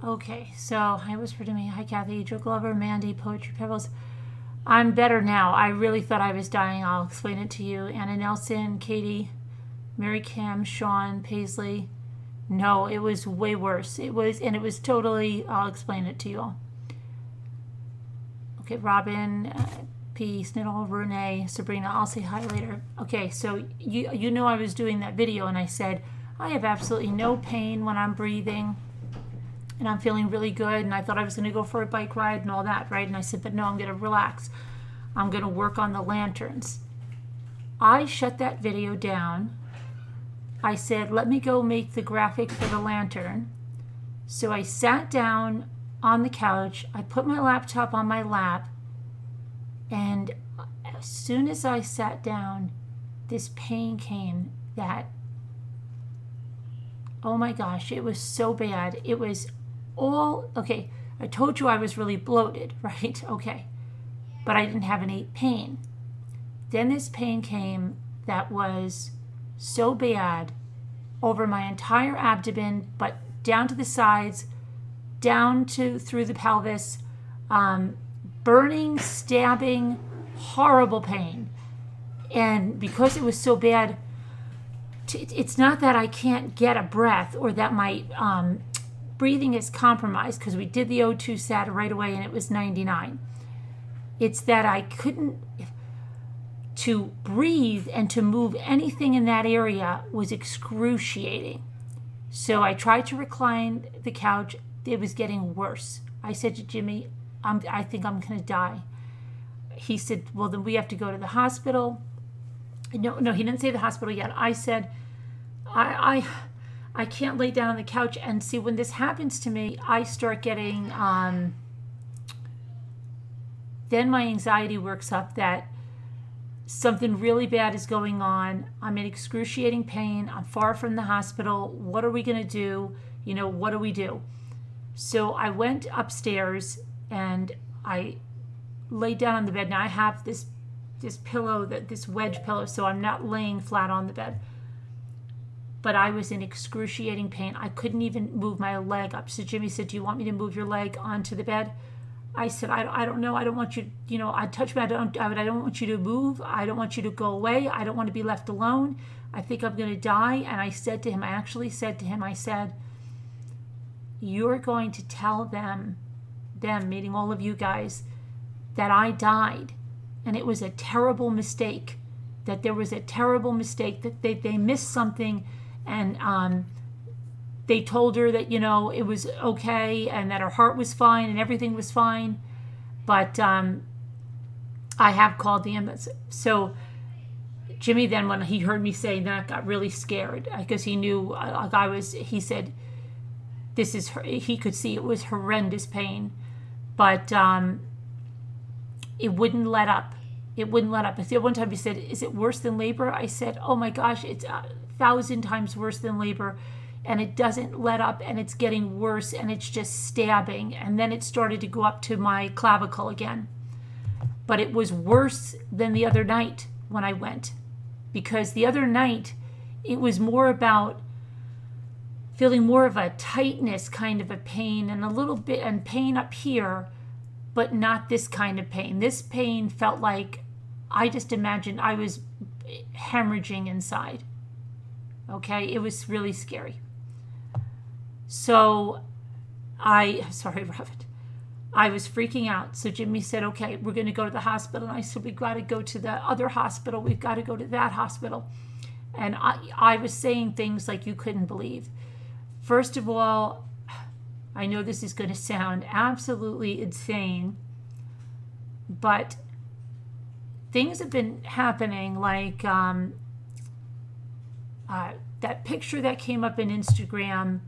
Okay, so hi Whisper to Me. Hi Kathy, Joe Glover, Mandy, Poetry Pebbles. I'm better now. I really thought I was dying. I'll explain it to you. Anna Nelson, Katie, Mary Kim, Sean, Paisley. No, it was way worse. It was totally, I'll explain it to you all. Okay, Robin, P, Sniddle, Renee, Sabrina, I'll say hi later. Okay, so you know I was doing that video and I said, I have absolutely no pain when I'm breathing and I'm feeling really good, and I thought I was going to go for a bike ride and all that, right? And I said, but no, I'm going to relax. I'm going to work on the lanterns. I shut that video down. I said, let me go make the graphic for the lantern. So I sat down on the couch. I put my laptop on my lap. And as soon as I sat down, this pain came that, oh my gosh, it was so bad. It was all, okay, I told you I was really bloated, right? Okay. But I didn't have any pain. Then this pain came that was so bad over my entire abdomen, but down to the sides, down to through the pelvis, burning, stabbing, horrible pain. And because it was so bad, it's not that I can't get a breath or that my breathing is compromised, because we did the O2 sat right away and it was 99. It's that I couldn't, to breathe and to move anything in that area was excruciating. So I tried to recline the couch. It was getting worse. I said to Jimmy, I think I'm going to die. He said, well, then we have to go to the hospital. No, he didn't say the hospital yet. I said, I can't lay down on the couch. And see, when this happens to me, I start getting, then my anxiety works up that something really bad is going on. I'm in excruciating pain. I'm far from the hospital. What are we going to do? What do we do? So I went upstairs and I laid down on the bed. Now I have this pillow, this wedge pillow, so I'm not laying flat on the bed. But I was in excruciating pain. I couldn't even move my leg up. So Jimmy said, do you want me to move your leg onto the bed? I said, I don't know. I don't want you, I touch me. I don't want you to move. I don't want you to go away. I don't want to be left alone. I think I'm going to die. And I said to him, I said, you're going to tell them, meaning all of you guys, that I died. And it was a terrible mistake, that there was a terrible mistake, that they missed something. And they told her that, it was okay and that her heart was fine and everything was fine. But I have called the ambulance. So Jimmy then, when he heard me say that, got really scared because he knew he said, he could see it was horrendous pain. But it wouldn't let up. It wouldn't let up. I said one time, he said, is it worse than labor? I said, oh my gosh, it's 1,000 times worse than labor. And it doesn't let up, and it's getting worse, and it's just stabbing. And then it started to go up to my clavicle again. But it was worse than the other night when I went. Because the other night, it was more about feeling more of a tightness kind of a pain, and a little bit, and pain up here, but not this kind of pain. This pain felt like, I just imagined I was hemorrhaging inside. Okay, it was really scary. So sorry, Robert, I was freaking out. So Jimmy said, okay, we're going to go to the hospital. And I said, we've got to go to the other hospital. We've got to go to that hospital. And I was saying things like you couldn't believe. First of all, I know this is going to sound absolutely insane, but things have been happening like that picture that came up in Instagram,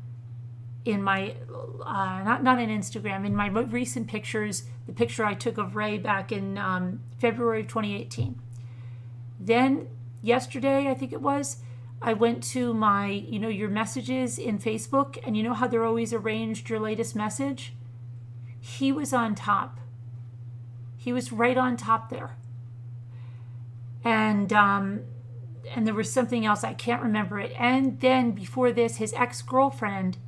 in my, not in Instagram, in my recent pictures, the picture I took of Ray back in February of 2018. Then yesterday, I think it was, I went to my, your messages in Facebook, and you know how they're always arranged, your latest message? He was on top. He was right on top there. And there was something else, I can't remember it. And then before this, his ex-girlfriend,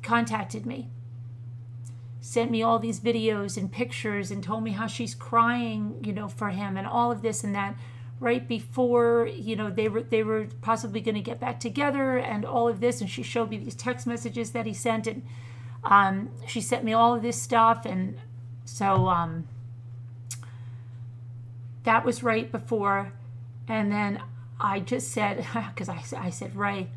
contacted me, sent me all these videos and pictures and told me how she's crying, for him and all of this and that right before, they were possibly going to get back together and all of this. And she showed me these text messages that he sent, and she sent me all of this stuff. And so that was right before. And then I just said, because I said, Ray,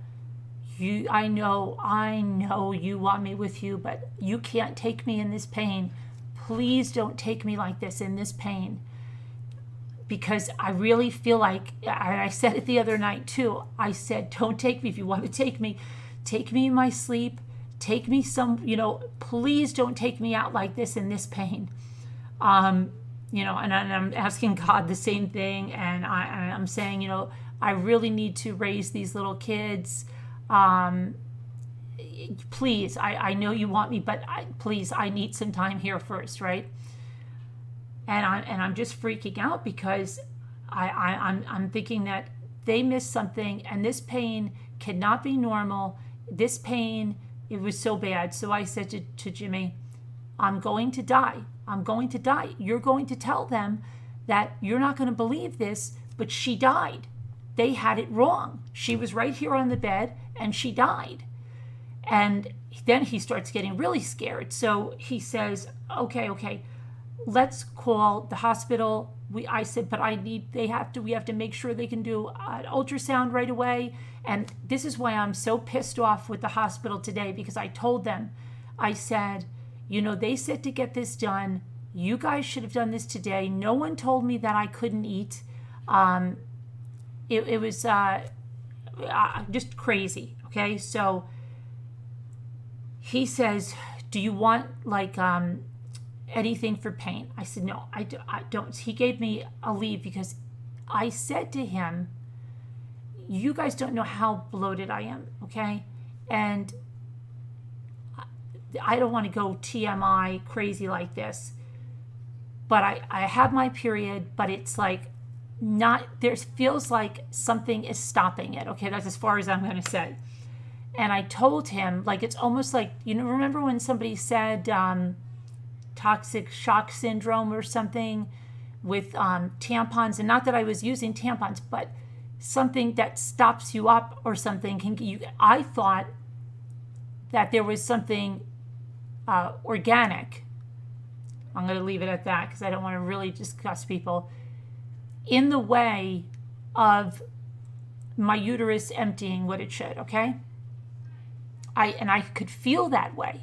I know you want me with you, but you can't take me in this pain. Please don't take me like this in this pain. Because I really feel like, I said it the other night too, I said, don't take me. If you want to take me in my sleep, take me please don't take me out like this in this pain. And I'm asking God the same thing. And I'm saying, I really need to raise these little kids. Please, I know you want me, but please, I need some time here first, right? And I'm just freaking out because I'm thinking that they missed something, and this pain cannot be normal. This pain, it was so bad. So I said to Jimmy, I'm going to die. I'm going to die. You're going to tell them that you're not going to believe this, but she died. They had it wrong. She was right here on the bed and she died. And then he starts getting really scared. So he says, okay, let's call the hospital. I said, but we have to make sure they can do an ultrasound right away. And this is why I'm so pissed off with the hospital today, because I told them, I said, they said to get this done. You guys should have done this today. No one told me that I couldn't eat. It was just crazy. Okay. So he says, do you want anything for pain? I said, no, I don't. He gave me a leave because I said to him, you guys don't know how bloated I am, okay? And I don't want to go TMI crazy like this, but I have my period, but it's feels like something is stopping it, okay? That's as far as I'm going to say. And I told him, it's almost like, remember when somebody said, toxic shock syndrome or something with tampons, and not that I was using tampons, but something that stops you up or something. I thought that there was something organic. I'm going to leave it at that because I don't want to really discuss people in the way of my uterus emptying what it should. Okay, I could feel that way.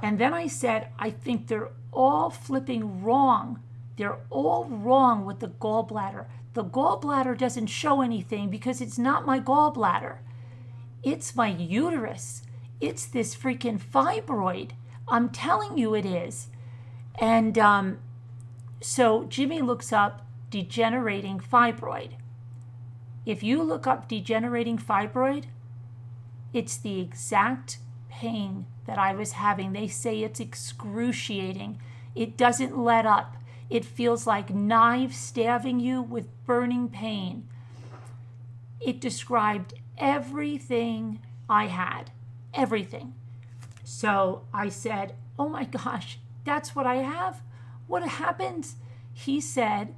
And then I said, I think they're all flipping wrong. They're all wrong with the gallbladder. The gallbladder doesn't show anything because it's not my gallbladder. It's my uterus. It's this freaking fibroid. I'm telling you it is. And so Jimmy looks up degenerating fibroid. If you look up degenerating fibroid, it's the exact pain that I was having. They say it's excruciating. It doesn't let up. It feels like knives stabbing you with burning pain. It described everything I had, everything. So I said, oh my gosh, that's what I have? What happens? He said,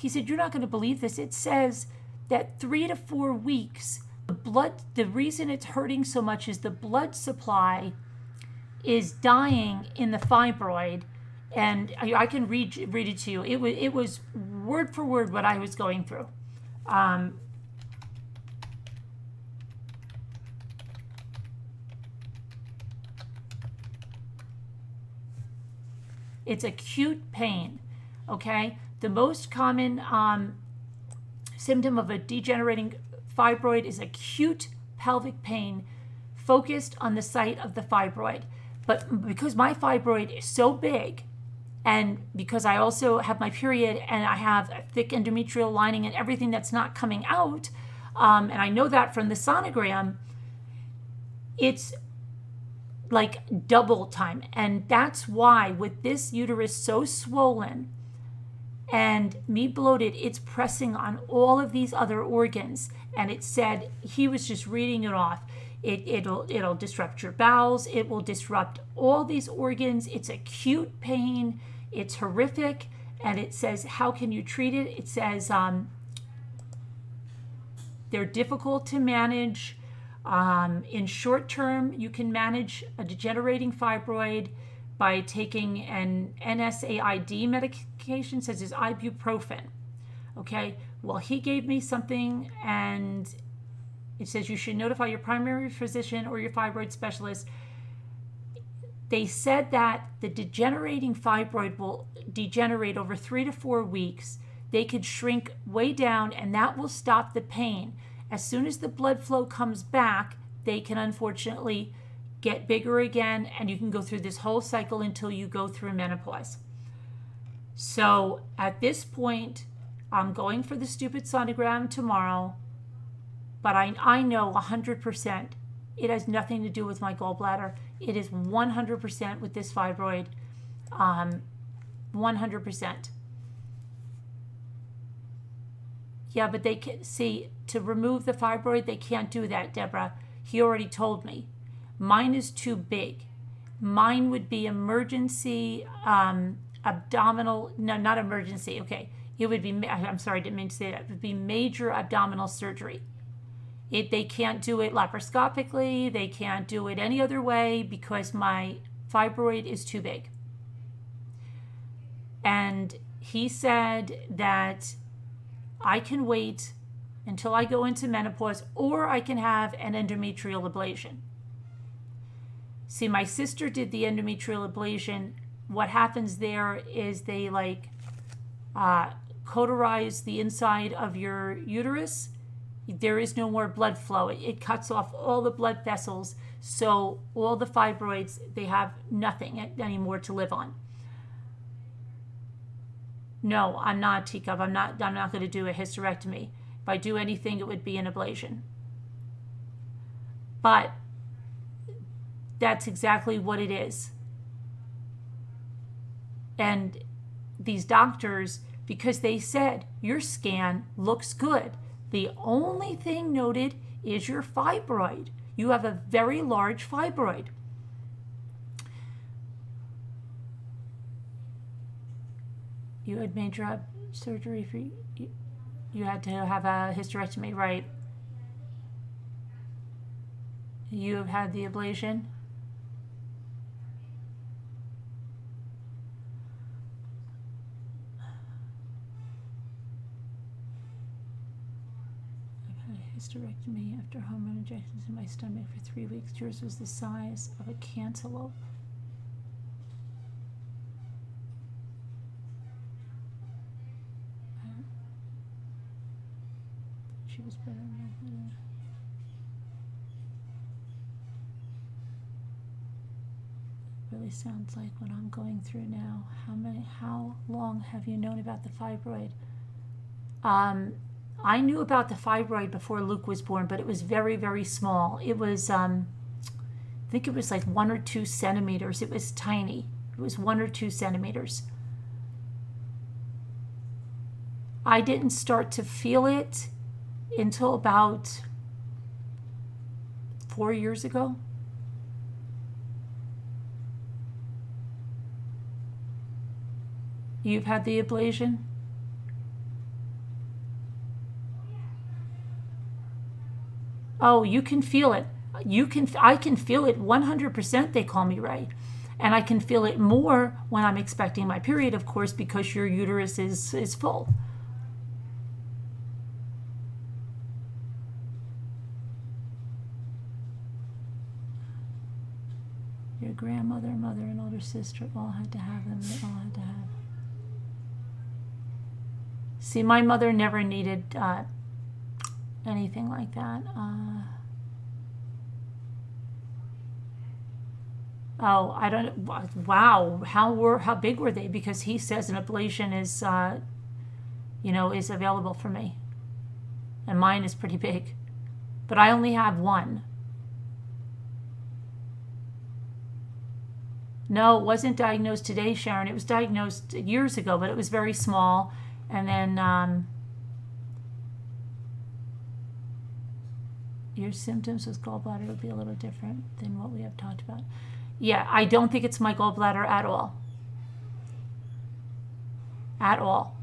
you're not going to believe this. It says that 3 to 4 weeks, the reason it's hurting so much is the blood supply is dying in the fibroid. And I can read it to you. It was word for word what I was going through. It's acute pain, okay? The most common symptom of a degenerating fibroid is acute pelvic pain focused on the site of the fibroid. But because my fibroid is so big, and because I also have my period and I have a thick endometrial lining and everything that's not coming out, and I know that from the sonogram, it's like double time. And that's why with this uterus so swollen and me bloated, it's pressing on all of these other organs. And it said, he was just reading it off. It'll disrupt your bowels. It will disrupt all these organs. It's acute pain. It's horrific. And it says, how can you treat it? It says they're difficult to manage. In short term, you can manage a degenerating fibroid by taking an NSAID medication, such as ibuprofen. Okay, well, he gave me something, and it says you should notify your primary physician or your fibroid specialist. They said that the degenerating fibroid will degenerate over 3 to 4 weeks. They could shrink way down, and that will stop the pain. As soon as the blood flow comes back, they can unfortunately get bigger again, and you can go through this whole cycle until you go through menopause. So at this point, I'm going for the stupid sonogram tomorrow, but I know 100% it has nothing to do with my gallbladder. It is 100% with this fibroid, 100%. Yeah, but they can see, to remove the fibroid, they can't do that, Deborah. He already told me. Mine is too big. Mine would be emergency abdominal, no, not emergency, okay. It would be, I'm sorry, I didn't mean to say that. It would be major abdominal surgery. They can't do it laparoscopically. They can't do it any other way because my fibroid is too big. And he said that I can wait until I go into menopause, or I can have an endometrial ablation. See, my sister did the endometrial ablation. What happens there is they cauterize the inside of your uterus. There is no more blood flow. It cuts off all the blood vessels, so all the fibroids, they have nothing anymore to live on. No, I'm not, Teacup. I'm not going to do a hysterectomy. If I do anything, it would be an ablation. But that's exactly what it is. And these doctors, because they said your scan looks good, the only thing noted is your fibroid. You have a very large fibroid. You had major surgery for you had to have a hysterectomy, right? You have had the ablation. I've had a hysterectomy after hormone injections in my stomach for 3 weeks. Yours was the size of a cantaloupe. She was better than that. Really sounds like what I'm going through now. How long have you known about the fibroid? I knew about the fibroid before Luke was born, but it was very, very small. It was, I think it was like 1 or 2 centimeters. It was tiny. It was 1 or 2 centimeters. I didn't start to feel it until about 4 years ago. You've had the ablation? Oh, you can feel it. I can feel it 100%, they call me Ray. And I can feel it more when I'm expecting my period, of course, because your uterus is full. Your grandmother, mother, and older sister all had to have them. They all had to have. See, my mother never needed anything like that. Oh, I don't. Wow, how big were they? Because he says an ablation is, is available for me, and mine is pretty big, but I only have one. No, it wasn't diagnosed today, Sharon. It was diagnosed years ago, but it was very small. And then Your symptoms with gallbladder would be a little different than what we have talked about. Yeah, I don't think it's my gallbladder at all. At all.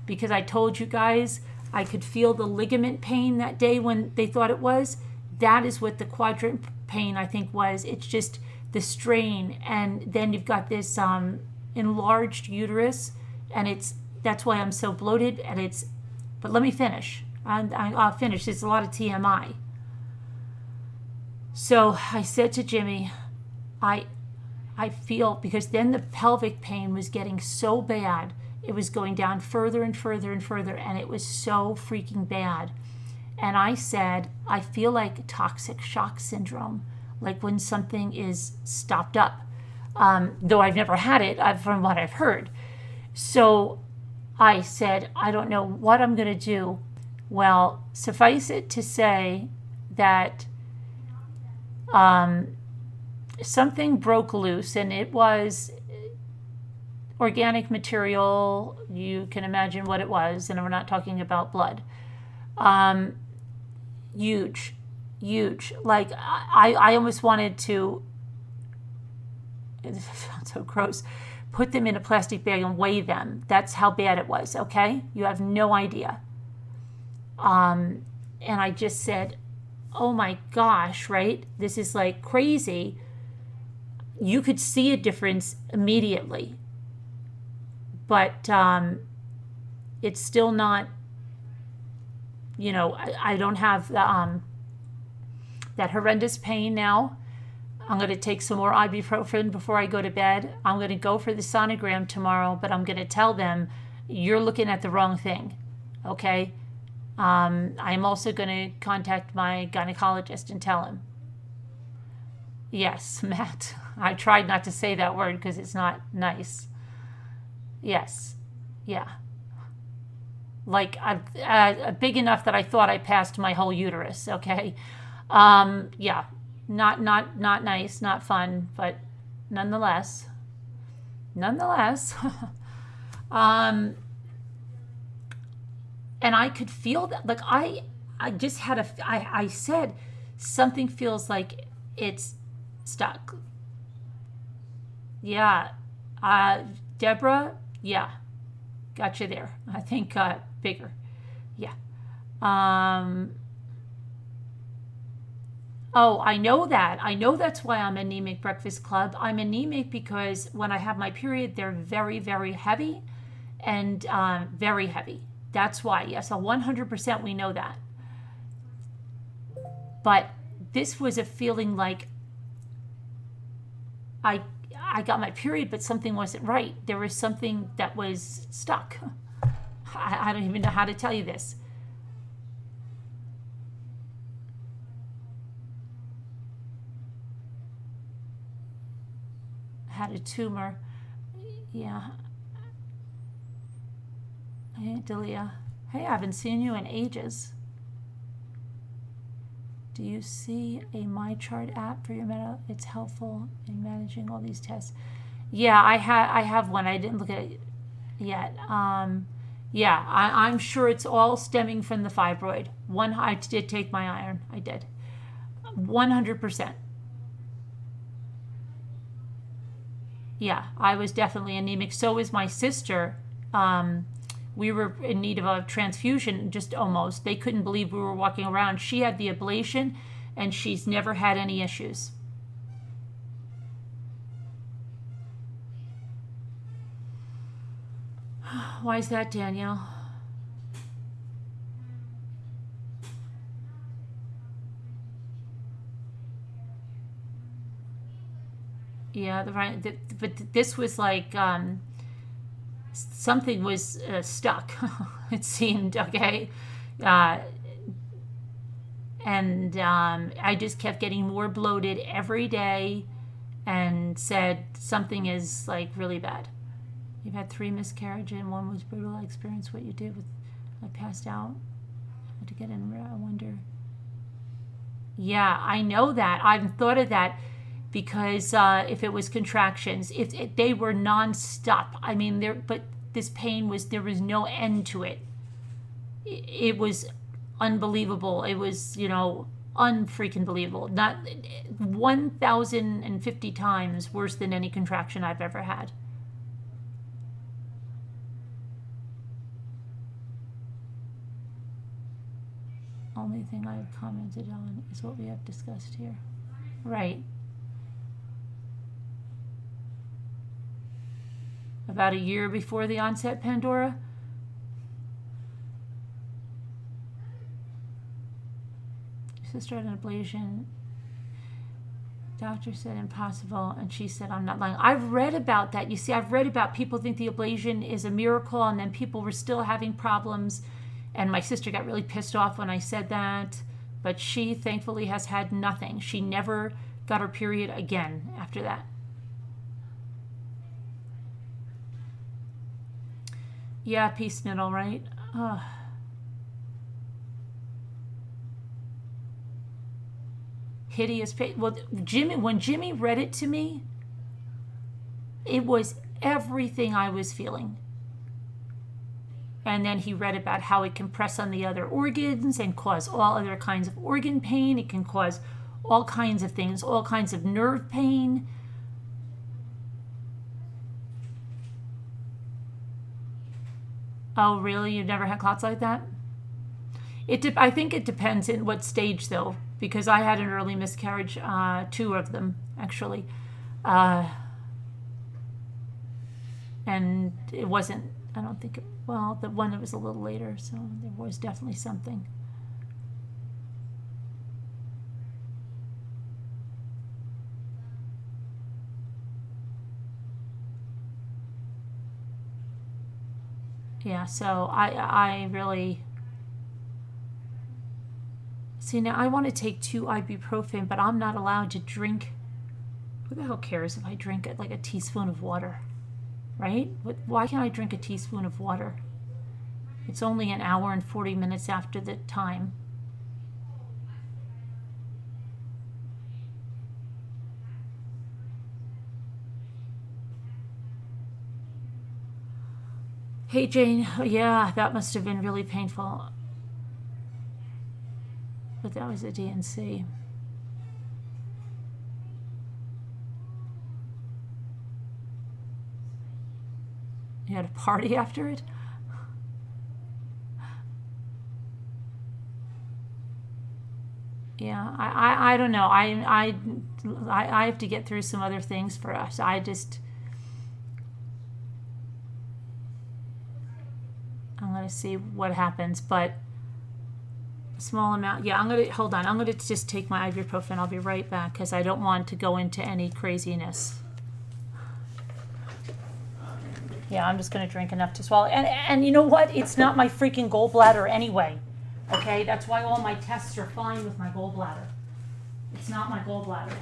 Because I told you guys I could feel the ligament pain that day when they thought it was. That is what the quadrant pain I think was. It's just the strain, and then you've got this enlarged uterus, and that's why I'm so bloated. And but let me finish. I'll finish. It's a lot of TMI. So I said to Jimmy, I feel, because then the pelvic pain was getting so bad, it was going down further and further and further, and it was so freaking bad. And I said, I feel like toxic shock syndrome, like when something is stopped up, though I've never had it from what I've heard. So I said, I don't know what I'm going to do. Well, suffice it to say that something broke loose, and it was organic material. You can imagine what it was, and we're not talking about blood. Huge. Like I almost wanted to, it sounds so gross, put them in a plastic bag and weigh them. That's how bad it was, okay? You have no idea. And I just said, oh my gosh, right? This is like crazy. You could see a difference immediately, but it's still not, I don't have that horrendous pain now. I'm going to take some more ibuprofen before I go to bed. I'm going to go for the sonogram tomorrow, but I'm going to tell them, you're looking at the wrong thing, okay? I'm also going to contact my gynecologist and tell him. Yes, Matt. I tried not to say that word because it's not nice. Yes. Yeah. Like big enough that I thought I passed my whole uterus, okay? Yeah. Not nice, not fun, but nonetheless. And I could feel that, like I just had I said, something feels like it's stuck. Yeah. Deborah, yeah. Got you there. I think bigger. Yeah. Oh, I know that. I know that's why I'm anemic, Breakfast Club. I'm anemic because when I have my period, they're very, very heavy and very heavy. That's why. Yes, 100% we know that. But this was a feeling like I got my period, but something wasn't right. There was something that was stuck. I don't even know how to tell you this. Had a tumor. Yeah. Hey, Delia. Hey, I haven't seen you in ages. Do you see a MyChart app for your meta? It's helpful in managing all these tests. Yeah, I have one. I didn't look at it yet. Yeah, I'm sure it's all stemming from the fibroid. I did take my iron. I did. 100%. Yeah, I was definitely anemic. So is my sister. We were in need of a transfusion, just almost. They couldn't believe we were walking around. She had the ablation, and she's never had any issues. Why is that, Danielle? Yeah, but this was like something was stuck. It seemed, okay, and I just kept getting more bloated every day, and said something is like really bad. You've had 3 miscarriages and 1 was brutal. I experienced what you did with. I passed out. I had to get in. I wonder. Yeah, I know that. I've thought of that. Because if it was contractions, if they were nonstop, I mean, but this pain there was no end to it. It was unbelievable. It was, unfreaking believable. Not 1,050 times worse than any contraction I've ever had. Only thing I've commented on is what we have discussed here. Right. About a year before the onset, Pandora. Sister had an ablation. Doctor said impossible, and she said I'm not lying. I've read about that. You see, I've read about people think the ablation is a miracle, and then people were still having problems. And my sister got really pissed off when I said that, but she thankfully has had nothing. She never got her period again after that. Yeah, peace middle, right? Ugh. Hideous pain. Well, when Jimmy read it to me, it was everything I was feeling. And then he read about how it can press on the other organs and cause all other kinds of organ pain. It can cause all kinds of things, all kinds of nerve pain. Oh, really? You've never had clots like that? I think it depends in what stage, though, because I had an early miscarriage, 2 of them, actually. And it wasn't, I don't think, well, the one that was a little later, so there was definitely something. Yeah, so I really... See, now I want to take 2 ibuprofen, but I'm not allowed to drink. Who the hell cares if I drink like a teaspoon of water, right? Why can't I drink a teaspoon of water? It's only an hour and 40 minutes after the time. Hey, Jane. Yeah, that must have been really painful. But that was a DNC. You had a party after it? Yeah, I don't know. I have to get through some other things for us. I'm going to see what happens, but a small amount. Yeah, hold on. I'm going to just take my ibuprofen. I'll be right back because I don't want to go into any craziness. Yeah, I'm just going to drink enough to swallow. And you know what? It's not my freaking gallbladder anyway. Okay, that's why all my tests are fine with my gallbladder. It's not my gallbladder.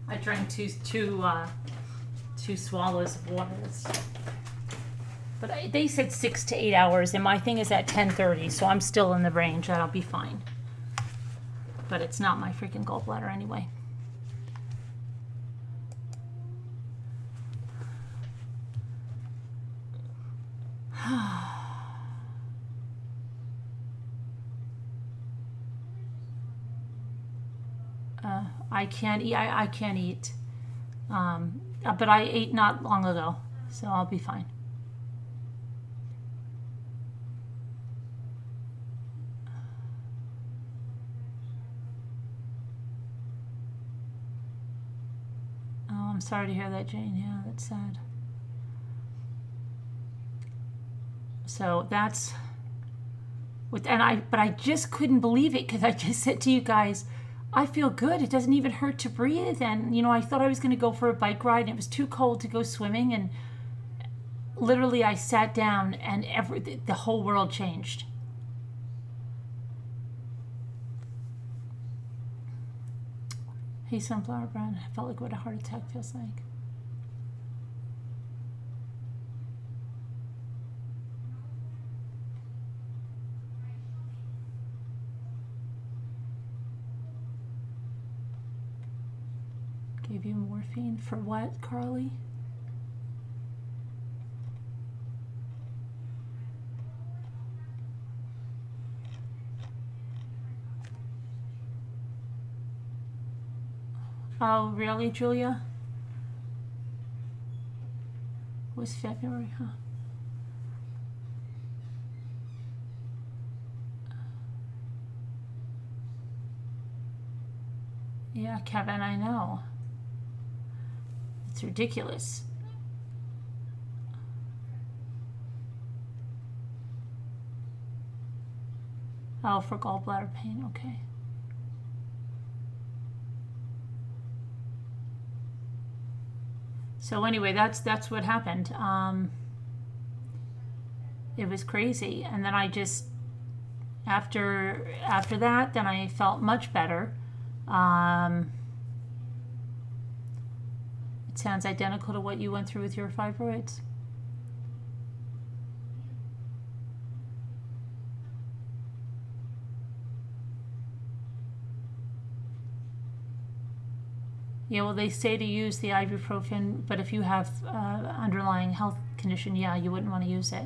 I drank two swallows of water. But they said 6 to 8 hours, and my thing is at 10:30, so I'm still in the range. That'll be fine. But it's not my freaking gallbladder anyway. I can't eat. I can't eat. But I ate not long ago, so I'll be fine. Oh, I'm sorry to hear that, Jane. Yeah, that's sad. So but I just couldn't believe it because I just said to you guys, I feel good. It doesn't even hurt to breathe. And, you know, I thought I was going to go for a bike ride and it was too cold to go swimming. And literally I sat down and the whole world changed. Hey, Sunflower Brown, I felt like what a heart attack feels like. Gave you morphine for what, Carly? Oh, really, Julia? It was February, huh? Yeah, Kevin, I know. It's ridiculous. Oh, for gallbladder pain, okay. So anyway, that's what happened. It was crazy, and then I just after that, then I felt much better. It sounds identical to what you went through with your fibroids. Yeah, well, they say to use the ibuprofen, but if you have underlying health condition, yeah, you wouldn't want to use it.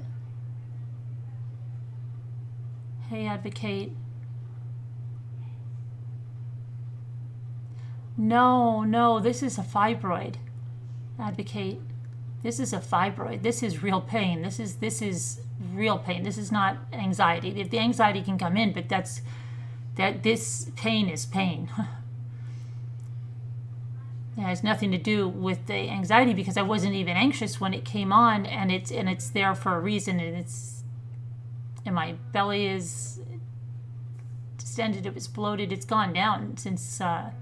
Hey, Advocate. No, this is a fibroid. Advocate. This is a fibroid. This is real pain. This is real pain. This is not anxiety. The anxiety can come in, but this pain is pain. It has nothing to do with the anxiety because I wasn't even anxious when it came on, and it's there for a reason, and my belly is distended, it was bloated, it's gone down since but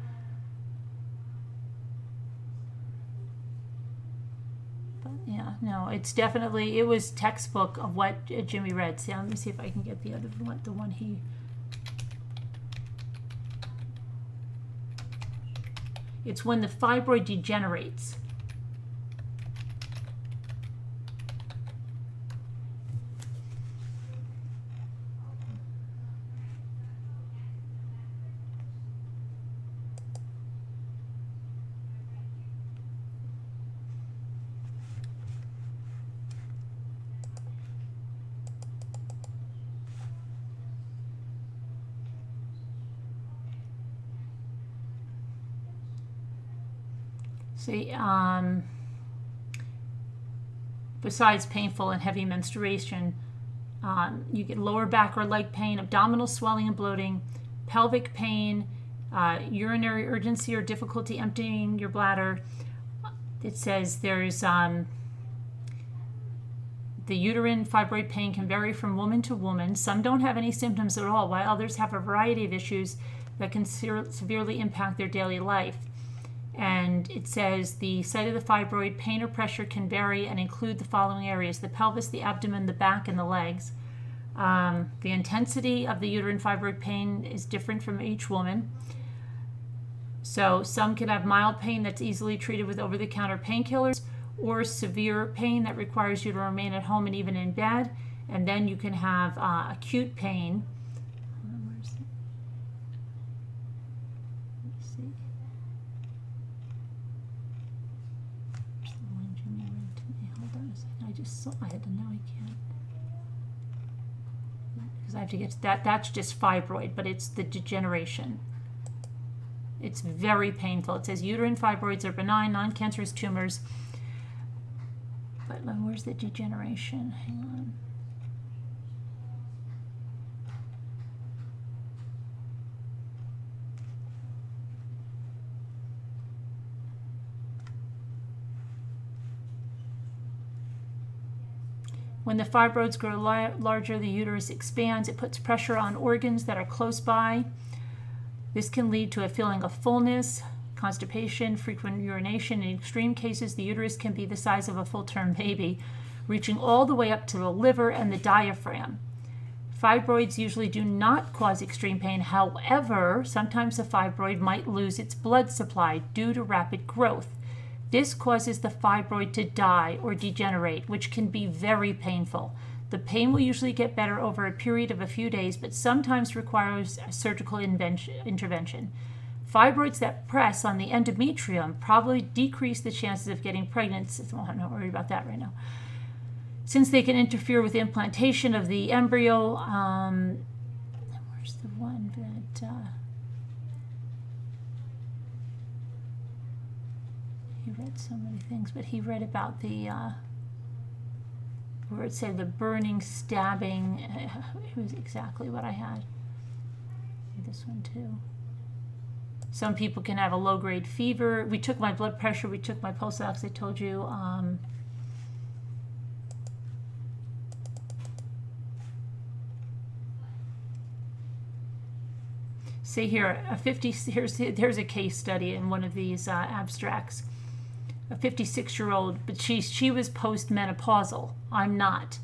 yeah, no, it's definitely, it was textbook of what Jimmy read. See, let me see if I can get the other one, the one he. It's when the fibroid degenerates. See, besides painful and heavy menstruation, you get lower back or leg pain, abdominal swelling and bloating, pelvic pain, urinary urgency or difficulty emptying your bladder. It says there's the uterine fibroid pain can vary from woman to woman. Some don't have any symptoms at all, while others have a variety of issues that can severely impact their daily life. And it says the site of the fibroid, pain or pressure can vary and include the following areas: the pelvis, the abdomen, the back, and the legs. The intensity of the uterine fibroid pain is different from each woman. So some can have mild pain that's easily treated with over-the-counter painkillers, or severe pain that requires you to remain at home and even in bed. And then you can have acute pain. I had to know I can't, because I have to get to that. That's just fibroid, but it's the degeneration. It's very painful. It says uterine fibroids are benign, non-cancerous tumors. But where's the degeneration? Hang on. When the fibroids grow larger, the uterus expands. It puts pressure on organs that are close by. This can lead to a feeling of fullness, constipation, frequent urination. In extreme cases, the uterus can be the size of a full-term baby, reaching all the way up to the liver and the diaphragm. Fibroids usually do not cause extreme pain. However, sometimes a fibroid might lose its blood supply due to rapid growth. This causes the fibroid to die or degenerate, which can be very painful. The pain will usually get better over a period of a few days, but sometimes requires a surgical intervention. Fibroids that press on the endometrium probably decrease the chances of getting pregnant. So I'm not worried about that right now. Since they can interfere with the implantation of the embryo, where's the one that he read so many things, but he read about the where it said the burning, stabbing. It was exactly what I had. This one too. Some people can have a low-grade fever. We took my blood pressure. We took my pulse ox. I told you. See here, here's a case study in one of these abstracts. A 56-year-old, but she was postmenopausal. I'm not.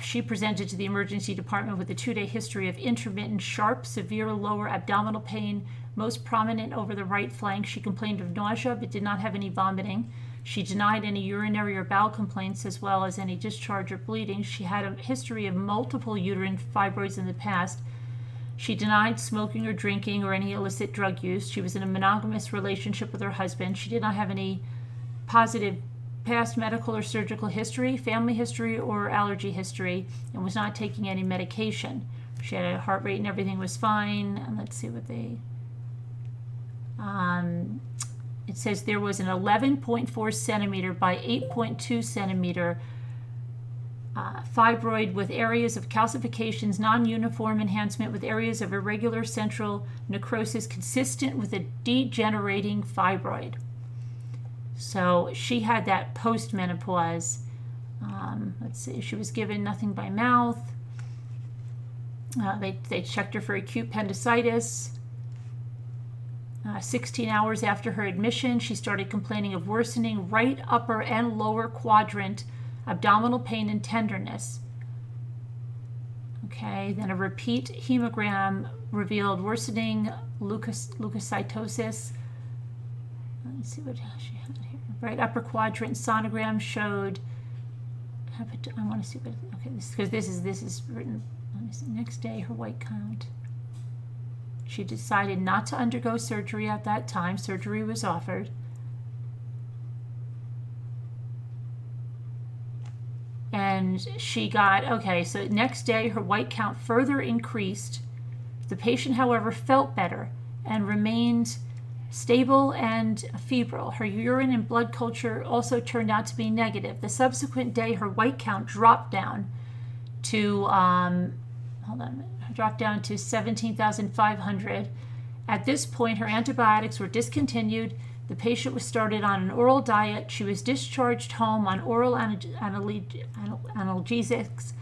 She presented to the emergency department with a 2-day history of intermittent, sharp, severe lower abdominal pain, most prominent over the right flank. She complained of nausea but did not have any vomiting. She denied any urinary or bowel complaints as well as any discharge or bleeding. She had a history of multiple uterine fibroids in the past. She denied smoking or drinking or any illicit drug use. She was in a monogamous relationship with her husband. She did not have any positive past medical or surgical history, family history, or allergy history, and was not taking any medication. She had a heart rate and everything was fine. And let's see what they... it says there was an 11.4 centimeter by 8.2 centimeter fibroid with areas of calcifications, non-uniform enhancement with areas of irregular central necrosis consistent with a degenerating fibroid. So she had that post-menopause. Let's see, she was given nothing by mouth. They checked her for acute appendicitis. 16 hours after her admission, she started complaining of worsening right upper and lower quadrant abdominal pain and tenderness. Okay, then a repeat hemogram revealed worsening leukocytosis. Let's see what she had here. Right upper quadrant sonogram showed. I want to see what. Okay, because this is written. Let me see. Next day, her white count. She decided not to undergo surgery at that time. Surgery was offered. And she got, okay, so next day her white count further increased. The patient, however, felt better and remained stable and febrile. Her urine and blood culture also turned out to be negative. The subsequent day, her white count dropped down to, dropped down to 17,500. At this point, her antibiotics were discontinued. The patient was started on an oral diet. She was discharged home on oral analgesics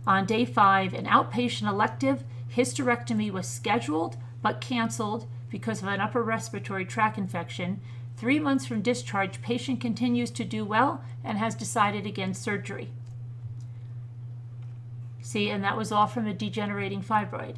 on day 5. An outpatient elective hysterectomy was scheduled but canceled because of an upper respiratory tract infection. 3 months from discharge, patient continues to do well and has decided against surgery. See, and that was all from a degenerating fibroid.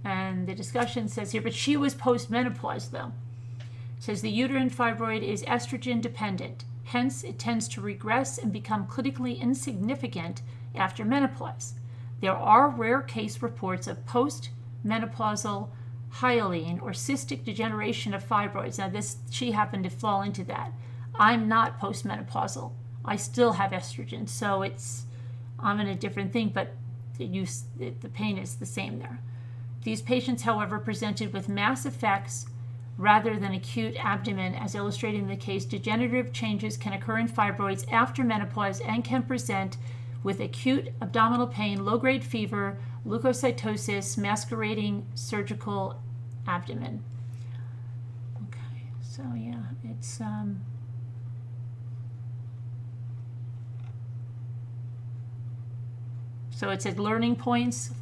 And the discussion says here, but she was postmenopause though. It says the uterine fibroid is estrogen dependent. Hence, it tends to regress and become clinically insignificant after menopause. There are rare case reports of postmenopausal hyaline or cystic degeneration of fibroids. Now she happened to fall into that. I'm not postmenopausal. I still have estrogen, so I'm in a different thing, but the pain is the same there. These patients, however, presented with mass effects rather than acute abdomen, as illustrated in the case. Degenerative changes can occur in fibroids after menopause and can present with acute abdominal pain, low-grade fever, leukocytosis, masquerading surgical abdomen. Okay, so yeah, it's so it said learning points.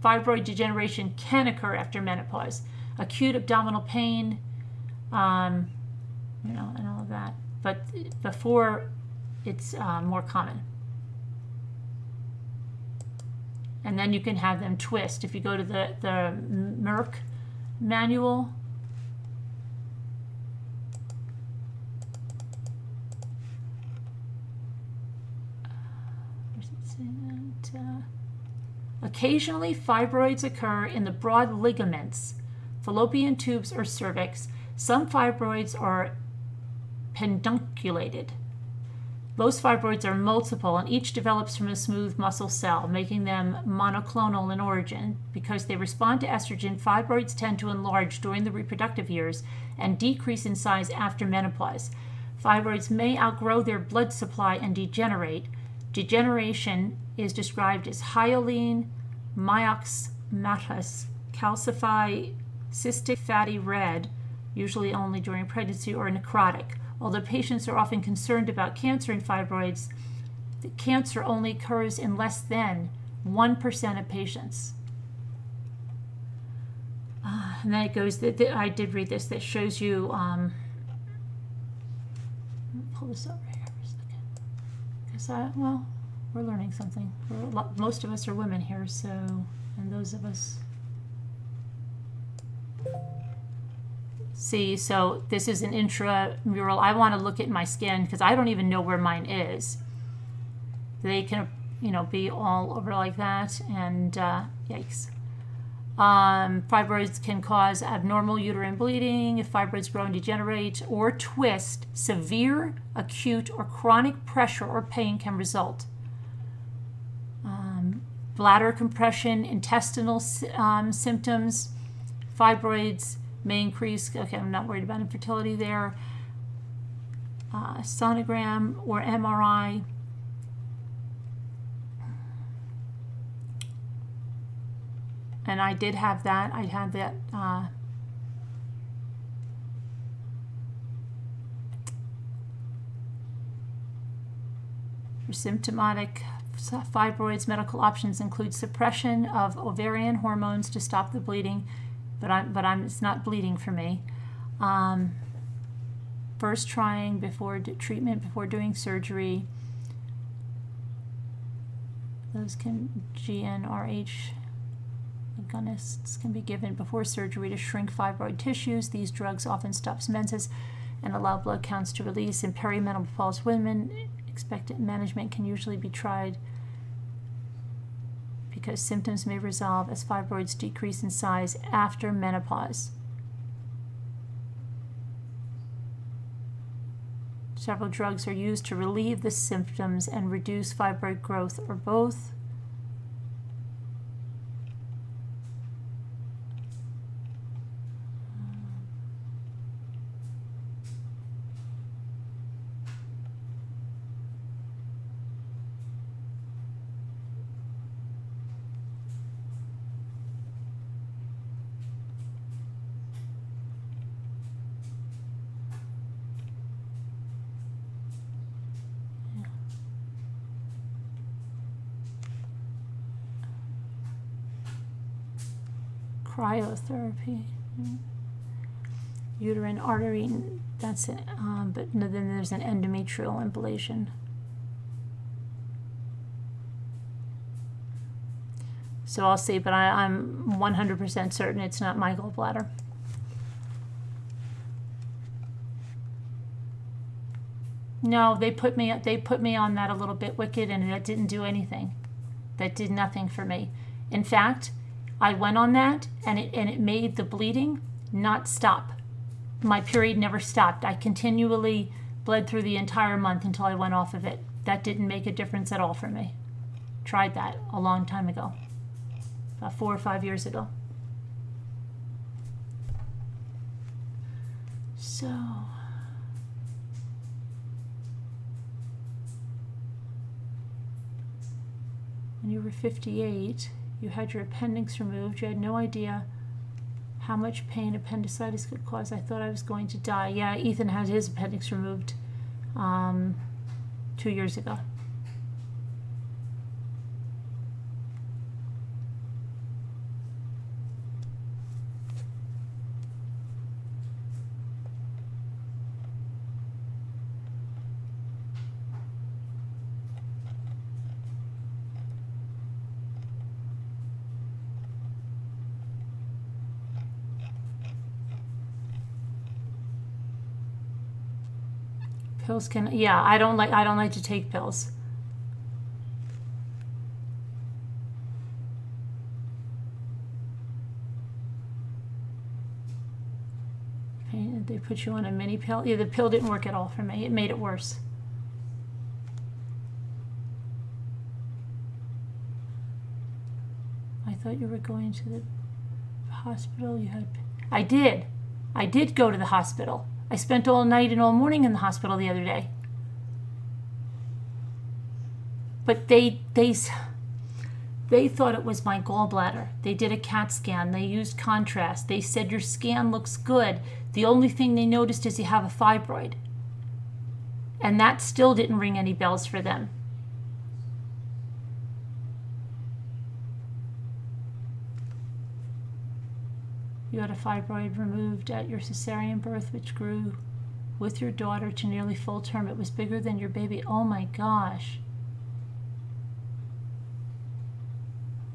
fibroid degeneration can occur after menopause. Acute abdominal pain, and all of that. But before, it's more common. And then you can have them twist. If you go to the Merck manual, where's it saying that? Occasionally, fibroids occur in the broad ligaments, fallopian tubes, or cervix. Some fibroids are pedunculated. Most fibroids are multiple, and each develops from a smooth muscle cell, making them monoclonal in origin. Because they respond to estrogen, fibroids tend to enlarge during the reproductive years and decrease in size after menopause. Fibroids may outgrow their blood supply and degenerate. Degeneration is described as hyaline myoxmatus, calcify, cystic fatty red, usually only during pregnancy, or necrotic. Although patients are often concerned about cancer in fibroids, the cancer only occurs in less than 1% of patients. And then it goes, I did read this, that shows you, pull this over here for a second. Because we're learning something. Most of us are women here, so, and those of us. See, so this is an intramural. I want to look at my skin because I don't even know where mine is. They can, be all over like that, and yikes. Fibroids can cause abnormal uterine bleeding if fibroids grow and degenerate or twist. Severe, acute, or chronic pressure or pain can result. Bladder compression, intestinal symptoms, fibroids may increase. Okay, I'm not worried about infertility there. Sonogram or MRI. And I did have that. I had that. For symptomatic fibroids, medical options include suppression of ovarian hormones to stop the bleeding. But it's not bleeding for me. First trying before treatment, before doing surgery. Those GnRH agonists can be given before surgery to shrink fibroid tissues. These drugs often stop menses and allow blood counts to release. In perimenopausal women, expectant management can usually be tried because symptoms may resolve as fibroids decrease in size after menopause. Several drugs are used to relieve the symptoms and reduce fibroid growth, or both. Cryotherapy, uterine artery, that's it. But then there's an endometrial ablation. So I'll see, but I'm 100% certain it's not my gallbladder. No, they put me on that a little bit wicked, and it didn't do anything. That did nothing for me. In fact, I went on that, and it made the bleeding not stop. My period never stopped. I continually bled through the entire month until I went off of it. That didn't make a difference at all for me. Tried that a long time ago, about 4 or 5 years ago. So, when you were 58, you had your appendix removed. You had no idea how much pain appendicitis could cause. I thought I was going to die. Yeah, Ethan had his appendix removed 2 years ago. Pills can, yeah, I don't like to take pills. Okay, they put you on a mini pill. Yeah, the pill didn't work at all for me. It made it worse. I thought you were going to the hospital. I did go to the hospital. I spent all night and all morning in the hospital the other day. But they thought it was my gallbladder. They did a CAT scan. They used contrast. They said your scan looks good. The only thing they noticed is you have a fibroid. And that still didn't ring any bells for them. You had a fibroid removed at your cesarean birth, which grew with your daughter to nearly full term. It was bigger than your baby. Oh my gosh.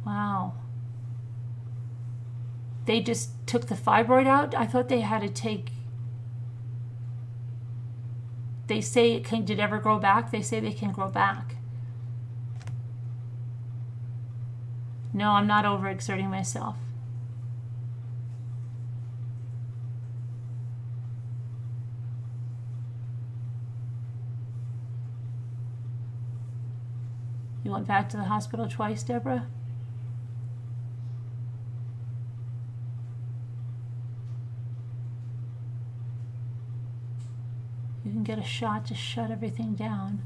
Wow. They just took the fibroid out? I thought they had to take... They say it can... Did it ever grow back? They say they can grow back. No, I'm not overexerting myself. You went back to the hospital twice, Deborah? You can get a shot to shut everything down.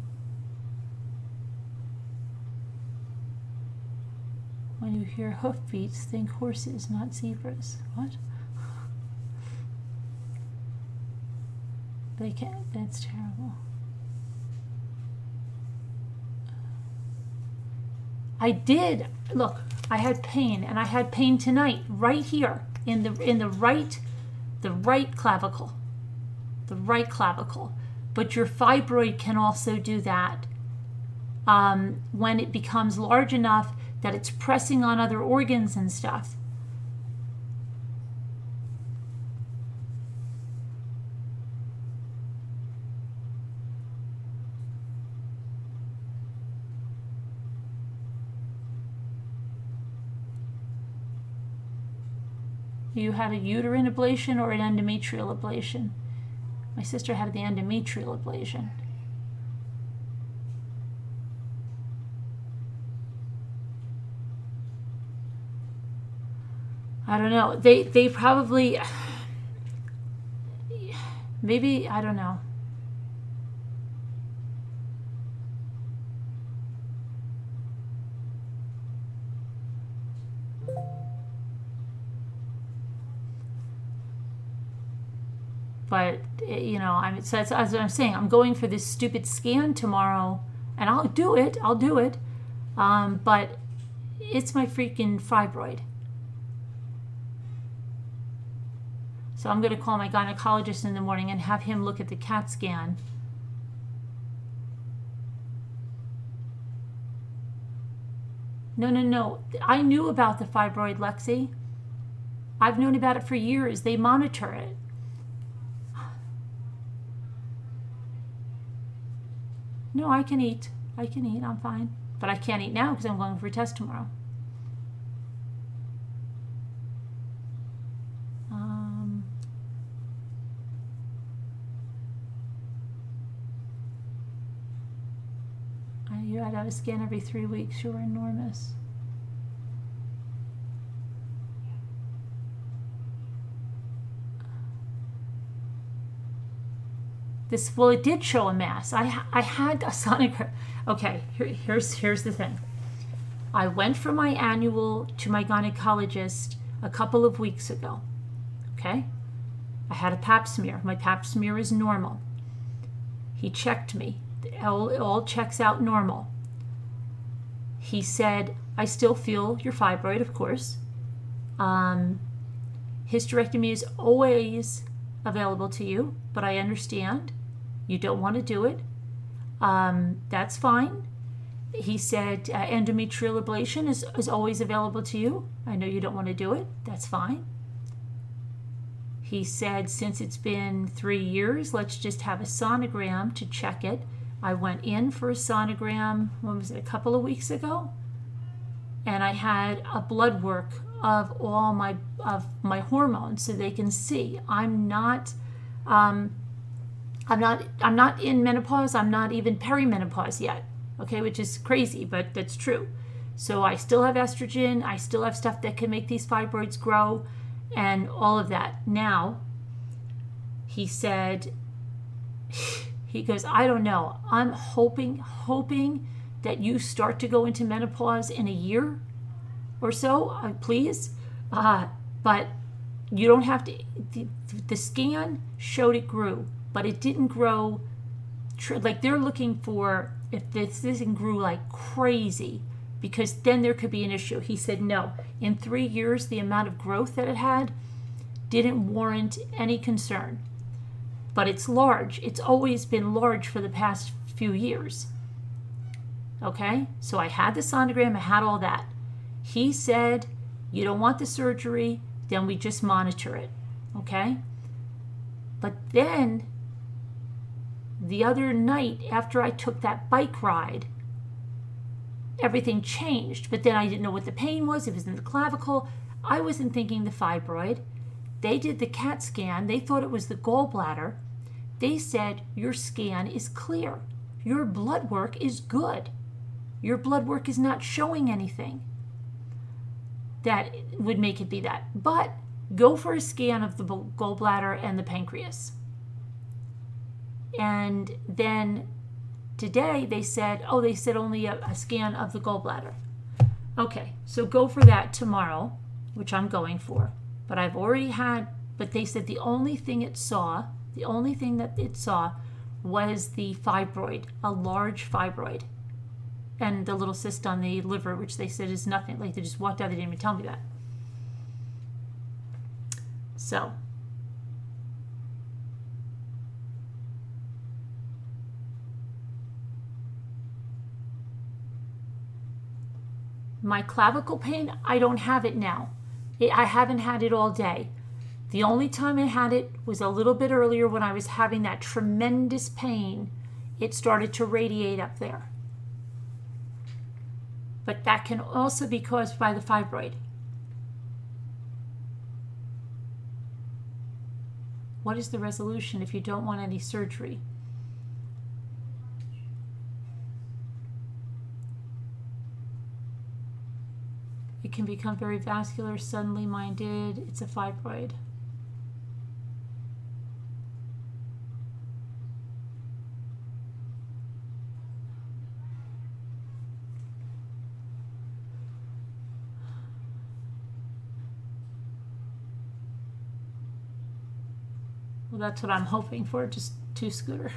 When you hear hoofbeats, think horses, not zebras. What? They can't, that's terrible. I did, look, I had pain, and I had pain tonight, right here, in the right clavicle. The right clavicle. But your fibroid can also do that when it becomes large enough that it's pressing on other organs and stuff. You had a uterine ablation or an endometrial ablation? My sister had the endometrial ablation. I don't know. They probably, maybe, I don't know. But, you know, so that's what I'm saying. I'm going for this stupid scan tomorrow, and I'll do it. But it's my freaking fibroid. So I'm going to call my gynecologist in the morning and have him look at the CAT scan. No. I knew about the fibroid, Lexi. I've known about it for years. They monitor it. No, I can eat. I'm fine. But I can't eat now because I'm going for a test tomorrow. You had to have a scan every 3 weeks. You were enormous. Well, it did show a mass. I had a sonogram. Okay, here's the thing. I went for my annual to my gynecologist a couple of weeks ago. Okay? I had a pap smear. My pap smear is normal. He checked me. All checks out normal. He said, I still feel your fibroid, of course. Hysterectomy is always available to you, but I understand you don't want to do it. That's fine. He said endometrial ablation is always available to you. I know you don't want to do it. That's fine. He said, since it's been 3 years, let's just have a sonogram to check it. I went in for a sonogram, when was it, a couple of weeks ago? And I had a blood work of all my hormones so they can see. I'm not in menopause. I'm not even perimenopause yet. Okay, which is crazy, but that's true. So I still have estrogen. I still have stuff that can make these fibroids grow and all of that. Now, he said, he goes, I don't know. I'm hoping that you start to go into menopause in a year or so, please. But you don't have to. The scan showed it grew, but it didn't grow. Like they're looking for if this thing grew like crazy, because then there could be an issue. He said no. In 3 years, the amount of growth that it had didn't warrant any concern. But it's large. It's always been large for the past few years. Okay? So I had the sonogram, I had all that. He said, you don't want the surgery, then we just monitor it. Okay? But then, the other night, after I took that bike ride, everything changed. But then I didn't know what the pain was. It was in the clavicle. I wasn't thinking the fibroid. They did the CAT scan. They thought it was the gallbladder. They said, your scan is clear. Your blood work is good. Your blood work is not showing anything that would make it be that. But go for a scan of the gallbladder and the pancreas. And then today they said, only a scan of the gallbladder. Okay, so go for that tomorrow, which I'm going for. But I've already had, but they said the only thing that it saw was the fibroid, a large fibroid, and the little cyst on the liver, which they said is nothing. Like they just walked out, they didn't even tell me that. So, my clavicle pain, I don't have it now. I haven't had it all day. The only time I had it was a little bit earlier when I was having that tremendous pain. It started to radiate up there. But that can also be caused by the fibroid. What is the resolution if you don't want any surgery? It can become very vascular, suddenly minded. It's a fibroid. Well, that's what I'm hoping for, just 2 scooter.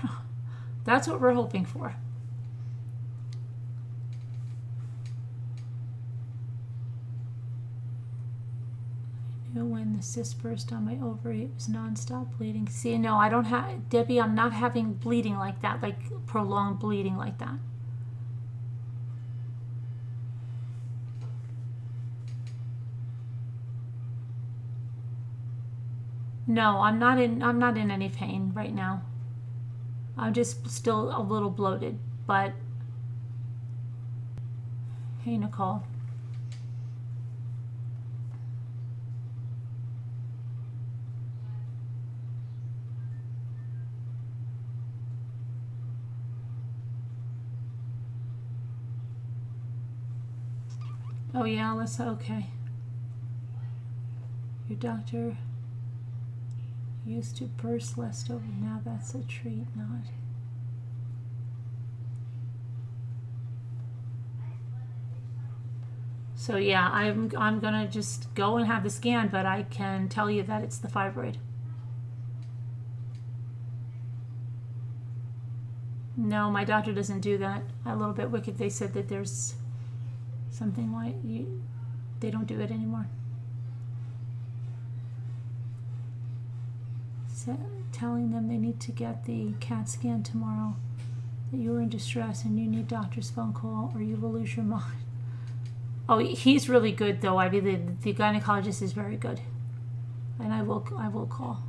That's what we're hoping for. When the cyst burst on my ovary, it was non-stop bleeding. See, no, I don't have, Debbie, I'm not having bleeding like that, like prolonged bleeding like that. No, I'm not in any pain right now. I'm just still a little bloated, but hey, Nicole. Oh yeah, Alyssa, okay. Your doctor used to burst less over, now that's a treat, not. So yeah, I'm gonna just go and have the scan, but I can tell you that it's the fibroid. No, my doctor doesn't do that. A little bit wicked. They said that there's something why they don't do it anymore. So, telling them they need to get the CAT scan tomorrow, that you are in distress and you need doctor's phone call or you will lose your mind. Oh, he's really good though. I mean, the gynecologist is very good. And I will call.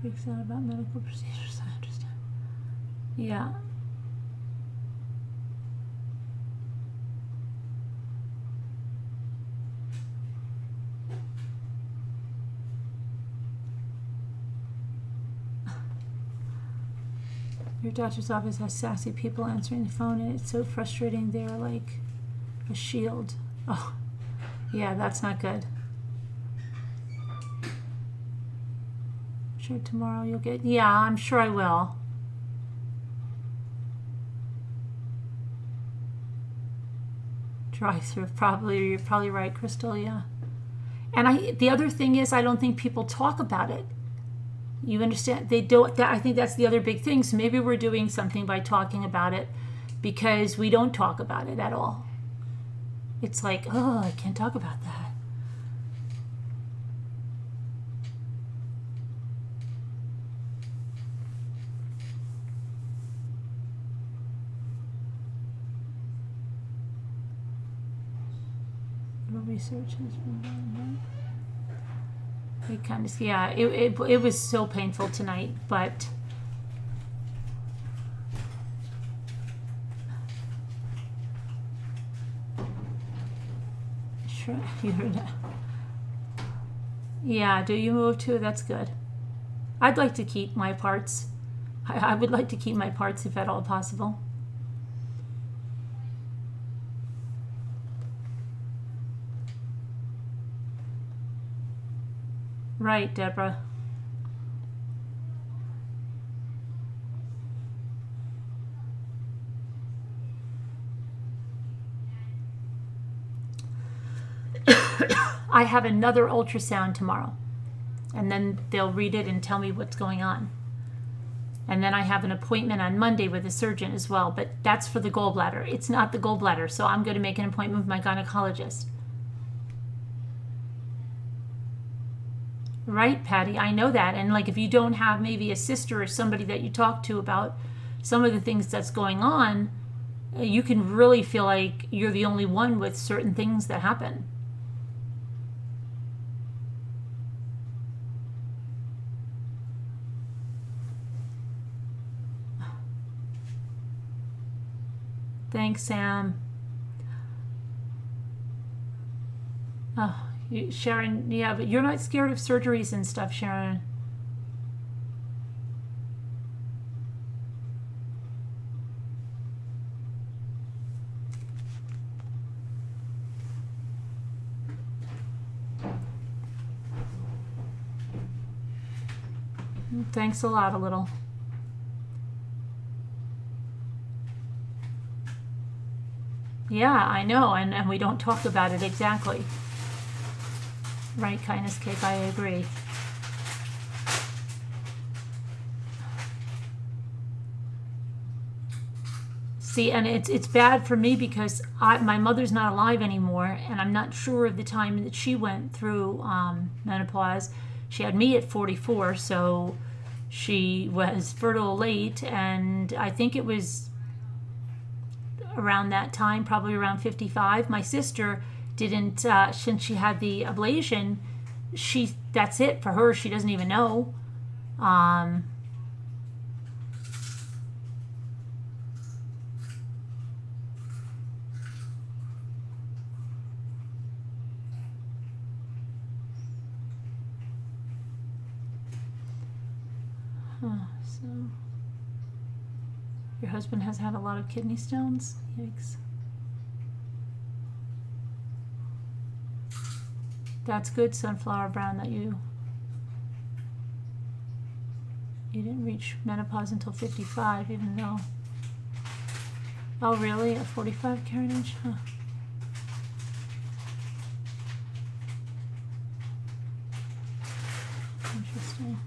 Freaks out about medical procedures, I understand. Yeah. Your doctor's office has sassy people answering the phone, and it's so frustrating. They're like a shield. Oh, yeah, that's not good. Sure, tomorrow you'll get. Yeah, I'm sure I will. Drive through, probably. You're probably right, Crystal. Yeah. And the other thing is, I don't think people talk about it. You understand? They don't. I think that's the other big thing. So maybe we're doing something by talking about it, because we don't talk about it at all. It's like, oh, I can't talk about that. Research has been done. It kind of, yeah, it was so painful tonight, but sure, yeah, do you move too? That's good. I'd like to keep my parts. I would like to keep my parts if at all possible. Right, Deborah. I have another ultrasound tomorrow, and then they'll read it and tell me what's going on. And then I have an appointment on Monday with a surgeon as well, but that's for the gallbladder. It's not the gallbladder, so I'm going to make an appointment with my gynecologist. Right, Patty, I know that. And like, if you don't have maybe a sister or somebody that you talk to about some of the things that's going on, you can really feel like you're the only one with certain things that happen. Thanks, Sam. Oh, Sharon, yeah, but you're not scared of surgeries and stuff, Sharon. Thanks a lot, a little. Yeah, I know, and we don't talk about it exactly. Right, Kindness Cake, I agree. See, and it's bad for me because my mother's not alive anymore, and I'm not sure of the time that she went through menopause. She had me at 44, so she was fertile late, and I think it was around that time, probably around 55. My sister didn't, since she had the ablation, that's it for her. She doesn't even know. So your husband has had a lot of kidney stones. Yikes. That's good, Sunflower Brown, that you didn't reach menopause until 55, even though. Oh, really? At 45 carriage? Huh. Interesting.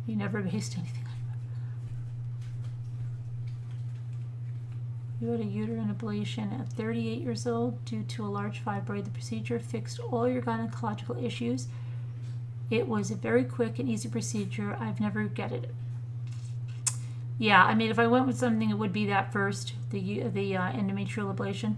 You never based anything on You had a uterine ablation at 38 years old due to a large fibroid. The procedure fixed all your gynecological issues. It was a very quick and easy procedure. I've never regretted it. Yeah, I mean, if I went with something, it would be that first, the endometrial ablation.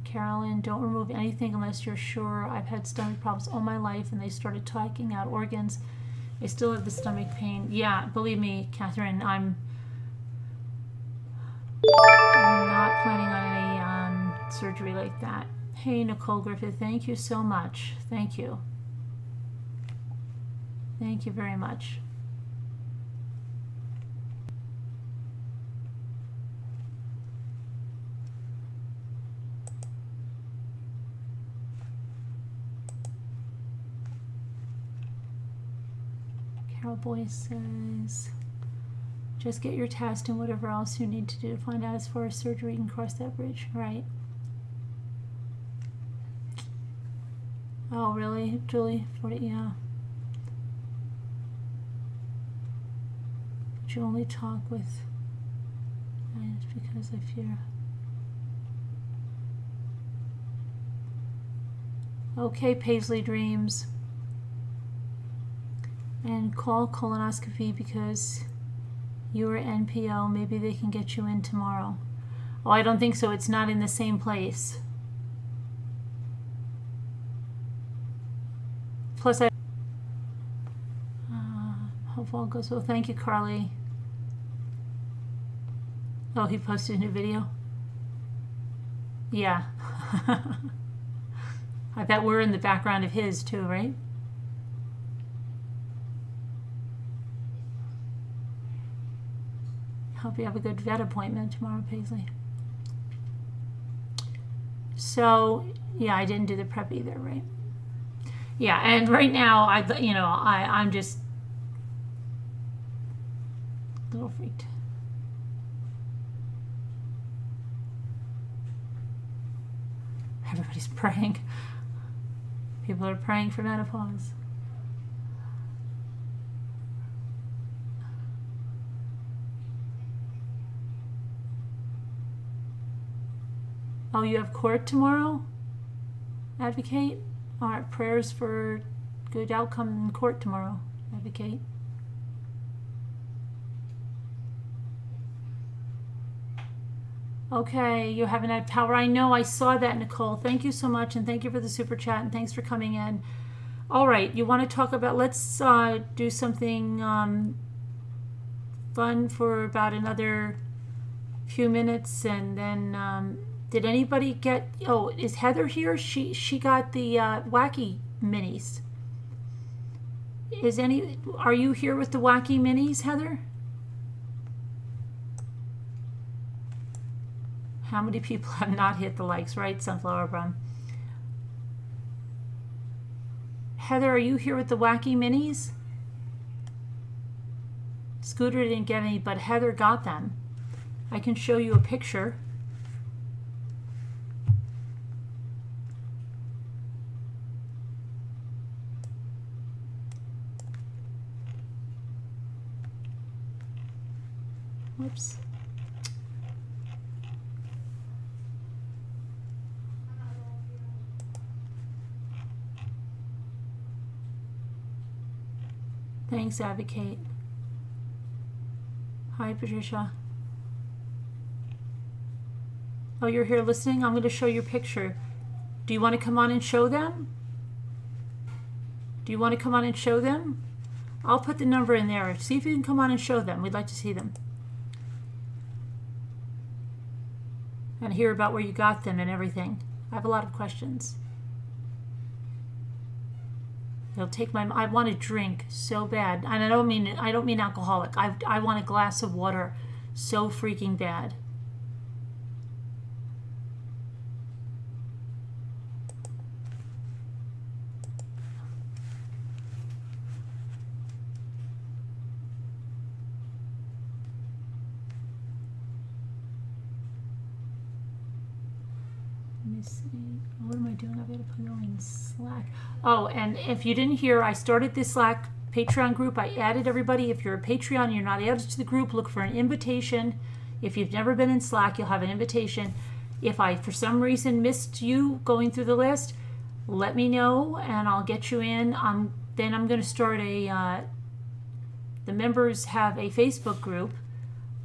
Carolyn, don't remove anything unless you're sure. I've had stomach problems all my life, and they started taking out organs. I still have the stomach pain. Yeah, believe me, Catherine, I'm not planning on any surgery like that. Hey, Nicole Griffith, thank you so much. Thank you. Thank you very much. Carol Boyce says, just get your test and whatever else you need to do to find out as far as surgery, you can cross that bridge. Right. Oh, really, Julie? Yeah. But you only talk with clients because I fear. Okay, Paisley Dreams. And call colonoscopy because you're NPO. Maybe they can get you in tomorrow. Oh, I don't think so. It's not in the same place. Plus, hope all goes well. Thank you, Carly. Oh, he posted a new video? Yeah. I bet we're in the background of his too, right? Hope you have a good vet appointment tomorrow, Paisley. So, yeah, I didn't do the prep either, right? Yeah, and right now, I'm just a little freaked. Everybody's praying. People are praying for menopause. Oh, you have court tomorrow? Advocate? All right, prayers for good outcome in court tomorrow. Advocate. Okay, you haven't had power. I know, I saw that, Nicole. Thank you so much, and thank you for the super chat, and thanks for coming in. All right, you want to talk about, let's do something fun for about another few minutes, and then did anybody get, oh, is Heather here? She got the wacky minis. Are you here with the wacky minis, Heather? How many people have not hit the likes, right, Sunflower Brum? Heather, are you here with the wacky minis? Scooter didn't get any, but Heather got them. I can show you a picture. Whoops. Thanks, Advocate. Hi, Patricia. Oh, you're here listening? I'm going to show your picture. Do you want to come on and show them? Do you want to come on and show them? I'll put the number in there. See if you can come on and show them. We'd like to see them. And hear about where you got them and everything. I have a lot of questions. It'll take I want a drink so bad, and I don't mean alcoholic. I want a glass of water so freaking bad. me see. What am I doing? I've got to put it on Slack. Oh, and if you didn't hear, I started this Slack Patreon group. I added everybody. If you're a Patreon and you're not added to the group, look for an invitation. If you've never been in Slack, you'll have an invitation. If I, for some reason, missed you going through the list, let me know and I'll get you in. Then I'm going to start the members have a Facebook group.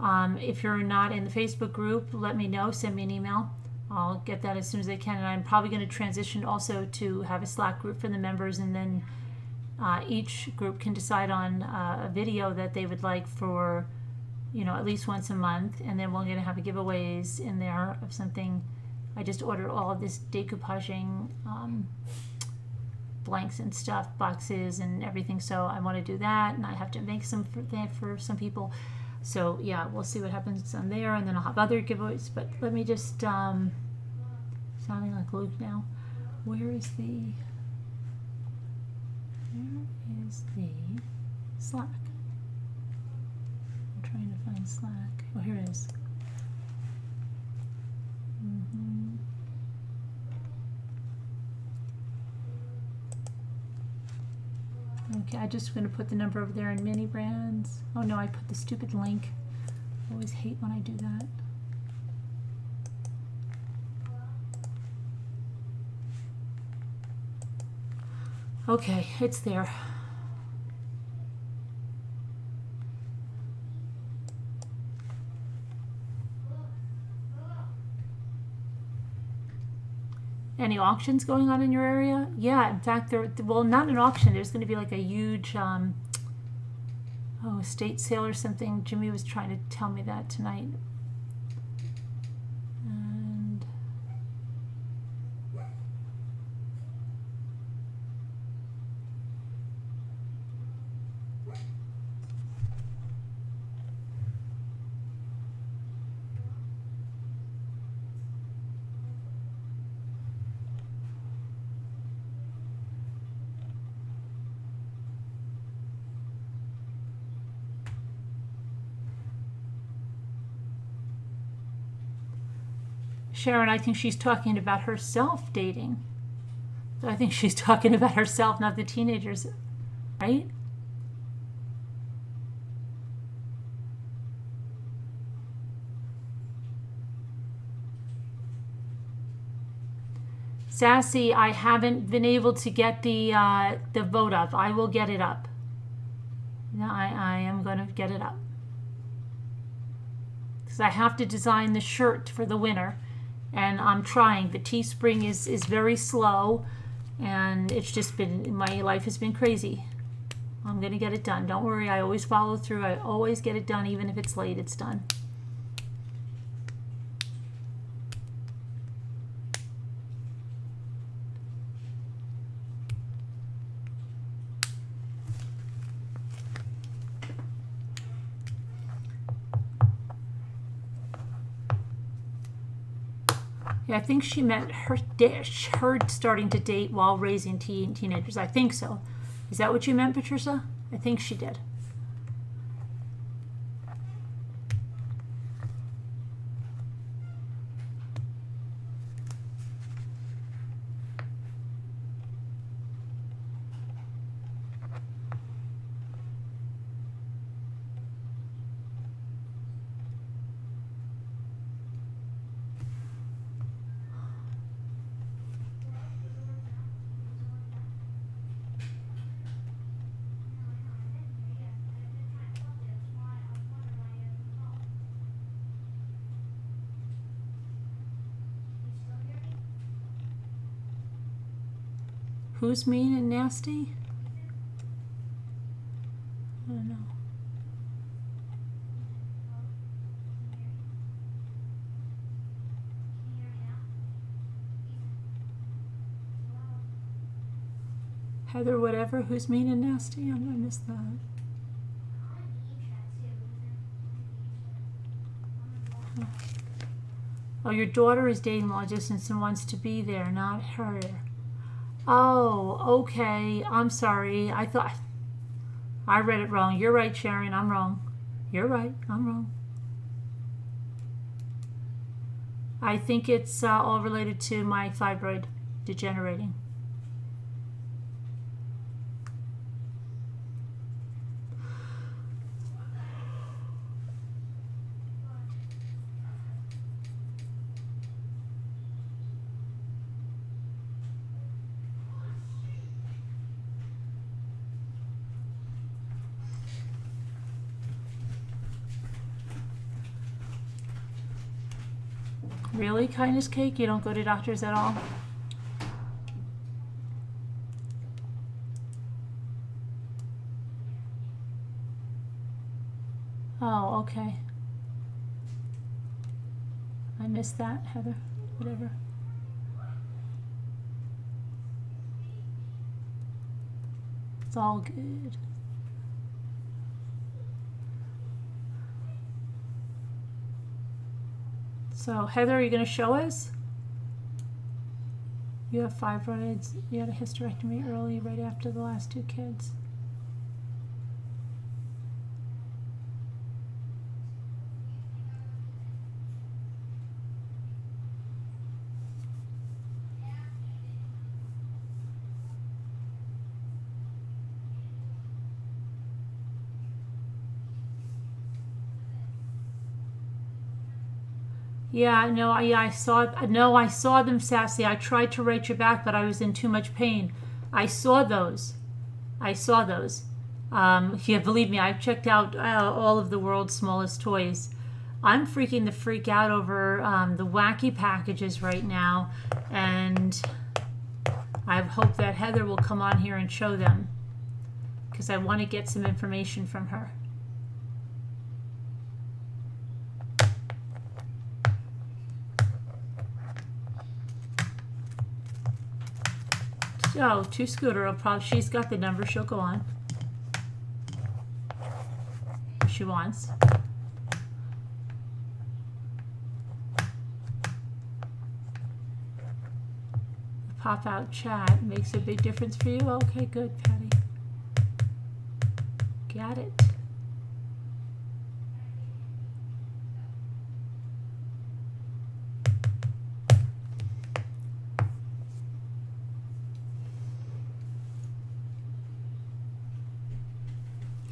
If you're not in the Facebook group, let me know. Send me an email. I'll get that as soon as I can. And I'm probably going to transition also to have a Slack group for the members, and then each group can decide on a video that they would like for, at least once a month. And then we're going to have giveaways in there of something. I just ordered all of this decoupaging blanks and stuff, boxes and everything. So I want to do that, and I have to make some for some people. So yeah, we'll see what happens on there, and then I'll have other giveaways. But let me just sounding like Luke now. Where is the Slack? I'm trying to find Slack. Oh, here it is. Okay, I'm just going to put the number over there in mini brands. Oh no, I put the stupid link. I always hate when I do that. Okay, it's there. Any auctions going on in your area? Yeah, in fact, well, not an auction. There's going to be like a huge estate sale or something. Jimmy was trying to tell me that tonight. And Sharon, I think she's talking about herself dating. So I think she's talking about herself, not the teenagers, right? Sassy, I haven't been able to get the vote up. I will get it up. No, I am going to get it up. Because I have to design the shirt for the winner. And I'm trying, but Teespring is very slow, and it's just been, my life has been crazy. I'm going to get it done. Don't worry, I always follow through. I always get it done, even if it's late, it's done. Yeah, I think she meant her starting to date while raising teenagers. I think so. Is that what you meant, Patricia? I think she did. Who's mean and nasty? I don't know. Heather, whatever. Who's mean and nasty? I'm gonna miss that. Oh, your daughter is dating long distance and wants to be there, not her. Oh, okay. I'm sorry. I thought I read it wrong. You're right, Sharon. I'm wrong. You're right. I'm wrong. I think it's all related to my fibroid degenerating. Really, kindness cake? You don't go to doctors at all? Oh, okay. I missed that, Heather. Whatever. It's all good. So, Heather, are you going to show us? You have fibroids. You had a hysterectomy early, right after the last 2 kids. Yeah, no, I saw. No, I saw them, Sassy. I tried to write you back, but I was in too much pain. I saw those. I saw those. Yeah, believe me, I've checked out all of the world's smallest toys. I'm freaking the freak out over the wacky packages right now, and I hope that Heather will come on here and show them, because I want to get some information from her. Oh, to Scooter. She's got the number. She'll go on if she wants. The pop-out chat makes a big difference for you. Okay, good, Patty. Got it.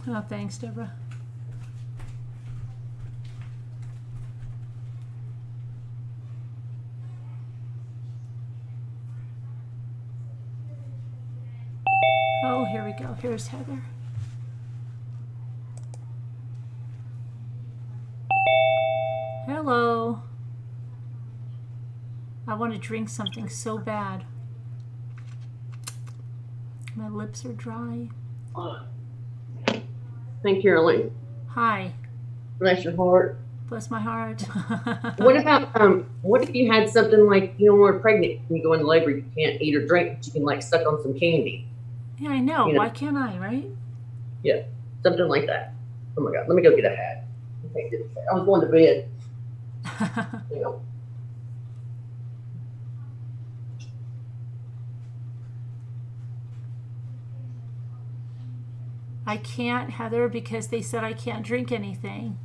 Oh, thanks, Deborah. Oh, here we go. Here's Heather. Hello. I want to drink something so bad. My lips are dry. Thank you, Caroline. Hi. Bless your heart. Bless my heart. What about what if you had something like, you know, when you're pregnant, when you go into labor, you can't eat or drink, but you can like suck on some candy. Yeah, I know. You know? Why can't I, right? Yeah, something like that. Oh my God, let me go get a hat. I can't get a hat. I was going to bed. You know. I can't, Heather, because they said I can't drink anything.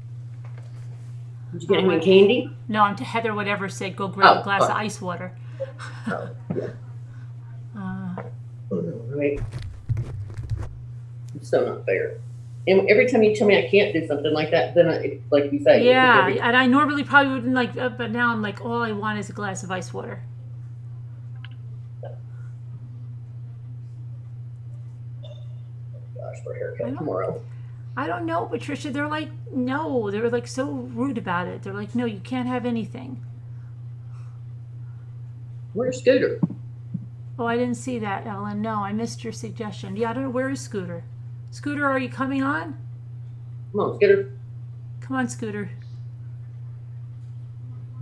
Did you get any candy? No, Heather, whatever said, go grab a glass of ice water. Oh, yeah. Right. It's so not fair. And every time you tell me I can't do something like that, then like you say. Yeah, and I normally probably wouldn't like, but now I'm like, all I want is a glass of ice water. Gosh, for a haircut tomorrow. I don't know, Patricia. They're like, no. They were like so rude about it. They're like, no, you can't have anything. Where's Scooter? Oh, I didn't see that, Ellen. No, I missed your suggestion. Yeah, I don't know. Where is Scooter? Scooter, are you coming on? Come on, Scooter. Come on, Scooter.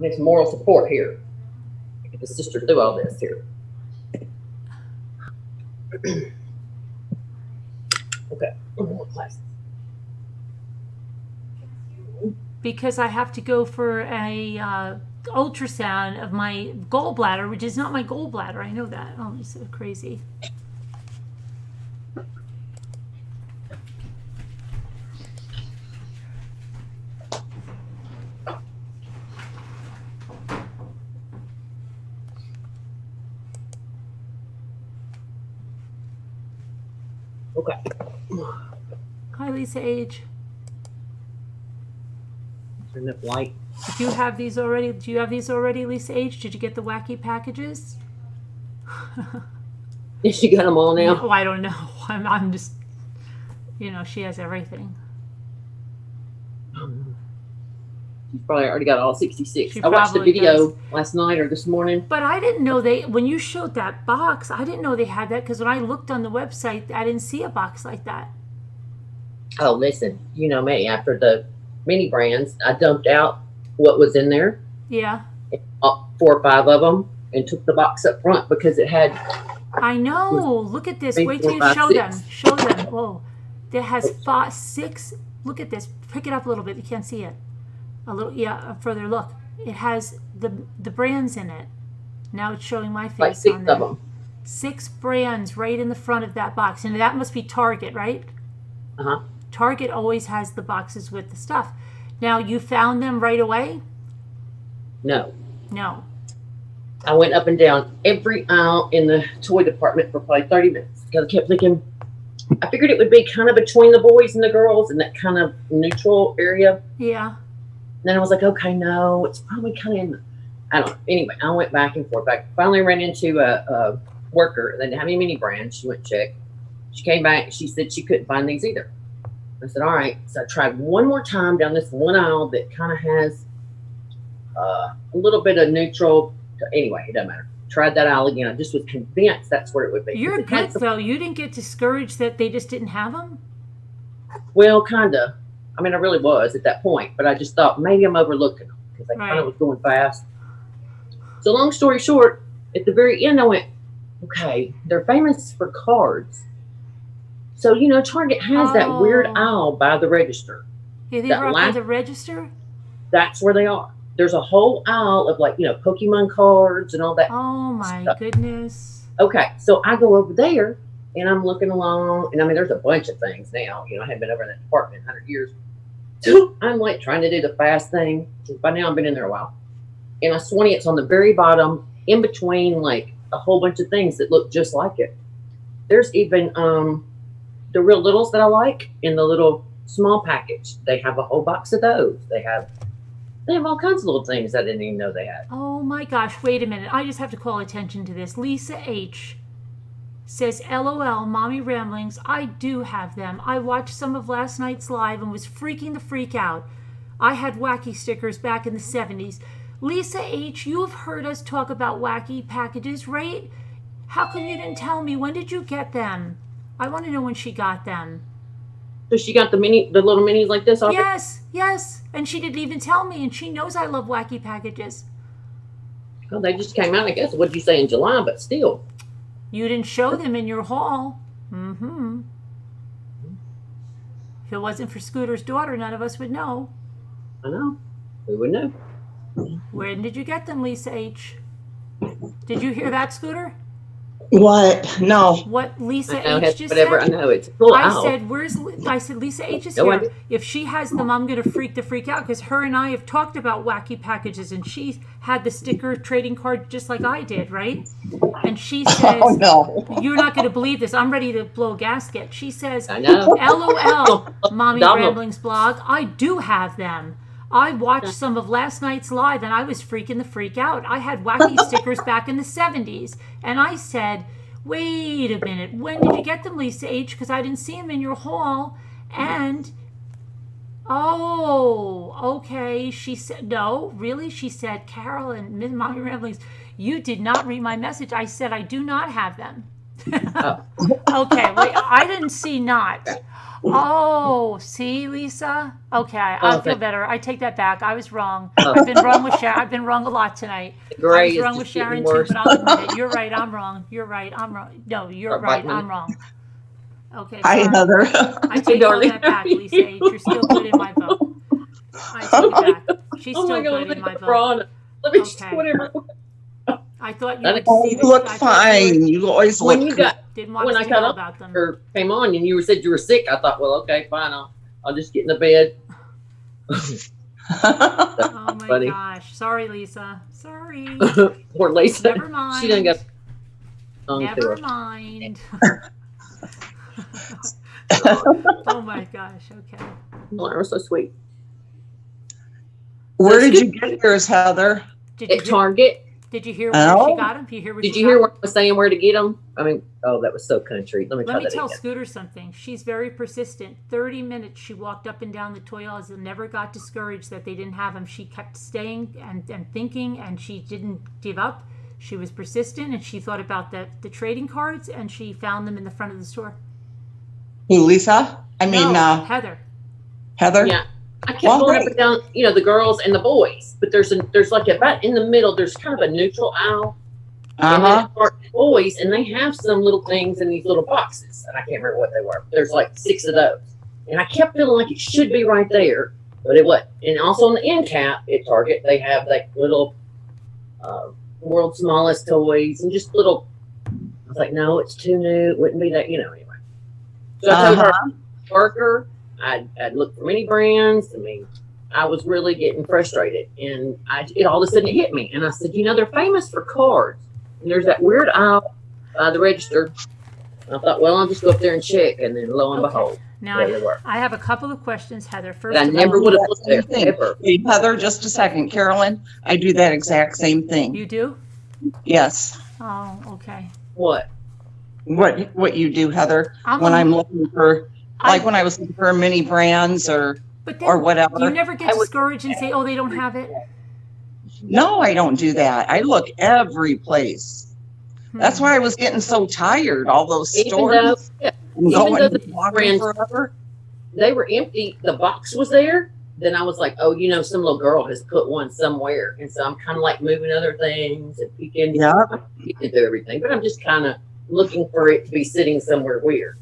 Need some moral support here. Get the sister through all this here. Okay. Because I have to go for a ultrasound of my gallbladder, which is not my gallbladder. I know that. Oh, it's so crazy. Okay. Hi, Lisa H. Turn up light. Do you have these already? Do you have these already, Lisa H? Did you get the wacky packages? She got them all now. No, I don't know. I'm just, she has everything. She's probably already got all 66. She I watched the probably video does. last night or this morning. But I didn't know when you showed that box, I didn't know they had that because when I looked on the website, I didn't see a box like that. Oh, listen, you know me. After the mini brands, I dumped out what was in there. Yeah. 4 or 5 of them, and took the box up front because it had. I know. Look at this. 3, Wait 4, till you 5, show 6. them. Show them. Whoa. That has 5, 6. Look at this. Pick it up a little bit. You can't see it. A little, yeah, a further look. It has the brands in it. Now it's showing my face Like 6 on there. of them. 6 brands right in the front of that box. And that must be Target, right? Uh-huh. Target always has the boxes with the stuff. Now, you found them right away? No. No. I went up and down every aisle in the toy department for probably 30 minutes because I kept thinking, I figured it would be kind of between the boys and the girls in that kind of neutral area. Yeah. And then I was like, okay, no, it's probably kind of in, I don't know. Anyway, I went back and forth. I finally ran into a worker. They didn't have any mini brands. She went and checked. She came back. She said she couldn't find these either. I said, all right. So I tried one more time down this one aisle that kind of has a little bit of neutral. Anyway, it doesn't matter. Tried that aisle again. I just was convinced that's where it would be. You're good, though. You didn't get discouraged that they just didn't have them? Well, kind of. I mean, I really was at that point, but I just thought maybe I'm overlooking them because I kind of was going fast. So long story short, at the very end, I went, okay, they're famous for cards. So, Target has that weird aisle by the register. Yeah, they were up by the register? That's where they are. There's a whole aisle of Pokemon cards and all that. Oh my stuff. Goodness. Okay, so I go over there and I'm looking along, and I mean, there's a bunch of things now. I haven't been over in that department in 100 years. So I'm trying to do the fast thing. By now I've been in there a while. And I swear it's on the very bottom, in between a whole bunch of things that look just like it. There's even the real littles that I like in the little small package. They have a whole box of those. They have all kinds of little things I didn't even know they had. Oh my gosh, wait a minute. I just have to call attention to this. Lisa H. says, LOL, Mommy Ramblings. I do have them. I watched some of last night's live and was freaking the freak out. I had wacky stickers back in the 70s. Lisa H., you've heard us talk about wacky packages, right? How come you didn't tell me? When did you get them? I want to know when she got them. So she got the little minis like this already? Yes. And she didn't even tell me, and she knows I love wacky packages. Well, they just came out, I guess. What'd you say, in July? But still. You didn't show them in your haul. Mm-hmm. If it wasn't for Scooter's daughter, none of us would know. I know. We would know. When did you get them, Lisa H.? Did you hear that, Scooter? What? No. What Lisa I know, H. just whatever, said? I know. It's cool. I said, Lisa H. is No here. idea. If she has them, I'm going to freak out because her and I have talked about wacky packages, and she had the sticker trading card just like I did, right? And she says, Oh, no. You're not going to believe this. I'm ready to blow a gasket. She says, I know. LOL, Mommy Donald. Ramblings blog. I do have them. I watched some of last night's live, and I was freaking the freak out. I had wacky stickers back in the 70s, and I said, wait a minute, when did you get them, Lisa H? Because I didn't see them in your haul. And, okay. She said, no, really? She said, Carol and Ms. Mommy Ramblings, you did not read my message. I said, I do not have them. Okay, wait, I didn't see not. Oh, see, Lisa? Okay, I feel better. I take that back. I was wrong. I've been wrong with Sharon. I've been wrong a lot tonight. Gray I was wrong with Sharon too, but I'll admit it. You're right. I'm wrong. You're right. I'm wrong. No, you're right. I'm wrong. Okay. Hi, sorry. Heather. I take all that back, Lisa H. You're still good in my book. I take it back. She's still good in my book. Let me Okay. whatever. I thought you would Oh, see you look fine. You always When look you got Didn't want when us I to got know up about them. or came on and you said you were sick, I thought, well, okay, fine. I'll just get in the bed. Oh my Funny. gosh. Sorry, Lisa. Sorry. Poor Lisa. Never mind. She done got Never mind. Oh my gosh. Okay. They were so sweet. Where did you get yours, Heather? Did you At Target. Did you hear where she Oh. got them? Did you hear where Did she you got hear 'em? what I was saying where to get them? I mean, oh, that was so country. Let me Let try me that tell again. Scooter something. She's very persistent. 30 minutes she walked up and down the toy aisles and never got discouraged that they didn't have them. She kept staying and thinking, and she didn't give up. She was persistent, and she thought about the trading cards, and she found them in the front of the store. Who, Lisa? I mean, No, Heather. Heather? Yeah. I kept Well, going up great. and down, the girls and the boys, but there's like about in the middle, there's kind of a neutral aisle. And then Uh-huh. it starts boys, and they have some little things in these little boxes, and I can't remember what they were. There's like 6 of those, and I kept feeling like it should be right there, but it wasn't. And also on the end cap at Target, they have like little world's smallest toys and just little. I was like, no, it's too new. It wouldn't be that, anyway. So I told her, worker, I'd look for many brands. I mean, I was really getting frustrated, and it all of a sudden it hit me, and I said, they're famous for cards. And there's that weird aisle by the register. I thought, well, I'll just go up there and check. And then lo and behold, Now there they were. I have a couple of questions, Heather. First But I of never all, would have looked there Thing. ever. Hey, Heather, just a second. Carolyn, I do that exact same thing. you do? Yes. Oh, okay. What? What you do, Heather, I'm when a- I'm looking for, like when I was looking for mini brands or But then whatever. you never get I would- discouraged and say, "Oh, they don't have it." No, I don't do that. I look every place. That's Hmm. why I was getting so tired. All those Even stores though and even going though and the walking brands- forever. they were empty, the box was there. Then I was like, oh, some little girl has put one somewhere. And so I'm kind of like moving other things and peeking. Yeah. I'm getting to do everything, but I'm just kind of looking for it to be sitting somewhere weird,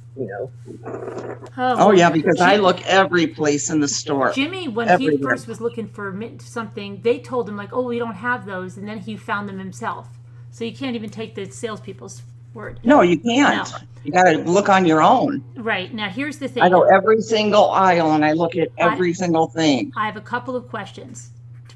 Oh yeah, because I look every place in the store. Jimmy, when he everywhere. first was looking for something, they told him like, "Oh, we don't have those," and then he found them himself. So you can't even take the salespeople's word. No, you can't. No. You got to look on your own. Right now, here's the thing. I go every single aisle and I look at every single thing. I have a couple of questions.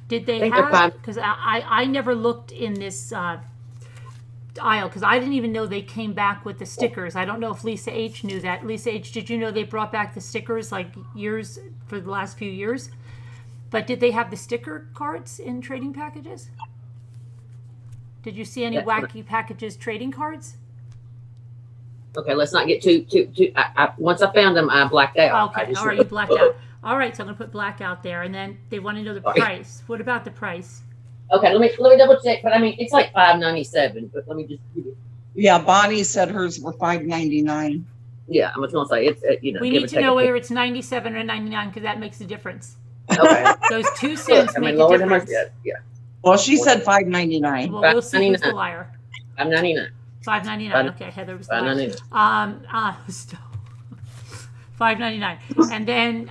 Did they think they're have? fine. Because I never looked in this aisle because I didn't even know they came back with the stickers. I don't know if Lisa H knew that. Lisa H, did you know they brought back the stickers like years for the last few years? But did they have the sticker cards in trading packages? Did you see any That's what wacky packages trading cards? Okay, let's not get too. Once I found them, I blacked out. I Okay, just all right, you blacked out. All right, so I'm gonna put black out there, and then they want to know the Sorry. price. What about the price? Okay, let me double check. But I mean, it's like $5.97. But let me just give you. Yeah, Bonnie said hers were $5.99. Yeah, I'm just gonna say it's We give need or to take know a whether it's 97 or 99 because that makes a difference. penny. Okay. Those 2 cents I make mean, a Lord have difference. mercy. Yeah, Well, she said $5.99. Well, we'll see who's the $5.99. liar. $5.99. $5.99. Okay, Heather was the liar. $5.99. Still. $5.99. And then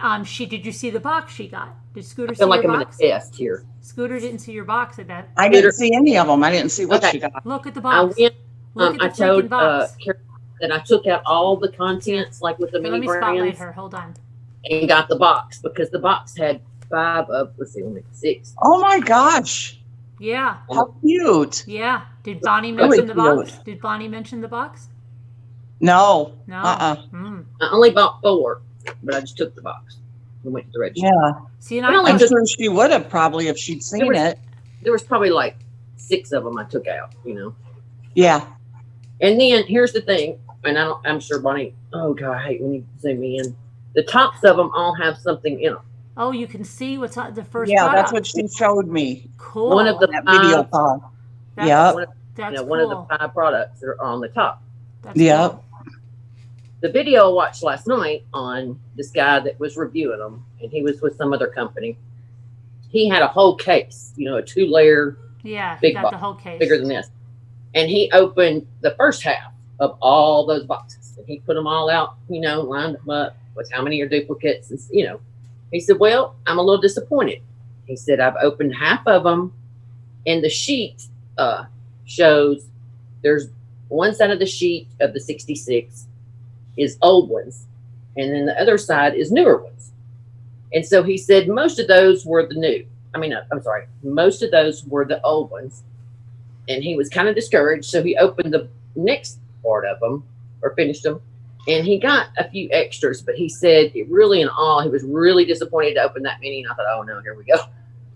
did you see the box she got? Did Scooter I see feel like your I'm in a box? test here. Scooter didn't see your box, I bet. I didn't see any of them. I didn't see what Okay. she got. Look at the I box. went. Look at I the freaking told box. Carol that I took out all the contents, like with the Let mini me spotlight brands, her. Hold on. and got the box because the box had 5 of. Let's see, 6. Oh my gosh. Yeah. How cute. Yeah. Did Bonnie Really mention the box? cute. Did Bonnie mention the box? No. No. Uh-uh. I only bought 4, but I just took the box and went to the register. Yeah. See, and Well, I I'm just- sure she would have probably if she'd seen it. There was probably like 6 of them I took out. Yeah. And then here's the thing, and I'm sure Bonnie. Oh God, I hate when you zoom in. The tops of them all have something in them. Oh, you can see what's on the first Yeah, product. that's what she showed me. Cool. One of the That video call. That's, Yep. That's One cool. of the 5 products that are on the top. That's Yep. cool. The video I watched last night on this guy that was reviewing them, and he was with some other company. He had a whole case, a 2-layer, Yeah, Big got box, the whole case. bigger than this. And he opened the first half of all those boxes, and he put them all out, lined them up with how many are duplicates. And, he said, well, I'm a little disappointed. He said, I've opened half of them, and the sheet shows there's one side of the sheet of the 66 is old ones, and then the other side is newer ones. And so he said most of those were the new. Most of those were the old ones. And he was kind of discouraged, so he opened the next part of them, or finished them, And he got a few extras, but he said it really in all, he was really disappointed to open that many. And I thought, oh no, here we go.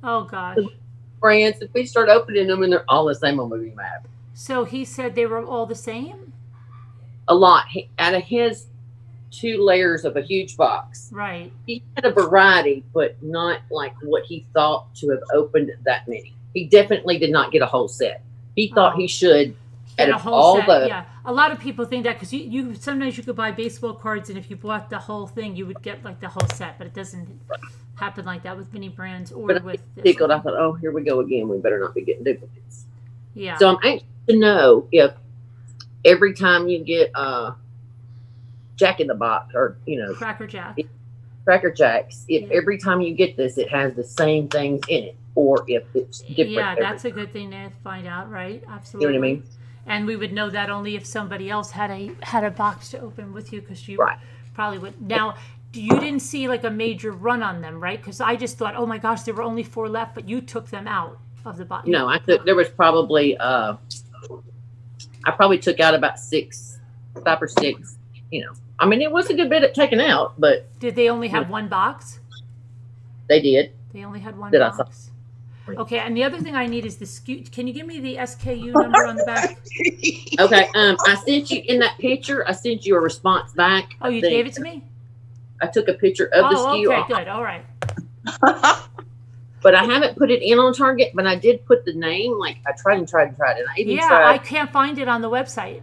Oh gosh. Brands, if we start opening them and they're all the same on Movie Map. So he said they were all the same? A lot. Out of his 2 layers of a huge box, Right. he had a variety, but not like what he thought to have opened that many. He definitely did not get a whole set. He thought he should. Get out a of whole all set. the, Yeah. A lot of people think that because you sometimes you could buy baseball cards, and if you bought the whole thing, you would get like the whole set, but it doesn't happen like that with mini brands or but with I tickled. I thought, oh, here we go again. We better not be getting duplicates. Yeah. So I'm anxious to know if every time you get Jack in the Box or Cracker Jack. Cracker Jacks, if Yeah. every time you get this, it has the same things in it, or if it's different. Yeah, every that's a time. good thing to find out, right? You know Absolutely. what I mean? And we would know that only if somebody else had a box to open with you, because you Right. probably would. Now, you didn't see like a major run on them, right? Because I just thought, oh my gosh, there were only 4 left, but you took them out of the box. No, I took. There was probably I probably took out about 5 or 6. I mean, it was a good bit at taking out, but Did they only have one box? they did. They only had one That I saw. box. Okay, and the other thing I need is the SKU. Can you give me the SKU number on the back? Okay. I sent you in that picture. I sent you a response back. Oh, you I think. gave it to me? I took a picture of the Oh, SKU, okay, good. All right. but I haven't put it in on Target. But I did put the name. Like I tried and tried and tried, and I even Yeah, tried. I can't find it on the website.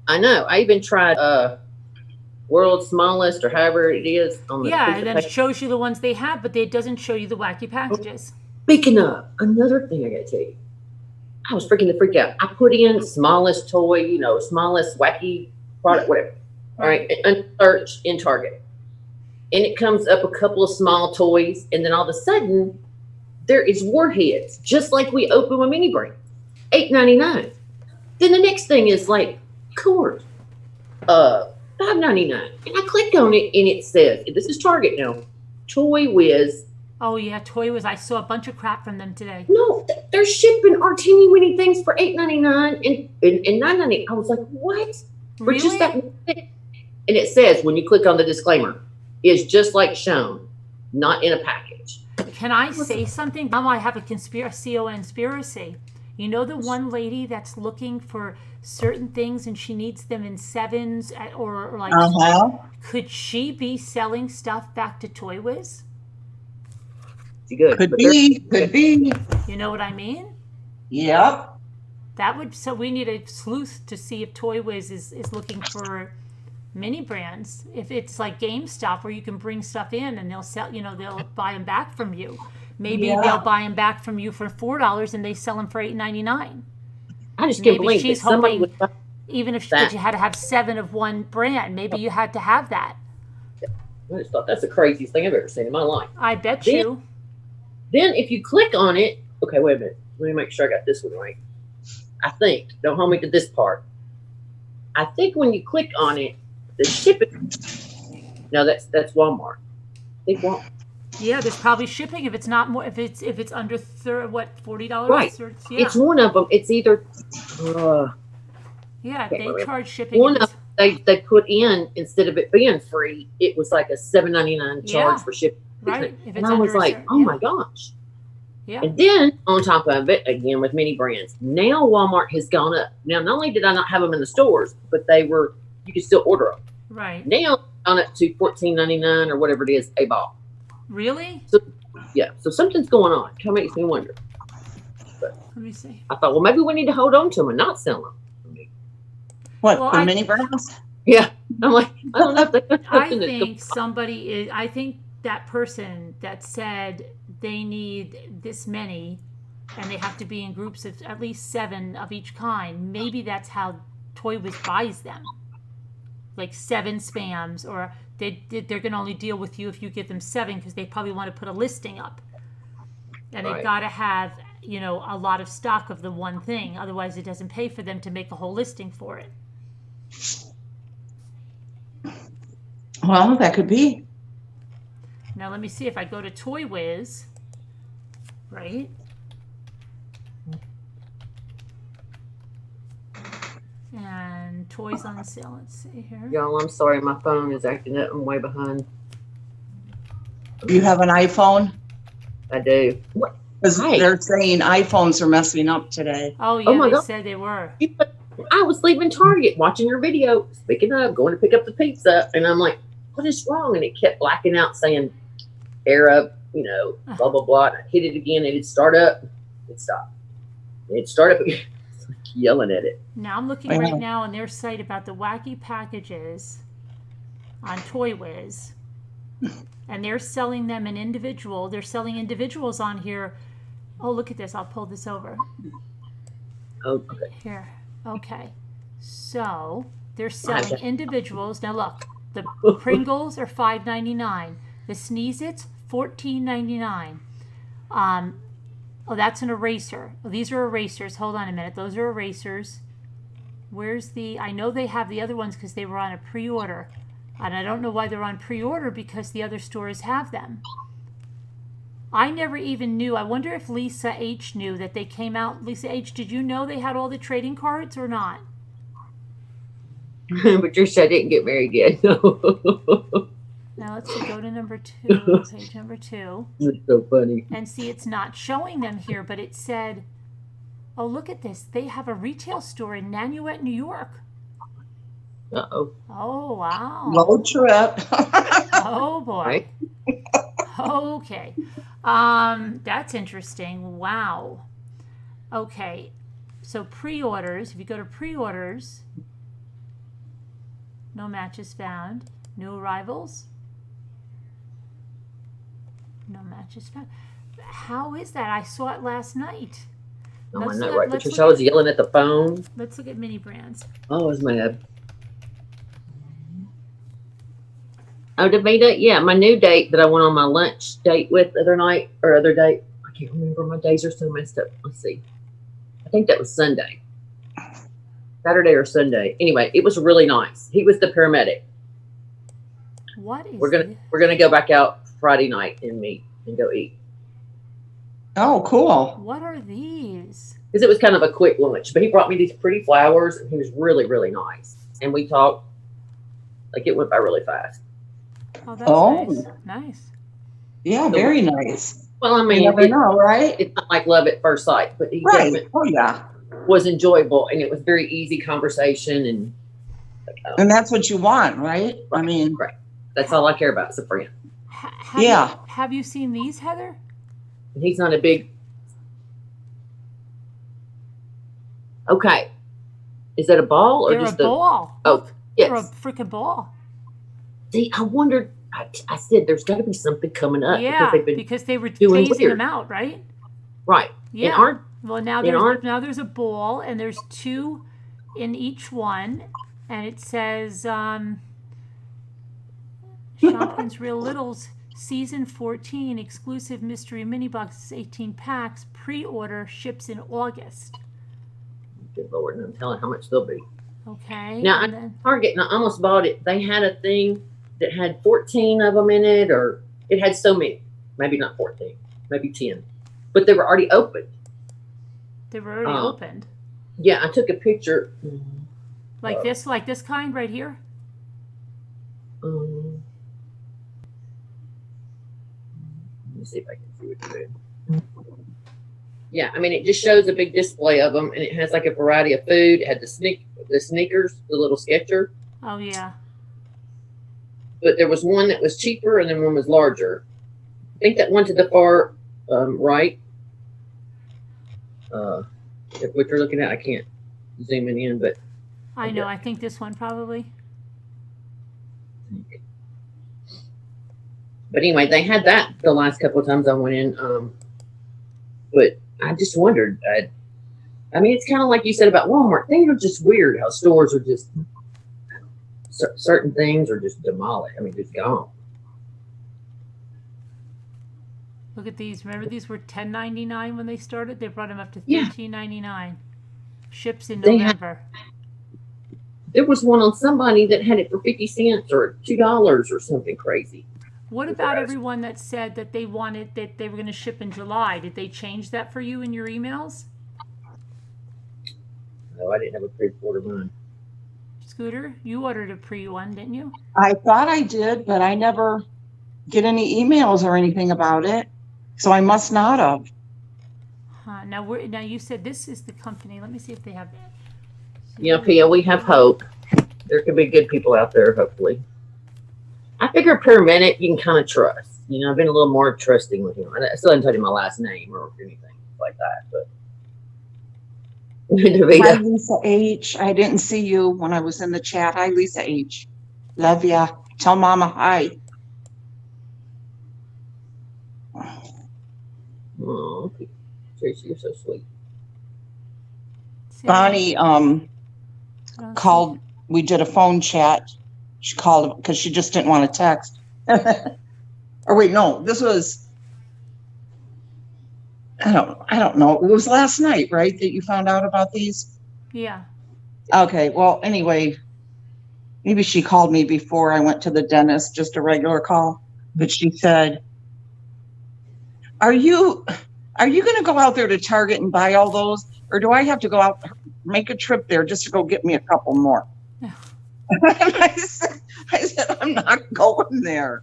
I know. I even tried world's smallest or however it is on the Yeah, piece and of then paper. it shows you the ones they have, but it doesn't show you the wacky packages. Speaking of, another thing I gotta tell you. I was freaking the freak out. I put in smallest toy, smallest wacky product, whatever. All right, and search in Target. And it comes up a couple of small toys, and then all of a sudden, there is Warheads, just like we open with mini brand. $8.99. Then the next thing is like Coors. $5.99. And I clicked on it and it says, this is Target now. Toy Whiz. Oh yeah, Toy was. I saw a bunch of crap from them today. No, they're shipping our teeny weeny things for $8.99 and $9.99. I was like, what? For Really? just that. And it says when you click on the disclaimer, it's just like shown, not in a package. Can I say something? Now I have a conspiracy. You know the one lady that's looking for certain things and she needs them in 7s or like. Could she be selling stuff back to Toy Whiz? Good. Could be. You know what I mean? Yep. That would. So we need a sleuth to see if Toy Whiz is looking for mini brands. If it's like GameStop where you can bring stuff in and they'll sell, they'll buy them back from you. Maybe they'll buy them back from you for $4 and they sell them for $8.99. I just can't Maybe believe she's that somebody hoping, would. even if that. you had to have 7 of one brand, maybe you had to have that. I just thought that's the craziest thing I've ever seen in my life. I bet Then- you. Then if you click on it, okay, wait a minute. Let me make sure I got this one right. I think. Don't hold me to this part. I think when you click on it, the shipping. No, that's Walmart. I think Walmart. Yeah, there's probably shipping if it's not more. If it's under $40. Right. Or, yeah. It's one of them. It's either. Yeah, Okay, they wait. charge shipping. One if of they put in, instead of it being free, it was like a $7.99 charge Yeah. for shipping. right. If it's And I was under a like, certain- oh my gosh. Yeah. And then on top of it, again with many brands, now Walmart has gone up. Now, not only did I not have them in the stores, but you could still order them. Right. Now it's gone up to $14.99 or whatever it is a ball. Really? Yeah, so something's going on. It makes me wonder. Let me see. I thought, well, maybe we need to hold on to them and not sell them. What, Well, for mini brands? Yeah, I'm like, I don't know if they got I something that's think somebody is. I think that person that said they need this many, and they have to be in groups of at least 7 of each kind. Maybe that's how Toy Whiz buys them, like 7 spams, or they're going to only deal with you if you give them 7 because they probably want to put a listing up, and they've Right. got to have a lot of stock of the one thing. Otherwise, it doesn't pay for them to make a whole listing for it. Well, that could be. Now let me see if I go to Toy Whiz, right? And toys on sale. Let's see here. Y'all, I'm sorry, my phone is acting up. I'm way behind. You have an iPhone? I do. What? Because Right. they're saying iPhones are messing up today. Oh yeah, my they God. said they were. I was leaving Target watching your video, speaking of going to pick up the pizza, and I'm like, what is wrong? And it kept blacking out saying error, blah, blah, blah. And I hit it again, and it'd start up. It'd stop. It'd start up again. It's like yelling at it. Now I'm looking right now on their site about the wacky packages on Toy Wiz. And they're selling them in individual. They're selling individuals on here. Oh, look at this. I'll pull this over. Oh, okay. Here. Okay. So they're selling individuals. Now look, the Pringles are $5.99. The Sneeze-Its, $14.99. Oh, that's an eraser. Oh, these are erasers. Hold on a minute. Those are erasers. Where's the... I know they have the other ones because they were on a pre-order. And I don't know why they're on pre-order because the other stores have them. I never even knew. I wonder if Lisa H knew that they came out. Lisa H, did you know they had all the trading cards or not? But your show didn't get very good. Now let's see, go to number 2, page number 2. That's so funny. And see, it's not showing them here, but it said, oh, look at this. They have a retail store in Nanuet, New York. Uh-oh. Oh, wow. Road trip. Oh, boy. Right? Okay. That's interesting. Wow. Okay. So pre-orders, if you go to pre-orders, no matches found. New arrivals. No matches found. How is that? I saw it last night. Oh, Let's I know, look- right? But let's your look show was at- yelling at the phone. Let's look at mini brands. Oh, I was mad. Oh, Davida, yeah, my new date that I went on my lunch date with the other night, or other date. I can't remember. My days are so messed up. Let's see. I think that was Sunday. Saturday or Sunday. Anyway, it was really nice. He was the paramedic. What is We're gonna go back out Friday night and meet and go eat. Oh, cool. What are these? Because it was kind of a quick lunch. But he brought me these pretty flowers and he was really, really nice. And we talked, like it went by really fast. Oh, that's Oh. nice. Nice. Yeah, very nice. Well, I You mean, never know, right? it's not like love at first sight, but he Right. definitely Oh, yeah. was enjoyable and it was very easy conversation and And that's what you want, right? I mean, that's all I care about is a friend. Yeah. Have you seen these, Heather? And he's not a big. Okay, is that a ball or They're just a ball. Oh, Look, they're a yes. freaking ball. See, I wondered. I said there's got to be something coming up Yeah, because they've been they were doing phasing weird. them out, right? right. Yeah. And aren't Well, now They aren't- there's a ball, and there's 2 in each one, and it says Shopkins Real Littles Season 14 exclusive mystery mini boxes 18 packs pre-order ships in August. good Lord, and I'm telling how much they'll be. Okay. Now, and then, Target, and I almost bought it. They had a thing that had 14 of them in it, or it had so many. Maybe not 14, maybe 10, but they were already open. they were already opened. Yeah, I took a picture. Like this kind right here. Um, let me see if I can see what you're doing. Yeah, I mean, it just shows a big display of them, and it has like a variety of food. It had the sneakers, the little Sketcher, Oh yeah. but there was one that was cheaper, and then one was larger. I think that one to the far right, what you're looking at, I can't zoom in, but I know. I think this one probably. anyway, they had that the last couple of times I went in. But I just wondered. I mean, it's kind of like you said about Walmart. Things are just weird. How stores are just certain things are just demolished. I mean, just gone. Look at these. Remember these were $10.99 when they started? They brought them up to Yeah. $13.99. Ships in They had- November. There was one on somebody that had it for 50 cents or $2 or something crazy. What With about the rest. everyone that said that they wanted that they were going to ship in July? Did they change that for you in your emails? No, I didn't have a pre-order mine. scooter? You ordered a pre one, didn't you? I thought I did, but I never get any emails or anything about it. So I must not have. Huh. Now you said this is the company. Let me see if they have that. Yeah, Pia, we have hope. There could be good people out there, hopefully. I figure paramedic you can kind of trust. You know, I've been a little more trusting with him. I still haven't told him my last name or anything like that, but. Hi, Lisa H. I didn't see you when I was in the chat. Hi, Lisa H. Love ya. Tell Mama hi. Oh, Tracy, you're so sweet. Bonnie called. We did a phone chat. She called because she just didn't want to text. Or wait, no, this was. I don't know. It was last night, right, that you found out about these? Yeah. Okay. Well, anyway, maybe she called me before I went to the dentist, just a regular call. But she said, "Are you going to go out there to Target and buy all those, or do I have to go out, make a trip there just to go get me a couple more?" I said, "I'm not going there.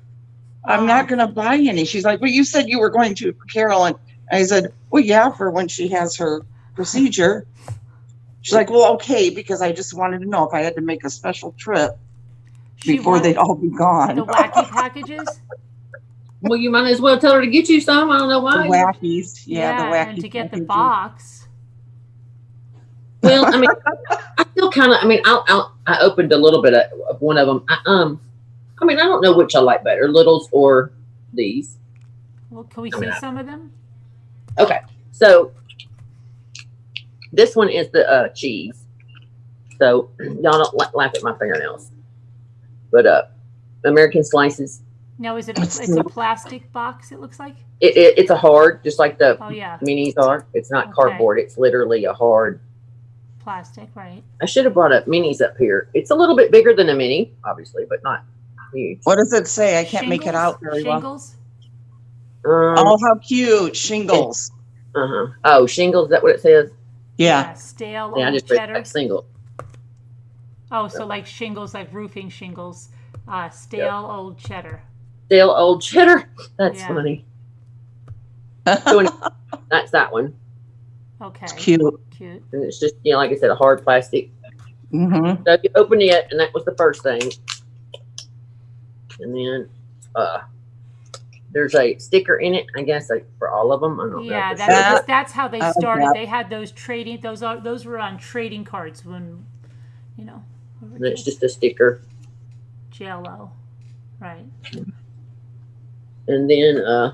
I'm not going to buy any." She's like, "Well, you said you were going to for Carolyn." I said, "Well, yeah, for when she has her procedure." She's like, "Well, okay, because I just wanted to know if I had to make a special trip before they'd all be gone." The wacky packages? Well, you might as well tell her to get you some. I don't know why. The wackies. Yeah, the wacky and to get the packages. box. Well, I mean, I still kind of. I mean, I opened a little bit of one of them. I mean, I don't know which I like better, littles or these. Well, can we see some of them? Okay, so this one is the cheese. So y'all don't laugh at my fingernails, but American slices. Now, is it? It's a plastic box. It looks like. It's a hard, just like the yeah. minis are. It's not cardboard. It's literally a hard plastic, right? I should have brought up minis up here. It's a little bit bigger than a mini, obviously, but not huge. What does it say? I can't make it out very well. Shingles. Oh, how cute! Shingles. Oh, shingles. Is that what it says? Yeah. Stale I old just read cheddar. like single. Oh, so like shingles, like roofing shingles. Stale old cheddar. Stale old cheddar. That's funny. So that's that one. Okay. It's cute. Cute. And it's just, you know, like I said, a hard plastic. Mm-hmm. So you open it, and that was the first thing. And then there's a sticker in it, I guess, like for all of them. I don't know. That's how they started. They had those trading. Those were on trading cards when, you know. And it's just a sticker. JLO, right? And then I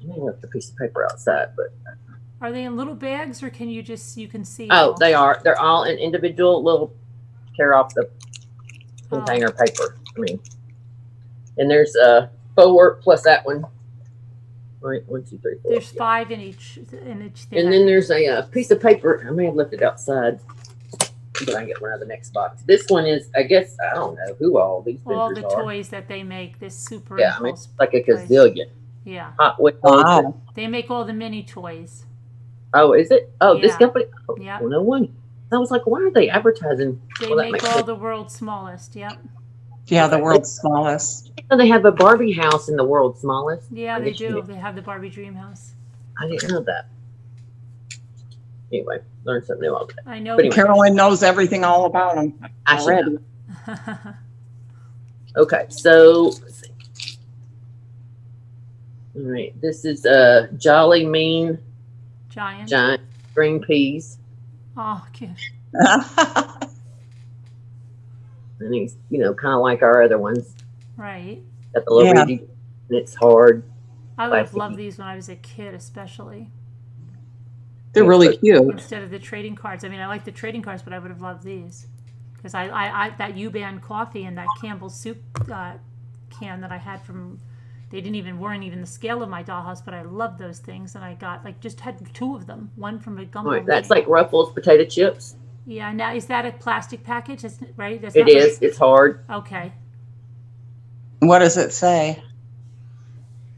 may have a piece of paper outside, but. Are they in little bags, or can you can see? Oh, they are. They're all in individual little tear off the container paper. I mean, and there's 4 plus that one. Right, 1, 2, 3, 4. There's 5 in each thing. And then there's a piece of paper. I may have left it outside, but I get one out of the next box. This one is, I guess, I don't know who all these all the vendors are. toys that they make. This super. Yeah, I mean, it's like a gazillion. Yeah. Hot Wheels. Wow. They make all the mini toys. Oh, is it? Oh, this company? Oh, yeah. Well, no one. I was like, why are they advertising? They make all the world's smallest. Yep. Yeah, the world's smallest. So they have a Barbie house in the world's smallest. Yeah, they do. They have the Barbie Dream House. I didn't know that. Anyway, learn something new all day. I know. Anyway. Carolyn knows everything all about them already. Okay, so let's see. All right, this is Jolly Mean Giant green peas. Oh, cute. And he's, you know, kind of like our other ones. Right. Got the little reedy, and it's hard. I would have loved these when I was a kid, especially. They're really cute. Instead of the trading cards. I mean, I like the trading cards, but I would have loved these. Because I that U-Ban coffee and that Campbell's soup can that I had from, they weren't even the scale of my dollhouse, but I loved those things. And I got, just had 2 of them. One from a gumbo. Right, that's like Ruffles potato chips. Yeah, now is that a plastic package? Right? It is. It's hard. Okay. What does it say?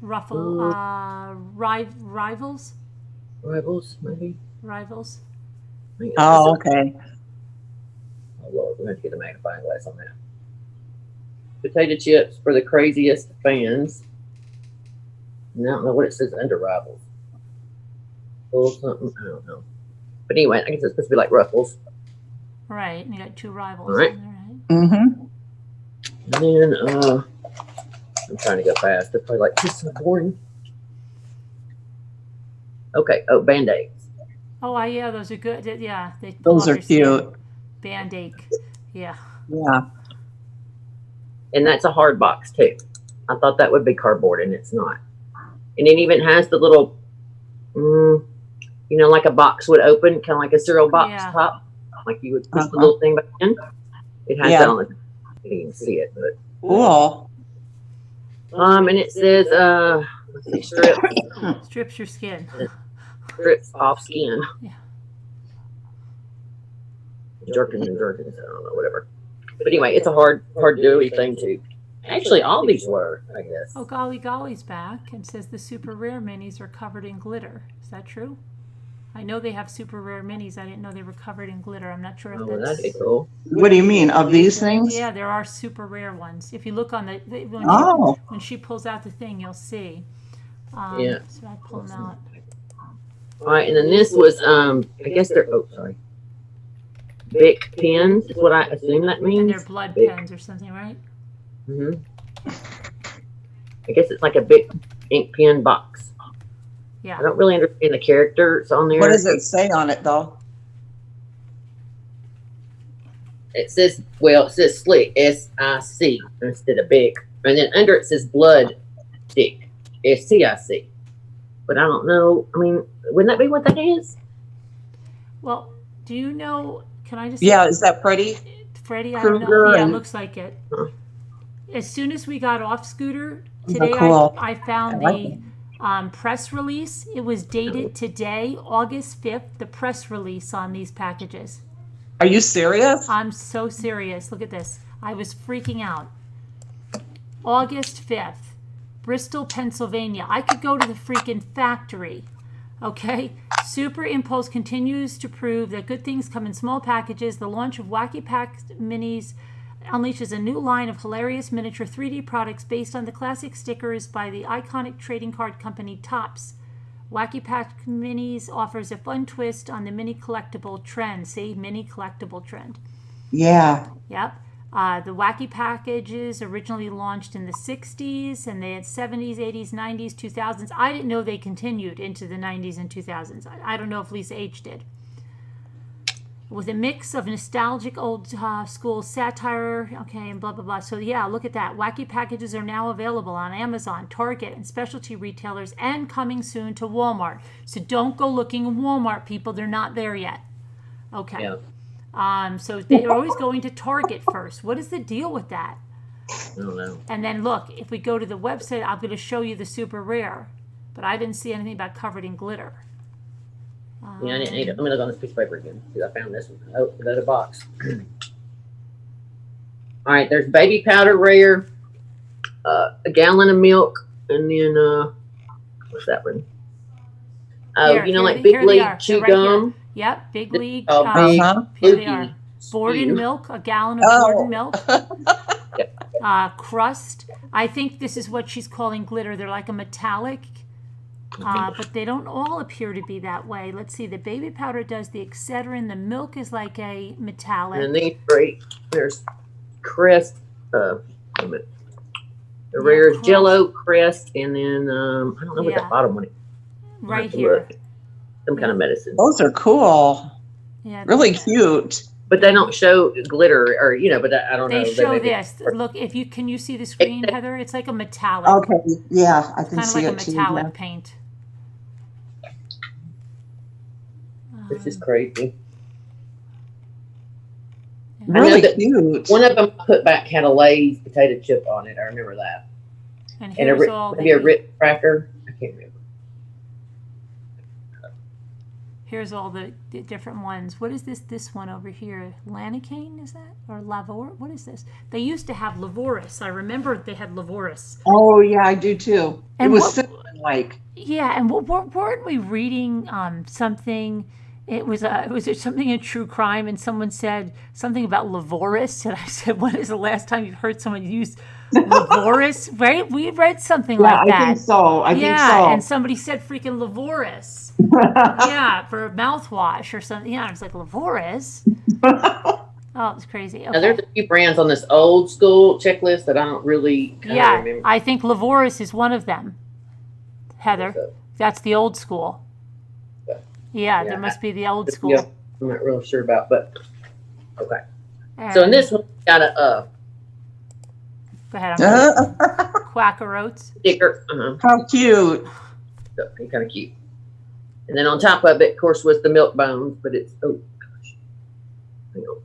Rivals? Rivals, maybe. Rivals. Oh, okay. Oh Lord, we're going to get a magnifying glass on that. Potato chips for the craziest fans. And I don't know what it says under Rivals. Or something, I don't know. But anyway, I guess it's supposed to be like Ruffles. Right, and you got 2 Rivals All right. on there, right? Mm-hmm. And then, I'm trying to go fast. They're probably like, this is so boring. Okay, Band-Aids. Oh, yeah, those are good. Yeah, they Those are cute. Band-Aid. Yeah. Yeah. And that's a hard box too. I thought that would be cardboard, and it's not. And it even has the little, like a box would open, kind of like a cereal box top. Like you would push the little thing back in. It has that on the, you can see it, but. Cool. And it says, Strips your skin. Strips off skin. Yeah. Jerkins, I don't know, whatever. But anyway, it's a hard doughy thing too. Actually, all these were, I guess. Oh, Golly Golly's back and says the super rare minis are covered in glitter. Is that true? I know they have super rare minis. I didn't know they were covered in glitter. I'm not sure if that's... that'd be cool. What do you mean, of these things? Yeah, there are super rare ones. If you look on when she pulls out the thing, you'll see. Yeah. So I pull them out. All right, and then this was, I guess they're, Bic pens is what I assume that means. And they're blood pens or something, right? I guess it's like a Bic ink pen box. Yeah. I don't really understand the characters on there. What does it say on it, though? It says Slick, S-I-C, instead of Bic. And then under it says Blood Stick, S-T-I-C. But I don't know. I mean, wouldn't that be what that is? Well, do you know, can I just... Yeah, is that pretty? Freddie, I don't know. Yeah, it looks like it. As soon as we got off Scooter, today I found the press release. It was dated today, August 5th, the press release on these packages. Are you serious? I'm so serious. Look at this. I was freaking out. August 5th, Bristol, Pennsylvania. I could go to the freaking factory. Okay? Super Impulse continues to prove that good things come in small packages. The launch of Wacky Pack Minis unleashes a new line of hilarious miniature 3D products based on the classic stickers by the iconic trading card company Topps. Wacky Pack Minis offers a fun twist on the mini collectible trend. See, mini collectible trend. Yeah. Yep. The Wacky Packages originally launched in the 60s, and they had 70s, 80s, 90s, 2000s. I didn't know they continued into the 90s and 2000s. I don't know if Lisa H. did. With a mix of nostalgic old school satire, okay, and blah, blah, blah. So, yeah, look at that. Wacky Packages are now available on Amazon, Target, and specialty retailers, and coming soon to Walmart. So don't go looking in Walmart, people. They're not there yet. Okay. Yeah. So they're always going to Target first. What is the deal with that? I don't know. And then look, if we go to the website, I'm going to show you the super rare, but I didn't see anything about covered in glitter. Yeah, I didn't need it. Let me look on this piece of paper again, because I found this one. Oh, another box. All right, there's baby powder rare, a gallon of milk, and then, what's that one? Oh, like Big League Chew Gum. Yep, Big League. Uh-huh. Here they are. Borden milk, a gallon of Borden milk. Crust. I think this is what she's calling glitter. They're like a metallic, but they don't all appear to be that way. Let's see. The baby powder does the Excedrin. The milk is like a metallic. And these three, there's Crest. The rare is Jello, Crest, and then I don't know what that bottom one is. Right here. Some kind of medicine. Those are cool. Yeah. Really cute. But they don't show glitter, or but I don't know. They show this. Look, can you see the screen, Heather? It's like a metallic. Okay, yeah, I can see it too. Kind of like a metallic paint. This is crazy. Really cute. One of them put back had a Lay's potato chip on it. I remember that. And here's all maybe a Ritz cracker. I can't remember. Here's all the different ones. What is this? This one over here, Lanacane, is that? Or Lavor? What is this? They used to have Lavoris. I remember they had Lavoris. Oh yeah, I do too. And it was like. Yeah, and weren't we reading something? It was something in true crime, and someone said something about Levoris, and I said, "When is the last time you've heard someone use Levoris?" Right? We read something like that. I think so. I think Yeah, so. and somebody said freaking Levoris. Yeah, for mouthwash or something. Yeah, I was like, Levoris? Oh, it's crazy. Now, Okay. there's a few brands on this old school checklist that I don't really remember. I think Levoris is one of them. Heather, So, that's the old school. Okay. Yeah, Yeah, there must be the old school. yeah, I'm not real sure about, but okay. And, So in this one, we got a go ahead. I'm Quacker Oats. sticker. How cute. So, kind of cute. And then on top of it, of course, was the milk bones, but it's hang on.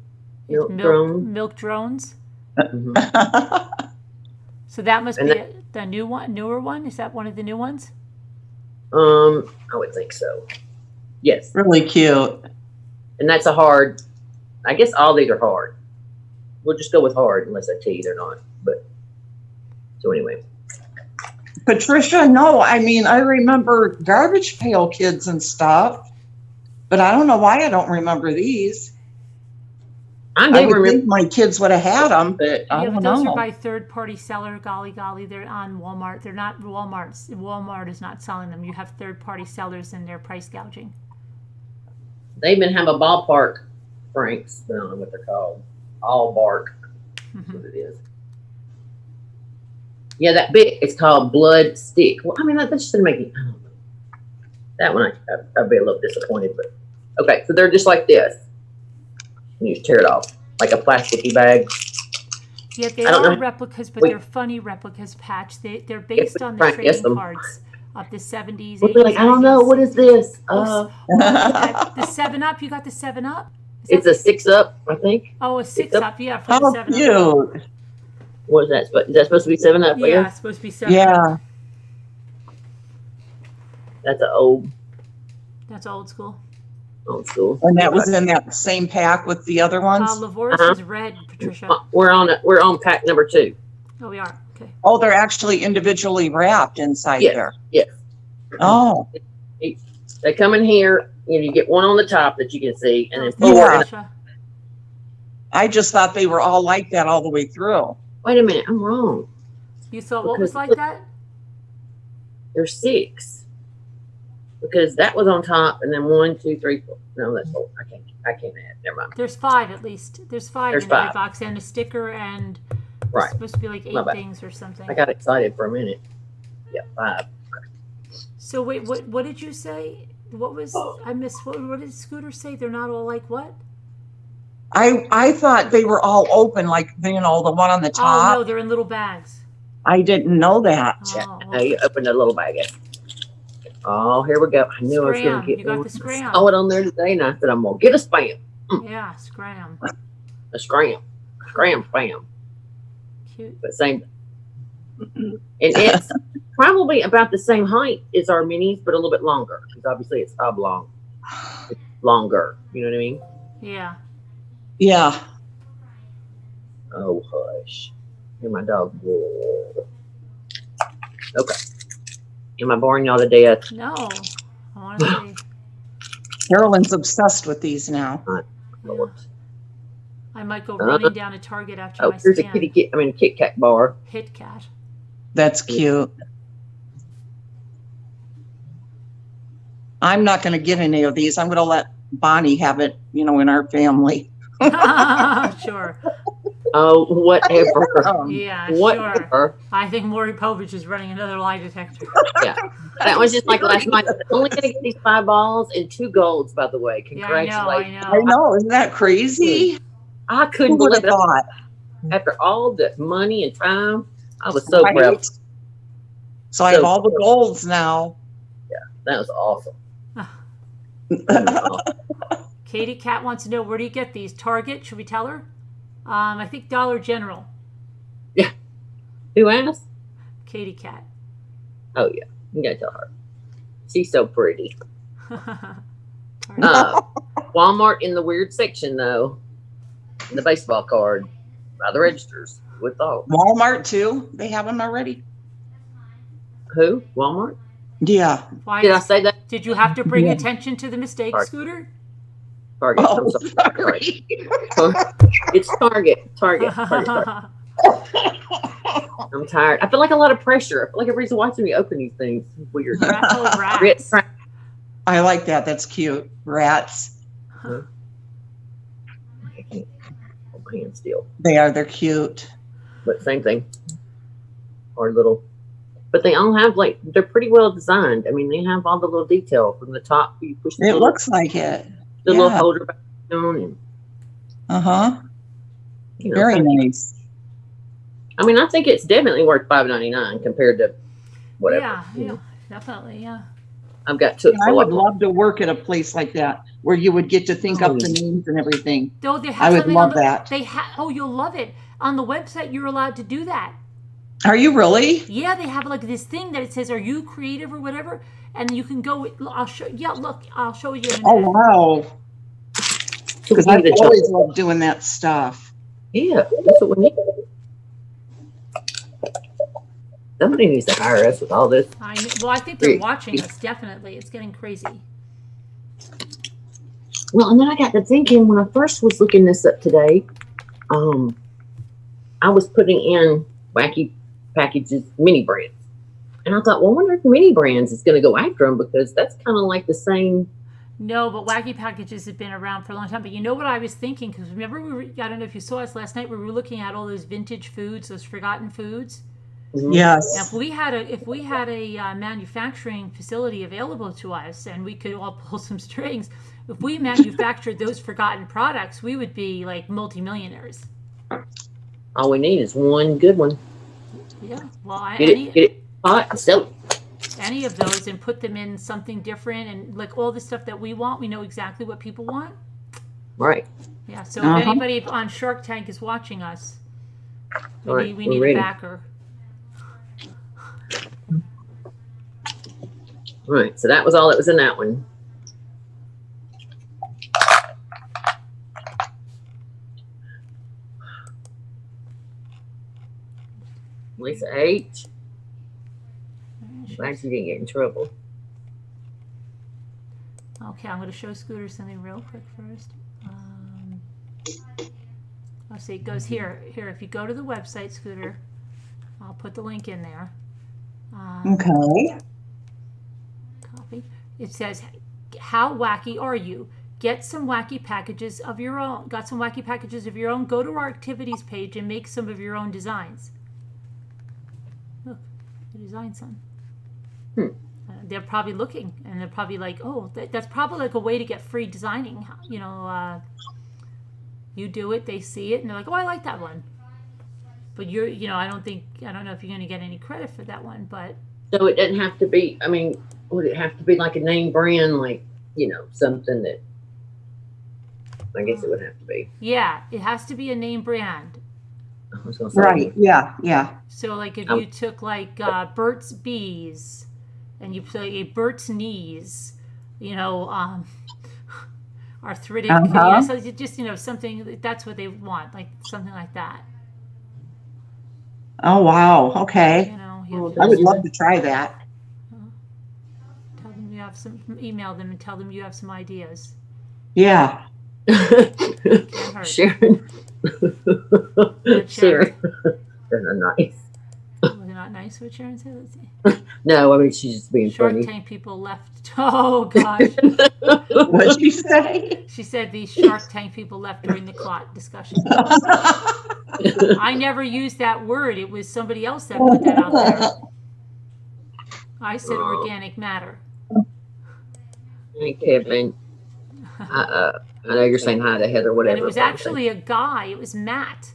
Milk drone. Milk drones. Mhm. So that must And be the newer one. Is that one of the new ones? I would think so. Yes, Really cute. and that's a hard. I guess all these are hard. We'll just go with hard unless I tell you they're not. But so anyway, Patricia, no, I mean, I remember Garbage Pail Kids and stuff, but I don't know why I don't remember these. I I do would remember. think my kids would have had them, but I Yeah, don't but those know. are by third-party seller. Golly, they're on Walmart. They're not Walmart's. Walmart is not selling them. You have third-party sellers, and they're price gouging. They even have a ballpark Franks. I don't know what they're called. All bark. That's what it is. Yeah, that bit is called Blood Stick. Well, I mean, that's just gonna make me. I don't know. That one, I'd be a little disappointed, but okay. So they're just like this. You just tear it off like a plasticky bag. Yeah, they I don't are know. replicas, but Wait. they're funny replicas, Patch. They're based on the Frank, yes, trading them. cards of the 70s, We'll 80s, be like, I don't know, 90s. what is this? The 7-Up. You got the 7-Up? It's a 6-Up, I think. Oh, a 6-Up. 6-Up. Yeah, from How the 7-Up. cute. What is that? Is that supposed to be 7-Up? Yeah, it's supposed to be 7-Up. Yeah. That's an old That's old school. school. And that was in that same pack with the other ones? Levoris Uh-huh. is red, Patricia. We're on pack number 2. Oh, we are. Okay. Oh, they're actually individually wrapped inside Yes, there. yes. Oh, They come in here. You get one on the top that you can see, and then Oh, four. Yeah. Patricia. I just thought they were all like that all the way through. Wait a minute, I'm wrong. You thought what was Because- like that? There's 6 because that was on top, and then 1, 2, 3, 4. No, that's 4. I can't add. Never mind. There's 5 at least. There's 5 There's in every 5. box, and a sticker, and Right. it's supposed to be like My 8 bad. things or something. I got excited for a minute. Yeah, 5. So wait, what did you say? What was I missed? What did Scooter say? They're not all like what? I thought they were all open, like, you know, the one on the Oh top. no, they're in little bags. I didn't know that. Yeah. Oh, Now you open the little bag. Oh, here we go. I knew I was going Scram. to get You got one. the scram. I saw it on there today, and I said, I'm going to get a spam. yeah, scram. A scram. Scram spam. Cute. But same. And it's probably about the same height as our minis, but a little bit longer. Because obviously it's oblong. It's longer. You know what I mean? Yeah. Yeah. Oh, hush. Hear my dog. Whoa. Okay. Am I boring y'all to death? No. I want to see. Carolyn's obsessed with these now. Yeah. I might go running down to Target after Oh, my here's a scan. Kit Kat bar. Hit Kat. That's cute. I'm not going to get any of these. I'm going to let Bonnie have it, you know, in our family. Sure. Oh, whatever. Yeah, sure. Whatever. I think Maury Povich is running another lie detector. Yeah. That was just like last night. I'm only going to get these 5 balls and 2 golds, by the way. Yeah, I Congratulations. know. I know. Isn't that crazy? I Who couldn't would have believe it. thought? After all the money and time, I was so proud. Right? So I have all the golds now. That was awesome. Katie Cat wants to know, where do you get these? Target? Should we tell her? I think Dollar General. Who asked? Katie Cat. Oh, yeah. You got to tell her. She's so pretty. Target. Walmart in the weird section, though. The baseball card by the registers. With all. Walmart too. They have them already. Who? Walmart? Yeah. Why Did I say that? did you have to bring Yeah. attention to the mistake, Sorry. Scooter? Target. I'm Oh, sorry. sorry. It's Target. Target. I'm tired. I feel like a lot of pressure. I feel like everybody's watching me open these things. It's weird. Rats. I like that. That's cute. Rats. I can't hold my hand still. They're cute. But same thing. Or little. But they all have they're pretty well designed. I mean, they have all the little detail from the top. You push the It little, looks like it. the little holder back down, and Uh-huh. Very nice. I mean, I think it's definitely worth $5.99 compared to whatever. Yeah, definitely, yeah. I've got to. I would love to work at a place like that where you would get to think up the names and everything. Though they have I would something love that. You'll love it. On the website, you're allowed to do that. Are you really? Yeah, they have this thing that it says, "Are you creative?" or whatever, and you can go. I'll show. Yeah, look, I'll show you in a minute. Oh wow! Because I've always loved doing that stuff. Yeah, that's what we need. Somebody needs to hire us with all this. I think they're watching us. Definitely, it's getting crazy. Well, and then I got to thinking when I first was looking this up today. I was putting in wacky packages, mini brands, and I thought, well, I wonder if mini brands is going to go after them because that's kind of like the same. No, but wacky packages have been around for a long time. But you know what I was thinking? Because remember, I don't know if you saw us last night. We were looking at all those vintage foods, those forgotten foods. Mm-hmm. Yes. Now, if we had a manufacturing facility available to us, and we could all pull some strings, if we manufactured those forgotten products, we would be like multimillionaires. All we need is one good one. Yeah. Well, get it hot and sell it. Any of those and put them in something different, and like all the stuff that we want, we know exactly what people want. Right. Yeah. So if anybody on Shark Tank is watching us, we need a backer. Right. So that was all that was in that one. Lisa H. Glad you didn't get in trouble. Okay, I'm going to show Scooter something real quick first. Let's see, it goes here. Here, if you go to the website, Scooter, I'll put the link in there. Okay. Copy. It says, "How wacky are you? Get some wacky packages of your own. Got some wacky packages of your own? Go to our activities page and make some of your own designs." Look, I designed some. They're probably looking, and they're probably like, "Oh, that's probably like a way to get free designing." You know, you do it, they see it, and they're like, "Oh, I like that one." But I don't know if you're going to get any credit for that one, but. So it doesn't have to be. I mean, would it have to be like a name brand, like something that? I guess it would have to be. Yeah, it has to be a name brand. I was gonna say, Right. Yeah. So, like, if you took like Burt's Bees, and you play a Burt's Knees, arthritic, so you just something that's what they want, like something like that. Oh wow. Okay. I would love to try that. Tell them you have email them and tell them you have some ideas. Yeah. Sharon. Sharon. They're not nice. Was it not nice what Sharon said? Let's see. No, I mean she's just being funny. Shark Tank people left. Oh gosh. What'd she say? She said the Shark Tank people left during the clot discussion. I never used that word. It was somebody else that put that out there. I said organic matter. Hey, Kevin. I know you're saying hi to Heather, whatever. And it was actually a guy. It was Matt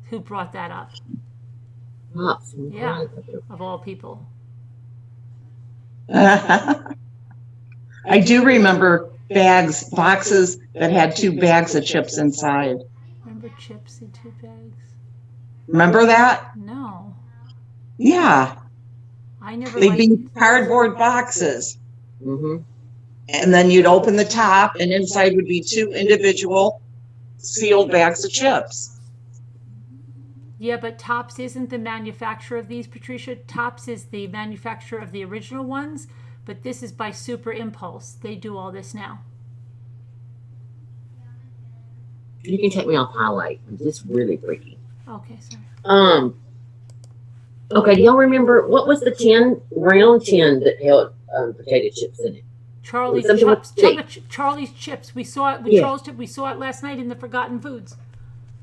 who brought that up. Yeah, of all people. I do remember boxes that had 2 bags of chips inside. Remember chips in 2 bags? Remember that? No. Yeah. I never. They'd be cardboard boxes. Mm-hmm. And then you'd open the top, and inside would be 2 individual sealed bags of chips. Yeah, but Tops isn't the manufacturer of these, Patricia. Tops is the manufacturer of the original ones, but this is by Super Impulse. They do all this now. You can take me off highlight. It's really freaky. Okay, sorry. Okay, do y'all remember what was the round tin that held potato chips in it? Charlie's Something with chips. Charlie's chips. We saw it with Yeah. Charles Chip. We saw it last night in the Forgotten Foods.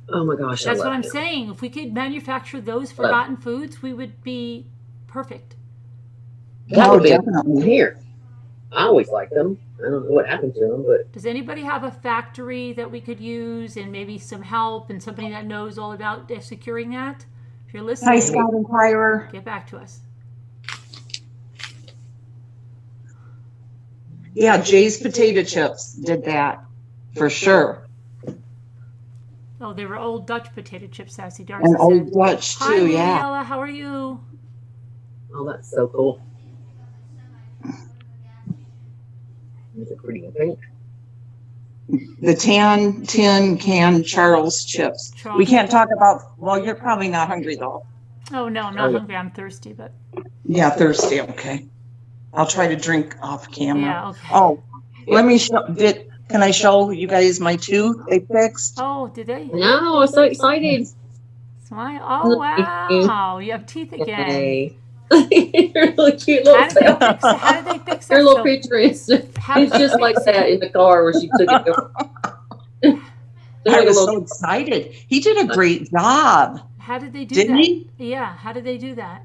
Oh my gosh, That's what I I'm love saying. If we could manufacture those Forgotten Foods, we would be perfect. That Oh, would be definitely. here. I always liked them. I don't know what happened to them, but Does anybody have a factory that we could use and maybe some help and somebody that knows all about securing that? If you're Hi, listening, Scout Inquirer. get back to us. Yeah, Jay's Potato Chips did that for sure. Oh, they were old Dutch potato chips, Sassy Darcy And Old said. Dutch Hi, too, yeah. Daniela, how are you? oh, that's so cool. Is it pretty in pink? The tin can Charles chips. Charles. We can't talk about, well, you're probably not hungry though. Oh, no, I'm not Oh, yeah. hungry. I'm thirsty, but Yeah, thirsty, okay. I'll try to drink off camera. yeah, okay. Oh, let me show, can I show you guys my two they fixed? Oh, did they? No, I'm so excited. Smile. Oh, wow. You have teeth again. Hey. You're really cute little How did they self. fix, how did they fix that? Your little So, picture is how did it's they just like fix it? that in the car where she took it. I was so excited. He did a great job. How did they do Didn't that? he? Yeah, how did they do that?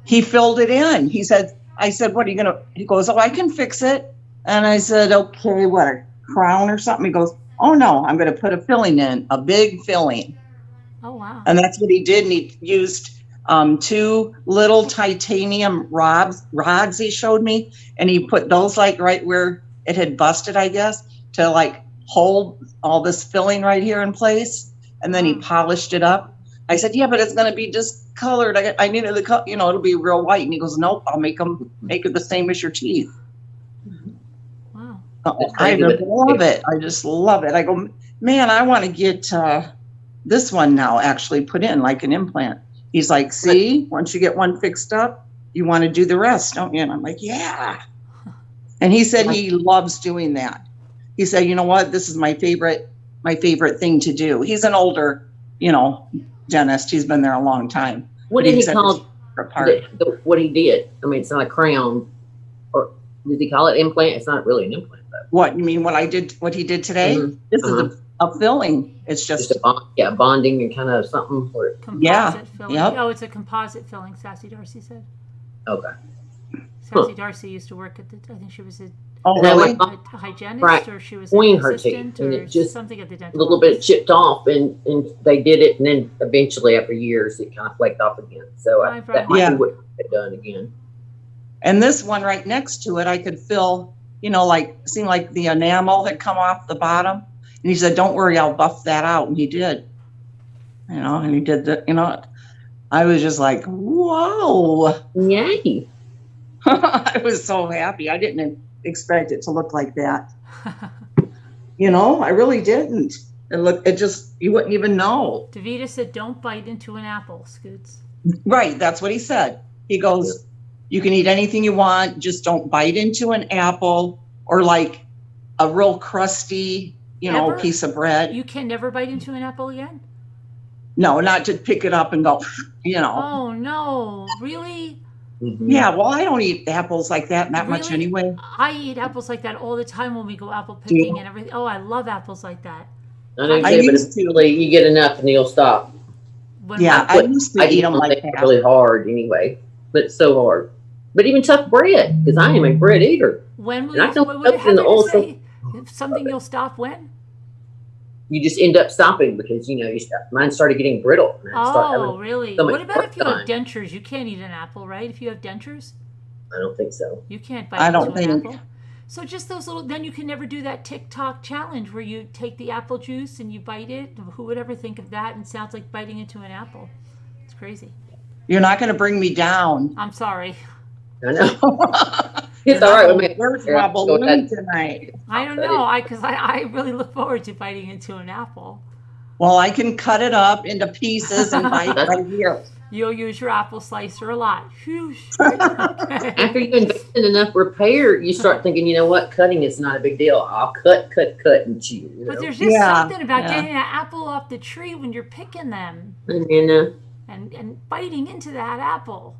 He filled it in. He said, I said, what are you going to, he goes, oh, I can fix it. And I said, okay, what, a crown or something? He goes, oh no, I'm going to put a filling in, a big filling. Oh, wow. And that's what he did. And he used two little titanium rods he showed me. And he put those like right where it had busted, I guess, to like hold all this filling right here in place. And then he polished it up. I said, yeah, but it's going to be discolored. I needed the color, it'll be real white. And he goes, nope, I'll make it the same as your teeth. Wow. I love it. I just love it. I go, man, I want to get this one now actually put in like an implant. He's like, see, once you get one fixed up, you want to do the rest, don't you? And I'm like, yeah. And he said he loves doing that. He said, you know what? This is my favorite thing to do. He's an older, dentist. He's been there a long time. What did he call apart? What he did? I mean, it's not a crown, or did he call it implant? It's not really an implant, though. What you mean? What he did today? Mhm. This is a filling. It's just bonding and kind of something. Or, Composite filling. Yep. Oh, it's a composite filling, Sassy Darcy said. okay. Sassy Darcy used to work at I think she was a really? hygienist, Right. or she was Between an her assistant, teeth, and or it just something at the A dental little bit office. chipped off, and they did it, and then eventually, after years, it kind of flaked off again. So Right, that might right. be what they've done again. And this one right next to it, I could feel, seemed like the enamel had come off the bottom. And he said, don't worry, I'll buff that out. And he did, and he did the, I was just like, whoa. Yay. I was so happy. I didn't expect it to look like that. I really didn't. You wouldn't even know. Davita said, don't bite into an apple, Scoots. Right. That's what he said. He goes, you can eat anything you want. Just don't bite into an apple or like a real crusty, Ever? piece of bread. You can never bite into an apple again? No, not to pick it up and go, Oh, no. Really? Mhm. Yeah, well, I don't eat apples like that much Really? anyway. I eat apples like that all the time when we go apple Do you? picking and everything. Oh, I love apples like that. I know, I too, but used to. eventually you get enough and you'll stop. When Yeah, my- I used to eat them like that. Really hard anyway, but it's so hard. But even tough bread, because I am a bread eater. when will And I you, don't what know did in the Heather old say? Something you'll stop when? You just end up stopping because you stop. Mine started getting brittle. And I start Oh, having, really? so much What about if you have work dentures? You can't eat an apple, right? If you have dentures, I don't think so. you can't bite I into don't an think- apple. So just those little, then you can never do that TikTok challenge where you take the apple juice and you bite it. Who would ever think of that? And it sounds like biting into an apple. It's crazy. You're not going to bring me down. I'm sorry. I know. You're It's all right not with gonna me. burst Yeah, my go balloon ahead. tonight. I don't know. Because I really look forward to biting into an apple. Well, I can cut it up into pieces and bite right here. You'll use your apple slicer a lot. Phew. Okay. After you invest in enough repair, you start thinking, you know what, cutting is not a big deal. I'll cut, and chew. You But know? there's just Yeah, something about yeah. getting an apple off the tree when you're picking them And then, and biting into that apple.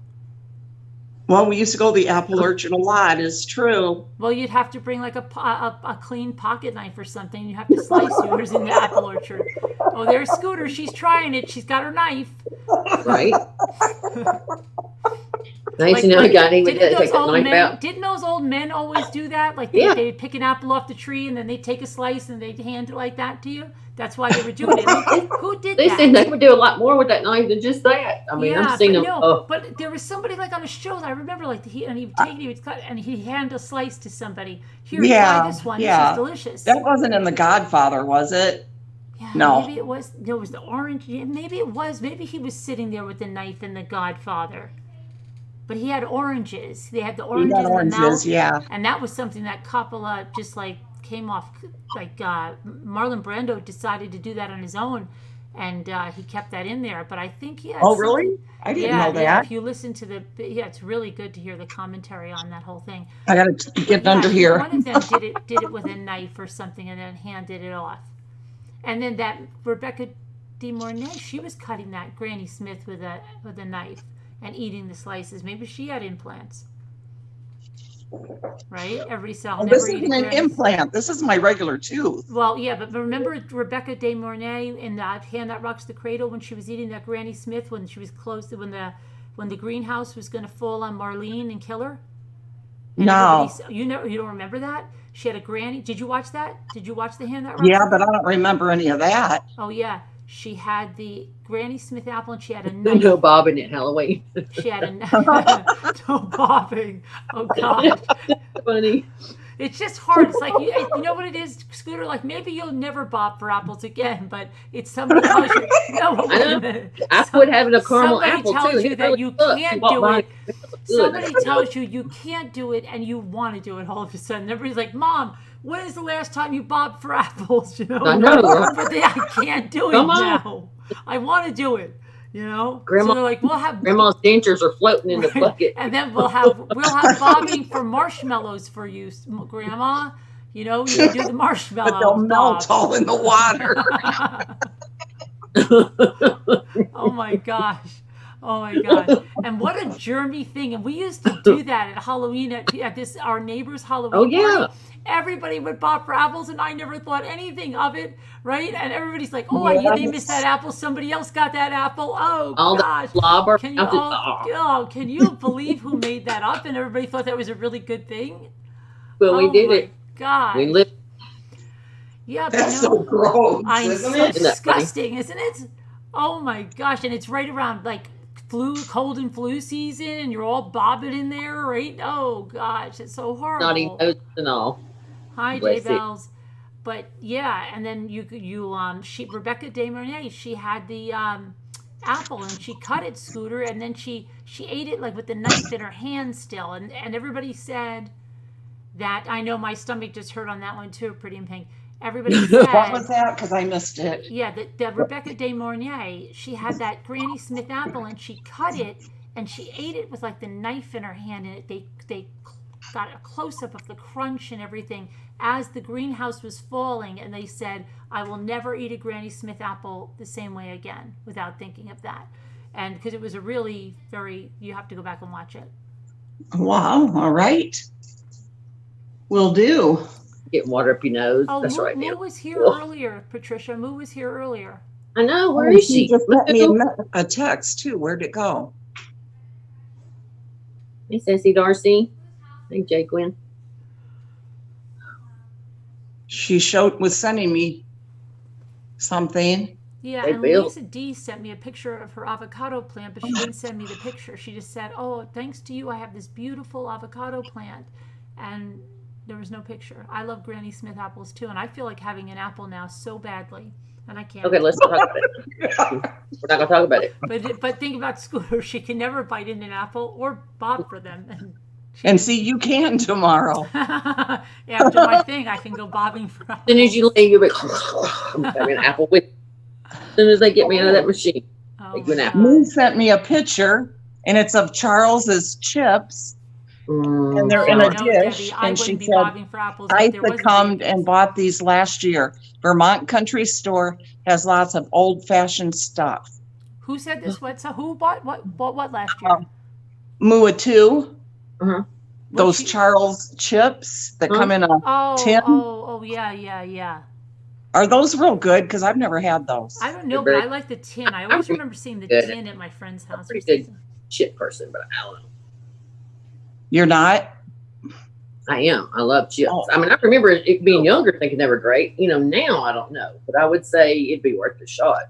Well, we used to go to the apple orchard a lot. It's true. Well, you'd have to bring like a clean pocket knife or something. You have to slice yours in the apple orchard. Oh, there's Scooter. She's trying it. She's got her knife. right? Nice, you know, I got him. Didn't Take the knife out. Didn't those old men always do that? Like Yeah. they'd pick an apple off the tree and then they'd take a slice and they'd hand it like that to you? That's why they were doing it. Who did They that? said they would do a lot more with that knife than just that. I mean, Yeah, I've seen but them. no, but there was somebody like on a show. I remember like he would take it, he would cut, and he'd hand a slice to somebody. Here, Yeah, try this one. yeah. This is delicious. That wasn't in The Godfather, was it? Yeah, No. maybe it was. There was the orange. Yeah, maybe it was. Maybe he was sitting there with the knife in The Godfather. But he had oranges. They had the You oranges got in the mouth, oranges, yeah. and that was something that Coppola just like came off. Like Marlon Brando decided to do that on his own, and he kept that in there. But I think he had Oh, something- really? I didn't yeah, know yeah. that. If you listen to it's really good to hear the commentary on that whole thing. I got to get Yeah, under here. One of them did it with a knife or something, and then handed it off. And then that Rebecca De Mornay, she was cutting that Granny Smith with a knife and eating the slices. Maybe she had implants, right? Everybody said, "I'll Oh, never this eat isn't a an Granny." implant. This is my regular tooth. Well, yeah, but remember Rebecca De Mornay in that Hand That Rocks the Cradle when she was eating that Granny Smith when she was close to when the greenhouse was going to fall on Marlene and kill her? And No. you don't remember that? She had a granny. Did you watch that? Did you watch the Hand That Rocks? Yeah, but I don't remember any of that. Oh yeah, she had the Granny Smith apple and she had a No, knife. no bobbing at Halloween. She had a knife. No bobbing. Oh God. Funny. It's just hard. It's like you know what it is, Scooter. Like maybe you'll never bob for apples again, but it's somebody tells you. No, I wait know. a minute. I quit having a caramel Somebody apple tells too. you It that really you sucks. can't walk do by it. Good. Somebody tells you can't do it, and you want to do it all of a sudden. Everybody's like, "Mom, when is the last time you bobbed for apples?" You know. I know, right? But I can't do it Come on. now. I want to do it. You know. Grandma- So they're like, "We'll have." Grandma's dentures are floating in the Right. bucket. And then we'll have bobbing for marshmallows for you, Grandma. You know, you can do the marshmallow. But they'll melt bob. all in the water. Oh my gosh. Oh my gosh. And what a germy thing. And we used to do that at Halloween at this our neighbor's Halloween Oh, yeah. party. Everybody would bob for apples and I never thought anything of it, right? And everybody's like, "Oh, they missed that apple. Somebody else got that apple. Oh All gosh." the slobber. Can you believe who made that up? And everybody thought that was a really good thing. Well, we did my it. God. We lived. Yeah, but That's no, so gross, I'm isn't so it? Isn't that funny? disgusting, isn't it? Oh my gosh! And it's right around like cold and flu season, and you're all bobbing in there, right? Oh gosh, it's so horrible. Naughty nose and all. Hi, Bless it. Daybells. But yeah, and then Rebecca De Mornay, she had the apple and she cut it, Scooter, and then she ate it like with the knife in her hand still, and everybody said that. I know my stomach just hurt on that one too, Pretty in Pink. Everybody said. What was that? Because I missed it. Yeah, the Rebecca De Mornay, she had that Granny Smith apple and she cut it and she ate it with like the knife in her hand, and they got a close up of the crunch and everything as the greenhouse was falling, and they said, "I will never eat a Granny Smith apple the same way again without thinking of that." And because it was a really you have to go back and watch it. Wow. All right. Will do. Getting water up your nose. Oh, That's right Moo now. was here earlier, Patricia. Moo was here earlier. I know. Where is she? Just let me a text too. Where'd it go? Hey, Sassy Darcy. Hey, Jay Quinn. She was sending me something. Yeah, Hey, and Bill. Lisa D sent me a picture of her avocado plant, but she didn't send me the picture. She just said, "Oh, thanks to you, I have this beautiful avocado plant," and there was no picture. I love Granny Smith apples too, and I feel like having an apple now so badly, and I can't. Okay, let's not talk about it. We're not going to talk about it. But think about Scooter. She can never bite into an apple or bob for them. And see, you can tomorrow. After my thing, I can go bobbing for apples. As soon as you leave, you'll be I'm having an apple with. As soon as they get me out of that machine. Oh Oh, They do an my apple. Moo God. sent me a picture, and it's of Charles's chips, and they're Oh, in I a know, dish. Debbie. I And she wouldn't be said, bobbing for apples I if there wasn't succumbed and bakers. bought these last year. Vermont Country Store has lots of old-fashioned stuff. Who said this? What? So who bought what last year? Mua too. Uh-huh. Those What you- Charles chips that come in a tin. Oh, yeah. Are those real good? Because I've never had those. I don't know, They're but very- I like the tin. I always remember seeing the good. tin at my friend's I'm house. a or pretty good something. chip person, but I don't know. You're not? I am. I love chips. Oh. I mean, I remember it being younger thinking they were great. Now I don't know, but I would say it'd be worth a shot.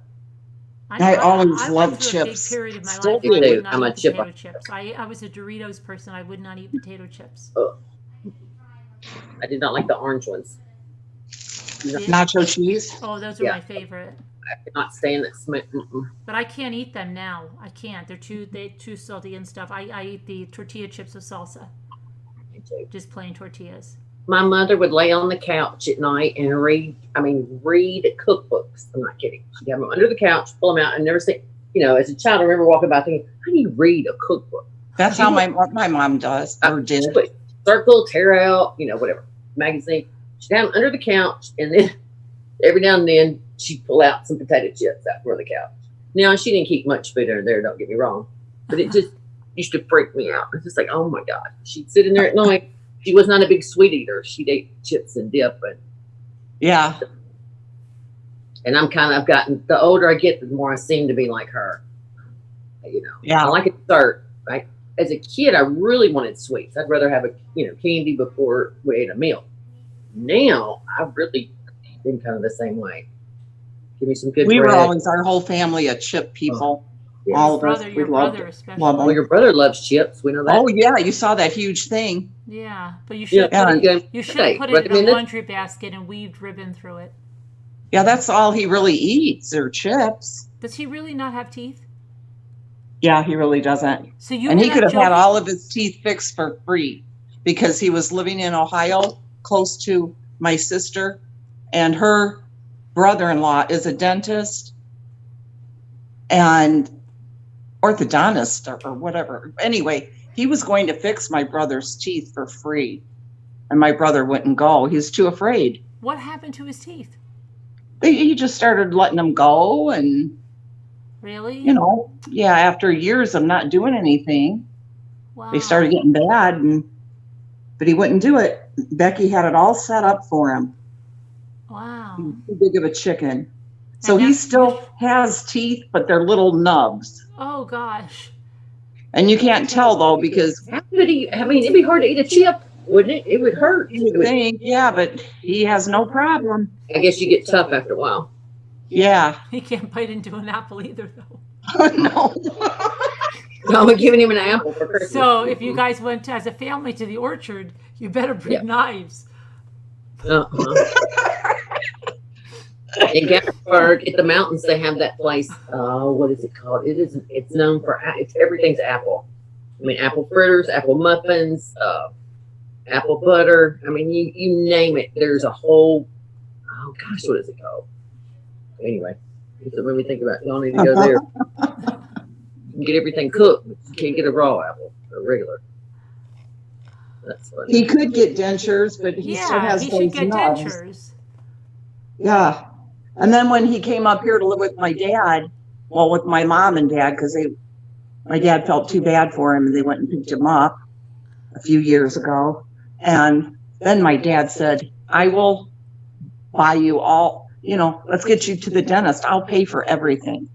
I always I loved went through chips. A big period of my Still life where I do. would not I'm a eat chip- potato chips. I was a Doritos person. I would not eat potato chips. I did not like the orange ones. Nacho cheese? Oh, those were Yeah. my favorite. I could not stand that smell. But I can't eat them now. I can't. They're too salty and stuff. I eat the tortilla chips with salsa, just plain tortillas. My mother would lay on the couch at night and read cookbooks. I'm not kidding. She'd have them under the couch, pull them out, and never see. As a child, I remember walking by thinking, how do you read a cookbook? That's how my mom does or did. She'd put circle, tear out, whatever, magazine. She'd have them under the couch, and then every now and then she'd pull out some potato chips out from the couch. Now, she didn't keep much food under there, don't get me wrong, but it just used to freak me out. It's just like, oh my God. She'd sit in there at night. She was not a big sweet eater. She'd eat chips and dip, Yeah. and I've gotten, the older I get, the more I seem to be like her. Yeah. I like a dessert. Right? As a kid, I really wanted sweets. I'd rather have candy before we ate a meal. Now, I've really been kind of the same way. Give me some good We bread. were always, our whole family, a chip people. Yeah. All of us. Brother, We your loved brother it. especially. Love 'em. Well, your brother loves chips. We know that. Oh, yeah. You saw that huge thing. Yeah, but you Yeah, should put it, good. you should have put it in a Recommended? laundry basket and weaved ribbon through it. Yeah, that's all he really eats are chips. Does he really not have teeth? Yeah, he really doesn't. So you And were he not could have had joking? all of his teeth fixed for free because he was living in Ohio close to my sister, and her brother-in-law is a dentist and orthodontist or whatever. Anyway, he was going to fix my brother's teeth for free, and my brother wouldn't go. He was too afraid. What happened to his teeth? He just started letting them go, and Really? yeah, after years of not doing anything, Wow. they started getting bad, but he wouldn't do it. Becky had it all set up for him. Wow. He was too big of a chicken. So And he that's- still has teeth, but they're little nubs. Oh gosh. And you can't tell though, because How could he? I mean, it'd be hard to eat a chip, wouldn't it? It would hurt. you would think, yeah, but he has no problem. I guess you get tough after a while. Yeah. He can't bite into an apple either though. No. No, we're giving him an apple for Christmas. So if you guys went as a family to the orchard, you better bring Yeah. knives. In Gatlinburg, at the mountains, they have that place. What is it called? It's known for. It's everything's apple. I mean, apple fritters, apple muffins, apple butter. I mean, you name it. There's a whole. Oh gosh, what is it called? Anyway, so when we think about, y'all need to go there. You can get everything cooked, but you can't get a raw apple, a regular. That's funny. He could get dentures, but he still Yeah, has he those should get nubs. dentures. Yeah. And then when he came up here to live with my dad, well, with my mom and dad, because my dad felt too bad for him and they went and picked him up a few years ago. And then my dad said, I will buy you all, let's get you to the dentist. I'll pay for everything.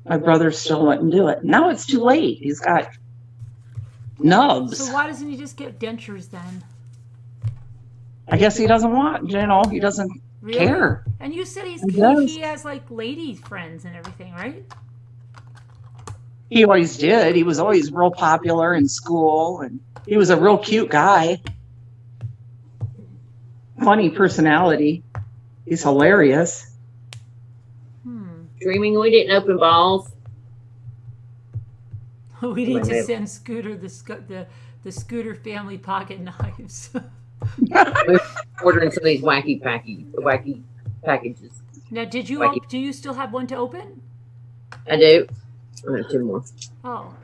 My brother still wouldn't do it. Now it's too late. He's got nubs. So why doesn't he just get dentures then? I guess he doesn't want, he doesn't Really? care. And you said He does. he has like lady friends and everything, right? He always did. He was always real popular in school, and he was a real cute guy. Funny personality. He's hilarious. Dreaming we didn't open balls. We need to Right. send Scooter the Scooter family pocket knives. We're ordering some of these wacky packages. Now, do you still have one to open? I do. I have 2 more. Oh,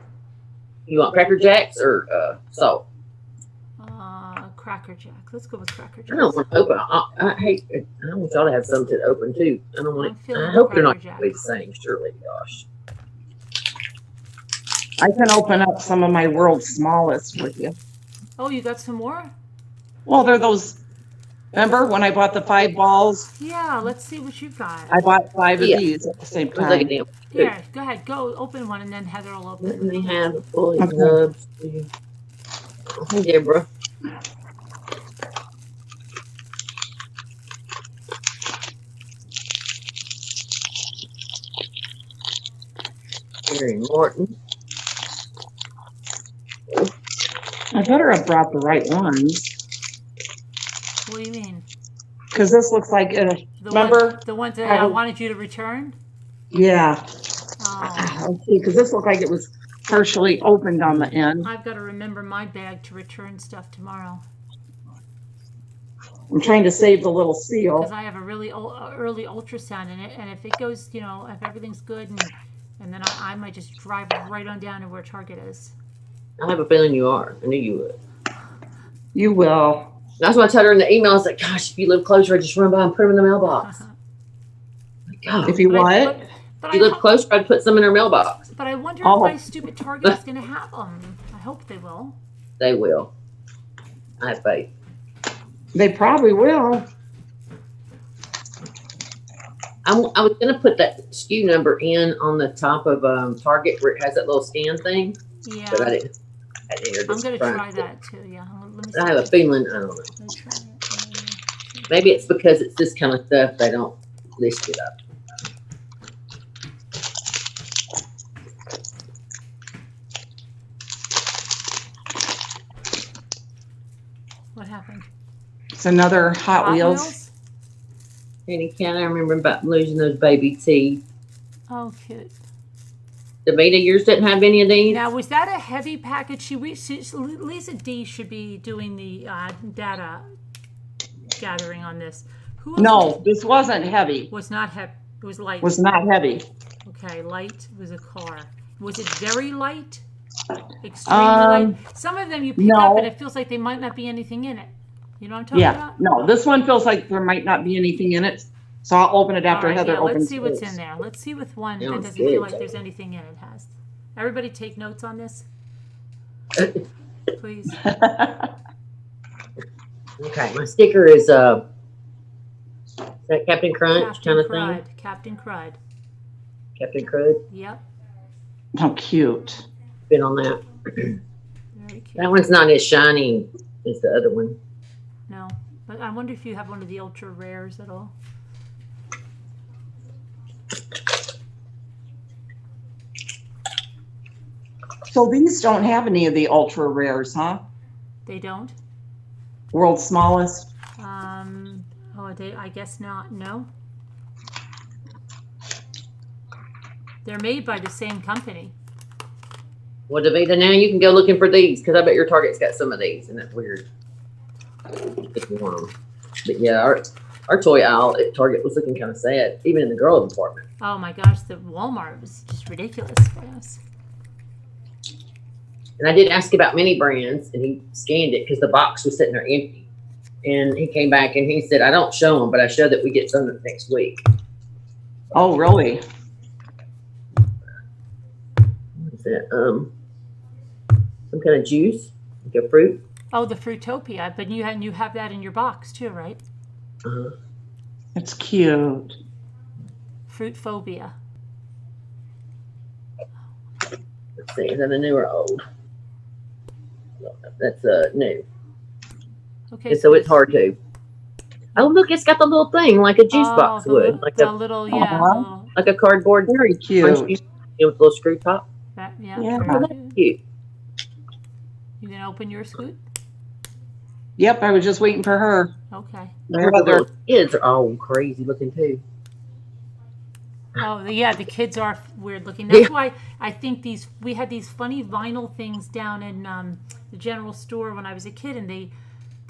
You want Cracker Jacks or salt? Cracker Jack. Let's go with Cracker I don't Jacks. want to open. I hate. I want y'all to have something to open too. I don't want I'm it. feeling I hope they're not Cracker going to be the Jacks. same. Surely, gosh. I can open up some of my world's smallest with you. Oh, you got some more? Well, they're those. Remember when I bought the 5 balls? Yeah, let's see what you've got. I bought 5 of Yeah. these at the same Let's look at time. them. Here, go ahead. Go open one, and then Heather will Let open. me have a fully Okay. nubs. Hey, Deborah. Mary Morton. I better have brought the right ones What do you mean? because this looks like remember? The ones that I wanted you to return? Yeah. Oh, Let's see, because this looked like it was partially opened on the end. I've got to remember my bag to return stuff tomorrow I'm trying to save the little because seal. I have a really early ultrasound in it, and if it goes, if everything's good, and then I might just drive right on down to where Target is. I have a feeling you are. I knew you would. You will. That's why I told her in the email. I was like, gosh, if you live closer, I'd just run by and put them in the mailbox. God. If you what? If you live closer, I'd put some in her mailbox. But I wonder Oh. if my stupid Target is going to have them. I hope they will. They will. I have faith. They probably will. I was going to put that SKU number in on the top of Target where it has that little scan thing, Yeah, but I didn't. I'm going to try that too. Yeah, let me see. I have a feeling, I don't know. Let me try it. Maybe it's because it's this kind of stuff they don't list it up. What happened? It's another Hot Wheels. And can I remember about losing those baby teeth? Oh, cute. Davita, yours didn't have any of these? Now, was that a heavy package? Lisa D should be doing the data gathering on this. Who else No, this wasn't heavy. was not heavy? It was light. Was not heavy. Okay, light was a car. Was it very light? Extremely light? Some of them you pick up no. and it feels like there might not be anything in it. You know what I'm talking Yeah. about? No, this one feels like there might not be anything in it. So I'll open it after All right, Heather yeah, opens let's see what's hers. in there. Let's see with one that Sounds doesn't feel good, like there's Jackie. anything in it has. Everybody take notes on this, please. Okay, my sticker is that Captain Crunch Captain kind of Crud. thing? Captain Crud. Captain Crud? Yep. How cute. Been on that. Very cute. That one's not as shiny as the other one. No. But I wonder if you have one of the ultra rares at all. So these don't have any of the ultra rares, huh? They don't? World's smallest. I guess not. No. They're made by the same company. Well, Davita, now you can go looking for these because I bet your Target's got some of these, and that's weird. If you want them. But yeah, our toy aisle at Target was looking kind of sad, even in the girl department. Oh my gosh, the Walmart was just ridiculous for us. And I did ask about mini brands, and he scanned it because the box was sitting there empty. And he came back and he said, I don't show them, but I show that we get some next week. Oh, really? What's that? Some kind of juice, like a fruit. Oh, the Fruitopia, but you have that in your box too, right? Uh-huh. It's cute. Fruit phobia. Let's see, is that a new or old? That's new. Okay. And so it's hard to. Oh, look, it's got the little thing like a juice box would, like the a little, like a cardboard Very punch cute. juice with a little screw top. yeah. Yeah. Very Oh, cute. that's cute. You gonna open your scoot? Yep, I was just waiting for her. Okay. Her The other- little kids are all crazy looking too. Oh, yeah, the kids are weird looking. That's why I think we had these funny vinyl things down in the general store when I was a kid, and they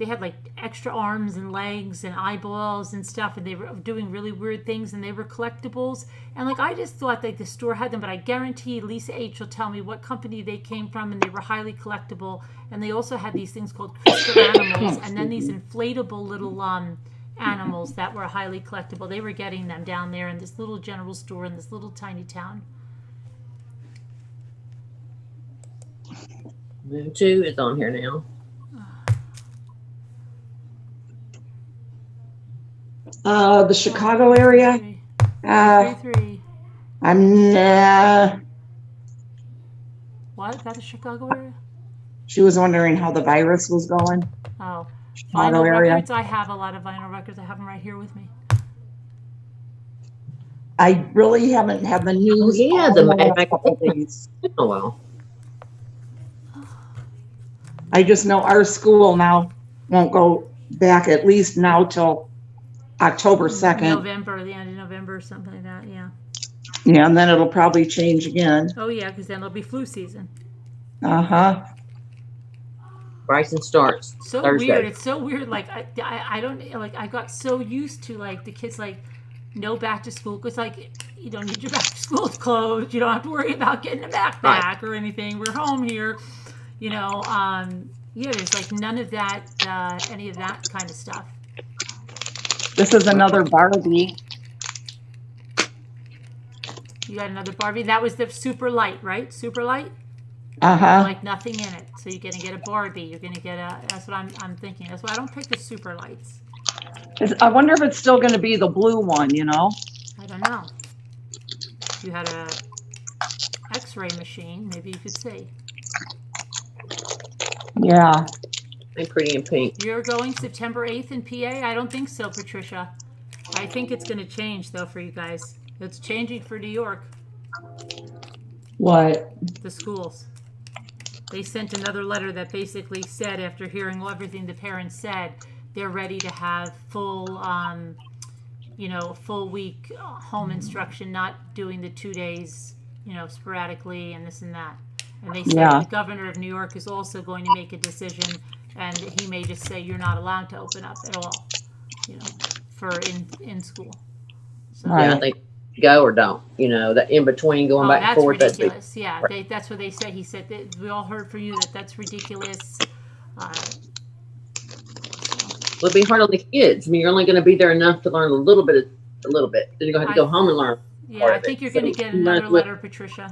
they had like extra arms and legs and eyeballs and stuff, and they were doing really weird things, and they were collectibles. And like I just thought like the store had them, but I guarantee Lisa H will tell me what company they came from, and they were highly collectible. And they also had these things called crystal animals, and then these inflatable little animals that were highly collectible. They were getting them down there in this little general store in this little tiny town. Moon 2 is on here now. The Chicago area. Three. I'm What? Got the Chicago area? She was wondering how the virus was going. Oh, Chicago vinyl area. records. I have a lot of vinyl records. I have them right here with me. I really haven't had the news. Oh, yeah, all the in last Mac- couple days. Oh, well. I just know our school now won't go back at least now till October 2nd. November, the end of November or something like that. Yeah. Yeah, and then it'll probably change again. Oh yeah, because then it'll be flu season. Uh-huh. Bryson starts So Thursday. weird. It's so weird. Like I don't like. I got so used to like the kids like no back to school because like you don't need your back to school clothes. You don't have to worry about getting a backpack or anything. We're home here. You know. Yeah. There's like none of that. Any of that kind of stuff. This is another Barbie. You got another Barbie. That was the super light, right? Super light. Uh-huh. Like nothing in it. So you're gonna get a Barbie. You're gonna get a. That's what I'm thinking. That's why I don't pick the super lights. I wonder if it's still going to be the blue one, you know? I don't know. If you had a X-ray machine, maybe you could see. Yeah. I'm pretty in pink. You're going September 8th in PA? I don't think so, Patricia. I think it's going to change, though, for you guys. It's changing for New York, What? the schools. They sent another letter that basically said, after hearing everything the parents said, they're ready to have full, full week home instruction, not doing the 2 days, sporadically and this and that. And they said the governor of New York is also going to make a decision, and he may just say you're not allowed to open up at all, for in school. So, Yeah, I think go or don't. That in between going back and that's forth. ridiculous. Yeah, that's what they said. He said that we all heard from you that's ridiculous. It'll be hard on the kids. I mean, you're only going to be there enough to learn a little bit. Then you're going to have to go home and learn. Yeah, I think you're going to get another letter, Patricia.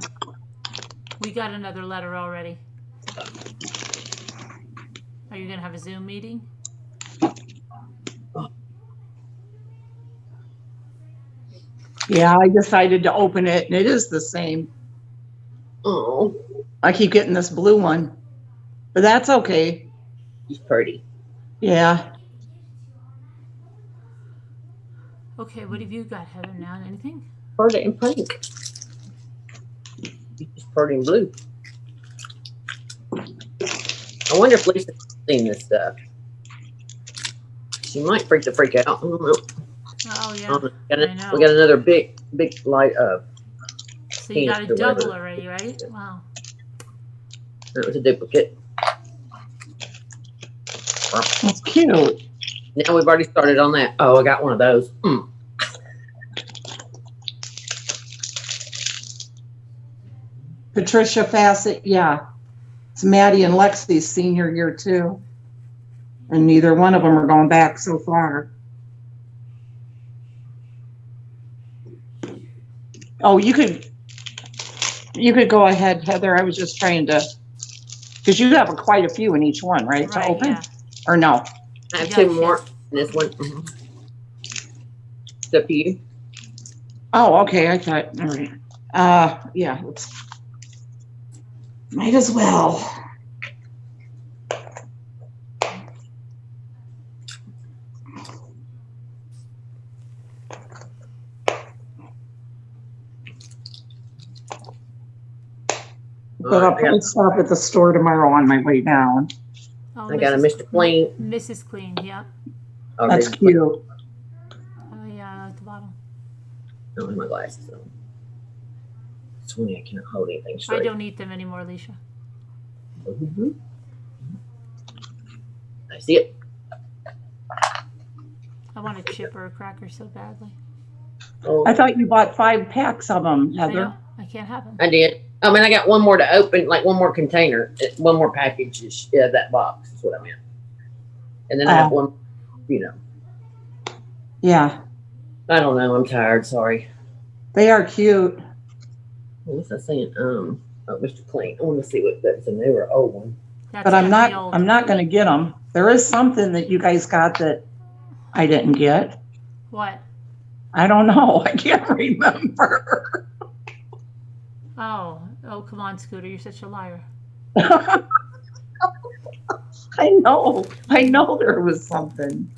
We got another letter already. Are you going to have a Zoom meeting? Yeah, I decided to open it, and it is the same. Oh, I keep getting this blue one, but that's okay. he's pretty. Yeah. Okay, what have you got, Heather, now? Anything? Pretty in pink. He's pretty in blue. I wonder if Lisa's seen this stuff. She might freak out. I don't know. Oh, yeah. I know. We got another big light of. So you got a double already, right? Wow. That was a duplicate. That's cute. Now we've already started on that. Oh, I got one of those. Patricia Fassett, yeah. It's Maddie and Lexi's senior year too. And neither one of them are going back so far. Oh, you could go ahead, Heather. I was just trying to, because you have quite a few in each one, right? To open? Yeah. Or no? I have two more in this one. It's up to you. Oh, okay. I thought, all right. Yeah, might as well. But I'll probably stop at the store tomorrow on my way down. Oh, I got a Mr. Clean. Mrs. Clean, yeah. Oh, That's cute. Oh, yeah, I like the bottle. I don't have my glasses on. It's funny, I cannot hold anything I straight. don't eat them anymore, Alicia. I see it. I want a chip or a cracker so badly. Oh, I thought you bought 5 packs of them, I Heather. don't. I can't have them. I did. I mean, I got one more to open, like one more container, one more package. Yeah, that box is what I meant. And then I have one, you know. Yeah, I don't know. I'm tired. Sorry. they are cute. What was I saying? Oh, Mr. Clean. I want to see what that's. And they were old one. That's But I'm gotta be not. old. I'm not going to get them. There is something that you guys got that I didn't get. What? I don't know. I can't remember. Oh, come on, Scooter. You're such a liar. I know. I know there was something.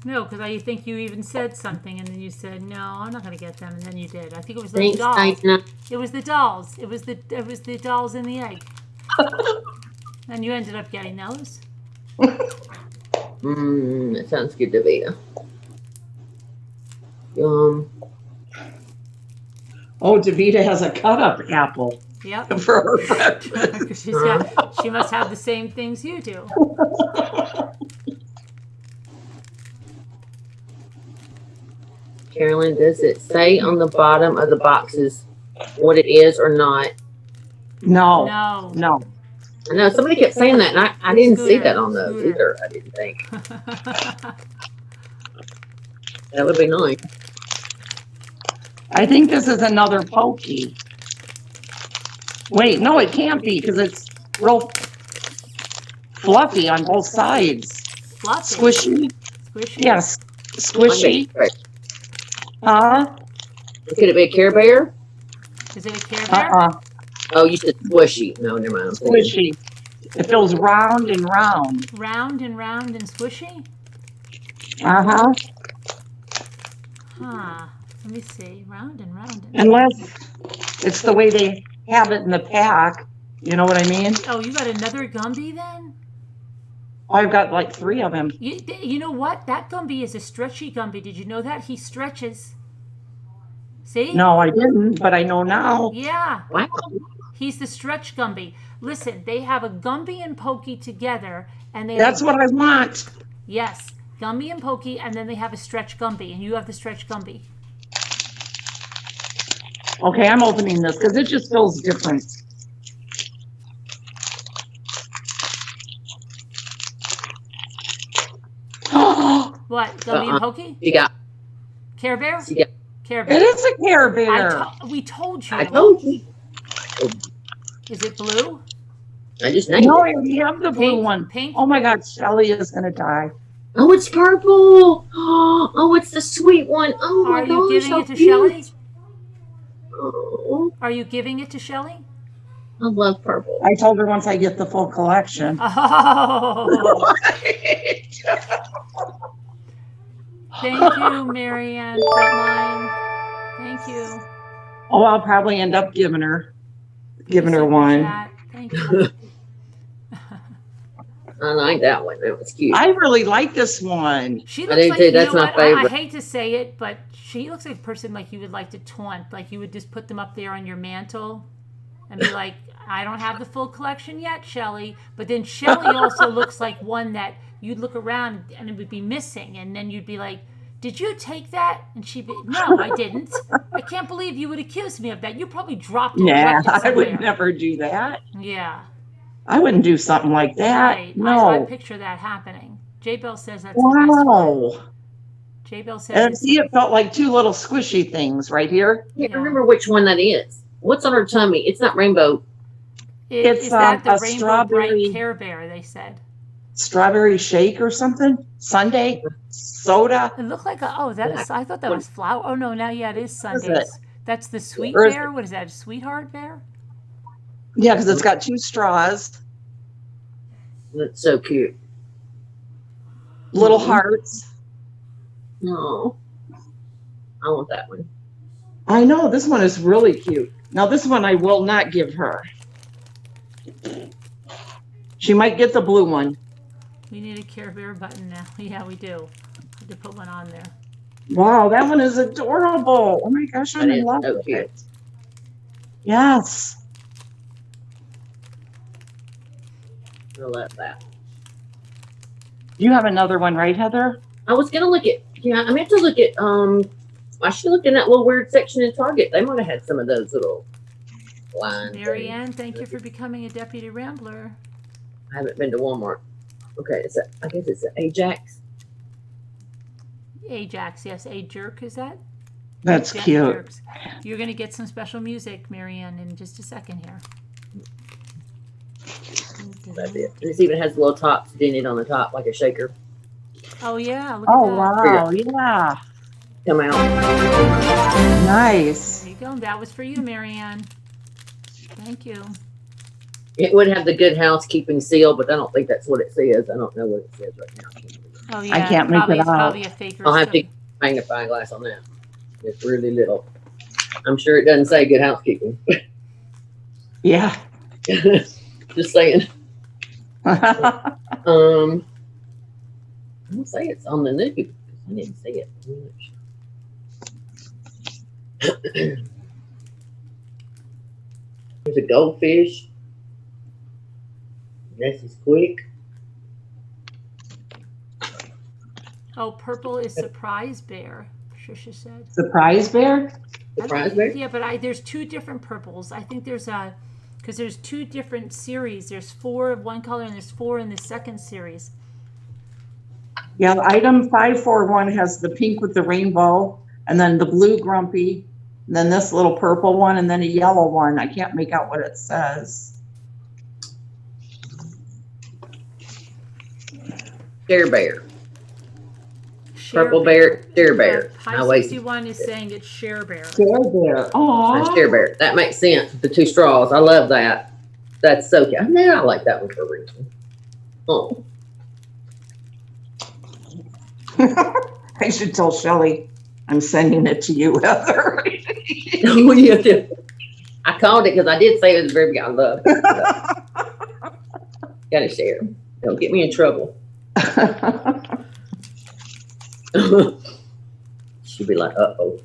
No, because I think you even said something, and then you said, "No, I'm not going to get them," and then you did. I think it was those Thanks, dolls. Diana. It was the dolls. It was the dolls in the egg. And you ended up getting those. That sounds good, Davida. Oh, Davita has a cut-up apple Yep. for her breakfast. She must have the same things you do. Carolyn, does it say on the bottom of the boxes what it is or not? No. No. No. I know somebody kept saying that, and I didn't see Scooter, that on those Scooter. either. I didn't think that would be nice. I think this is another pokey. Wait, no, it can't be because it's real fluffy on both sides. Fluffy. Squishy. Squishy. Yes, squishy. Huh? Could it be a Care Bear? Is it a Care Bear? Oh, you said squishy. No, never mind. Squishy. It feels round and round. Round and round and squishy? Uh-huh. Huh. Let me see. Round and round. Unless it's the way they have it in the pack. You know what I mean? Oh, you got another Gumby then? I've got like 3 of them. You know what? That Gumby is a stretchy Gumby. Did you know that? He stretches. See? No, I didn't, but I know now. Yeah. Wow. He's the stretch Gumby. Listen, they have a Gumby and Pokey together, and they That's what I want. Yes, Gumby and Pokey, and then they have a stretch Gumby, and you have the stretch Gumby. Okay, I'm opening this because it just feels different. What? Gumby and Pokey? You got. Care Bear? You got. Care Bear. It is a Care Bear. We told you. I told you. Is it blue? I just named No, it. we have the blue Pink? one. Pink? Oh my God, Shelly is gonna die. Oh, it's purple. Oh, it's the sweet one. Oh my Are gosh. you giving how it to cute. Shelly? Oh, Are you giving it to Shelly? I love purple. I told her once I get the full collection. Oh, thank you, Marianne Frontline. Thank you. Oh, I'll probably end up giving her Super one. chat. Thank you. I like that one. That was cute. I really like this one. She I looks do like, too. you That's know my what? favorite. I hate to say it, but she looks like a person like you would like to taunt. Like you would just put them up there on your mantle and be like, I don't have the full collection yet, Shelly. But then Shelly also looks like one that you'd look around and it would be missing. And then you'd be like, did you take that? And she'd be, no, I didn't. I can't believe you would accuse me of that. You probably dropped it. or Yeah, left it I would somewhere." never do that. Yeah. I wouldn't do something like that. Right. No. I picture that happening. J Bell says that's the best one. Wow. J Bell says And it's see, it felt like 2 little squishy things right here. I can't Yeah. remember which one that is. What's on her tummy? It's not rainbow. It's, is that the a Rainbow strawberry- Bright Care Bear, they said. Strawberry shake or something? Sundae? Soda? It looked like I thought that was flour. Oh no, now yeah, it is is Sundays. That's the sweet Or is bear. What is that? A sweetheart bear? Yeah, because it's got 2 straws, That's so cute. little Mhm. hearts. No. I want that one. I know, this one is really cute. Now, this one I will not give her. She might get the blue one. We need a Care Bear button now. Yeah, we do. Have to put one on there. Wow, that one is adorable. Oh my gosh, I'm That in is love so with cute. it. Yes. I love that. You have another one, right, Heather? I was gonna look at. Yeah, I meant to look at. I should look in that little weird section in Target. They might have had some of those little lines. Mary Ann, thank you for becoming a deputy rambler. I haven't been to Walmart. Okay, I guess it's an Ajax. Ajax, yes. A jerk, is that? That's Jack cute. Jerks. You're going to get some special music, Mary Ann, in just a second here. That's it. This even has little tops in it on the top, like a shaker. Oh, yeah. Look Oh, at that. wow. Yeah. Come out. Nice. There you go. That was for you, Mary Ann. Thank you. It would have the good housekeeping seal, but I don't think that's what it says. I don't know what it says right now. Oh, yeah. can't make probably, it it's out. probably a fake I'll have to magnifying glass on that. It's really little. I'm sure it doesn't say good housekeeping. Yeah. Just saying. I don't say it's on the news. I didn't see it. There's a goldfish. This is quick. Oh, purple is surprise bear, Patricia said. Surprise bear? Surprise bear? Yeah, but there's two different purples. I think there's because there's two different series. There's 4 of one color and there's 4 in the second series. Yeah, item 541 has the pink with the rainbow, and then the blue grumpy, and then this little purple one, and then a yellow one. I can't make out what it says. Share bear. Purple bear, share bear. High Now wait. 61 is saying it's share bear. Share bear. Oh, Share bear. That makes sense. The 2 straws. I love that. That's so cute. I know I like that one for a reason. Oh. I should tell Shelly I'm sending it to you, Heather. Oh, yeah. I called it because I did say it was very good. I love it. Gotta share. Don't get me in trouble. She'd be like, uh-oh.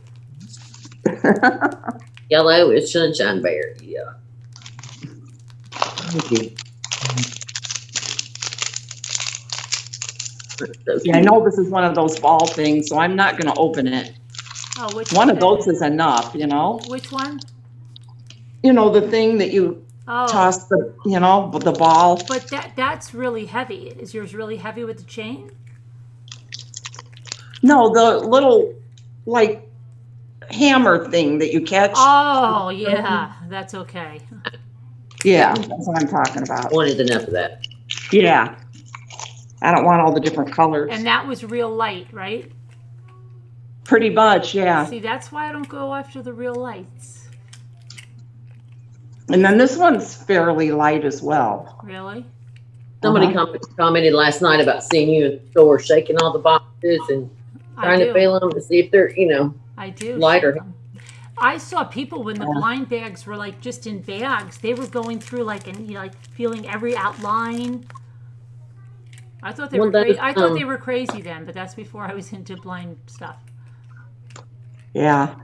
Yellow is sunshine bear. Yeah. Thank you. Yeah, I know this is one of those ball things, so I'm not going to open it. Oh, which One of those is enough, you know? Which one? You know, the thing that you Oh, toss the, you know, the ball. but that's really heavy. Is yours really heavy with the chain? No, the little, like, hammer thing that you catch. Oh, yeah, that's okay. Yeah, that's what I'm talking about. One is enough of that. Yeah. I don't want all the different colors. And that was real light, right? Pretty much, yeah. See, that's why I don't go after the real lights. And then this one's fairly light as well. Really? Somebody commented last night about seeing you in the store shaking all the boxes and trying to feel them to see if they're, I do. lighter. I saw people when the blind bags were like just in bags. They were going through like feeling every outline. I thought they were crazy. I thought they were crazy then, but that's before I was into blind stuff. Yeah.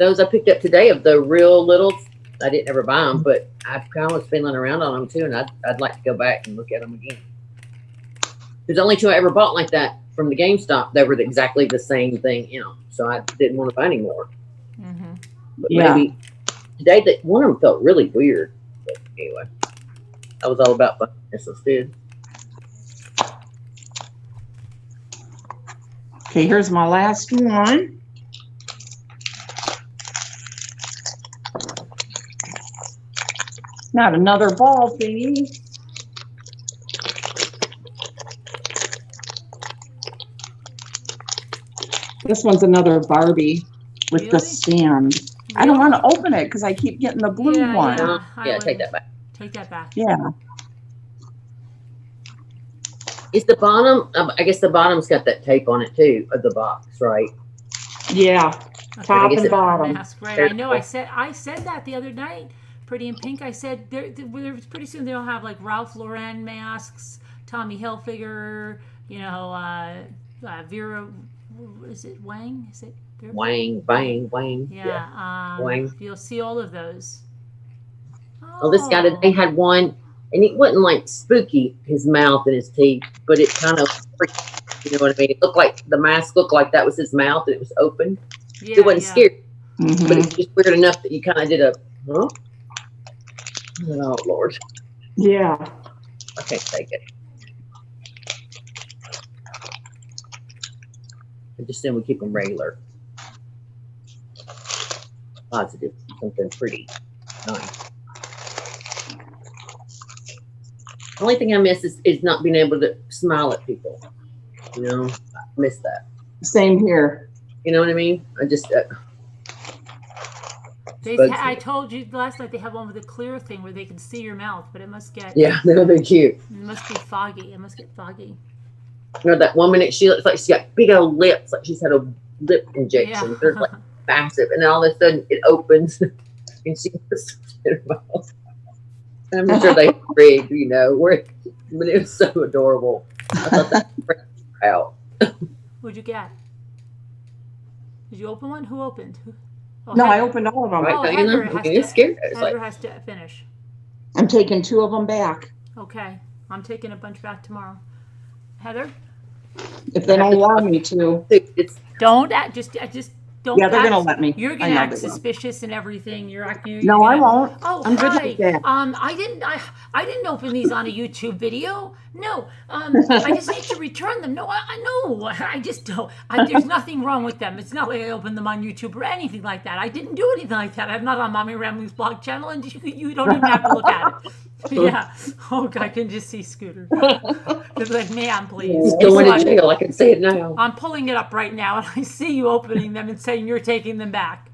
Those I picked up today of the real little. I didn't ever buy them, but I kind of was feeling around on them too, and I'd like to go back and look at them again. There's only 2 I ever bought like that from the GameStop. They were exactly the same thing, so I didn't want to buy any more. Mm-hmm. But maybe today that one of them felt really weird. But anyway, I was all about fun instead. Okay, here's my last one. Not another ball thingy. This one's another Barbie with the stand. I don't want to open it because I keep getting the blue one. Yeah, take that back. Take that back. Yeah. Is the bottom? I guess the bottom's got that tape on it too of the box, right? Yeah. Top and bottom. Mask, right. I know. I said that the other night. Pretty in Pink. I said there's pretty soon they'll have like Ralph Lauren masks, Tommy Hilfiger, Vera. Is it Wang? Is it Vera? Wang, bang, Wang. Yeah. Wang. You'll see all of those. Oh, this guy today had one, and it wasn't like spooky, his mouth and his teeth, but it kind of freaked You know what I mean? It looked like the mask looked like that was his mouth and it was open. Yeah, It wasn't yeah. scary, but Mhm. it's just weird enough that you kind of did a, huh? Oh, Lord. Yeah. I can't take it. I just assume we keep them regular. Positive, something pretty nice. The only thing I miss is not being able to smile at people. You know, I miss that. Same here. You know what I mean? I just, I told you last night they have one with a clear thing where they can see your mouth, but it must get yeah, they're cute. it must be foggy. It must get foggy. You know, that 1 minute she looks like she's got big old lips, like she's had a lip injection. Yeah. They're like massive, and then all of a sudden it opens, and she puts it in her mouth. And I'm sure they rigged, you know, but it was so adorable. I thought that was out. What'd you get? Did you open one? Who opened? Oh, No, I Heather. opened all of them. Right, Oh, Diana? Heather I has mean, it's to- scary. It's Heather like, has to finish. I'm taking 2 of them back. Okay, I'm taking a bunch back tomorrow. Heather, If they don't allow me to. it's don't just don't. Yeah, they're act- gonna let me. You're I gonna know act they will. suspicious and everything. You're acting. No, I won't. Oh, I'm good hi. with that. I didn't open these on a YouTube video. No, I just need to return them. No, I know. I just don't. There's nothing wrong with them. It's not like I opened them on YouTube or anything like that. I didn't do anything like that. I'm not on Mommy Rambling's blog channel, and you don't even have to look at it. Yeah. Oh, I can just see Scooter. They're like, ma'am, please. going to jail. I can say it now. I'm pulling it up right now, and I see you opening them and saying you're taking them back.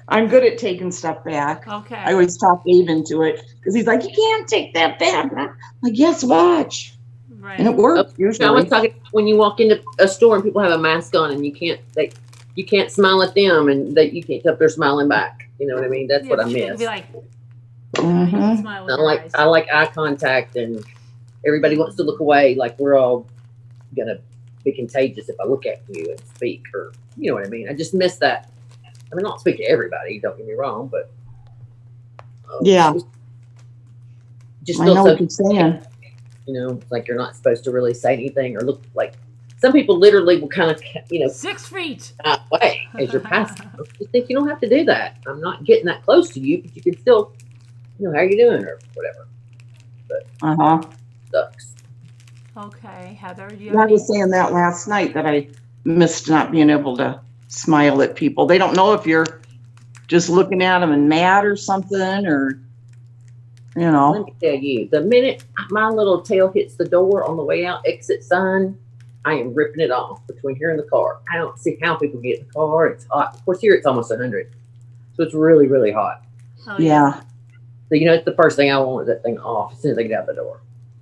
I'm good at taking stuff back. Okay. I always talk Abe into it because he's like, you can't take that back. And I'm like, yes, watch. Right. And it works I was usually. talking when you walk into a store and people have a mask on and you can't smile at them and you can't tell if they're smiling back. You know what I mean? That's what I but you could miss. Be like, Mhm. you can smile with I your like eyes. I like eye contact, and everybody wants to look away like we're all gonna be contagious if I look at you and speak, or you know what I mean. I just miss that. I mean, I don't speak to everybody. Don't get me wrong, but Yeah. just I feel know so. what you're saying. You know, it's like you're not supposed to really say anything or look like. Some people literally will kind of, 6 feet. that way as you're passing. You think you don't have to do that. I'm not getting that close to you, but you can still, how you doing or whatever. Uh-huh. Sucks. Okay, Heather, do you I have any? was saying that last night that I missed not being able to smile at people. They don't know if you're just looking at them and mad or something, or, Let me tell you, the minute my little tail hits the door on the way out, exit sign, I am ripping it off between here and the car. I don't see how people get in the car. It's hot. Of course, here it's almost 100. So it's really, really hot. Oh, yeah. So, it's the first thing I want is that thing off as soon as I get out the door.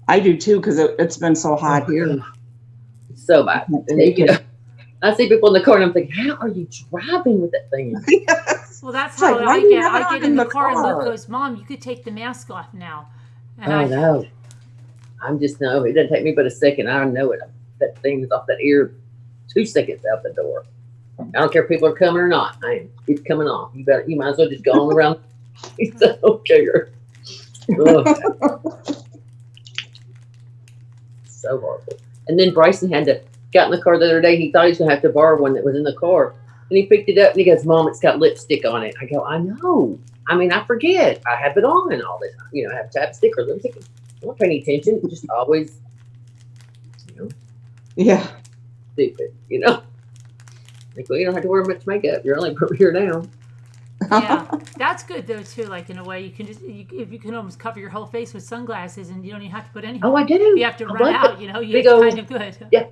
I do too, because it's been so hot here. It's so bad. can't And take it. I see people in the car and I'm thinking, how are you driving with that thing? Well, that's It's like, how why I do you get. have it I on get in the the car and Luke car? goes, "Mom, you could take the mask off now." And Oh, no. I'm just, no, it doesn't take me but a second. I know it. That thing's off that ear 2 seconds out the door. I don't care if people are coming or not. It's coming off. You might as well just go on around. I don't care. Ugh. So horrible. And then Bryson got in the car the other day. He thought he was gonna have to borrow one that was in the car, and he picked it up and he goes, "Mom, it's got lipstick on it." I go, "I know. I mean, I forget. I have it on all the time. I have chapstick or lipstick. I don't pay any attention. Just always, Yeah. stupid. Like, well, you don't have to wear much makeup. You're only put here now. yeah, that's good though too. Like in a way, you can if you can almost cover your whole face with sunglasses, and you don't even have to put any. Oh, I do. If you have to I run like out, it. it's Big old- kind of good. Yeah.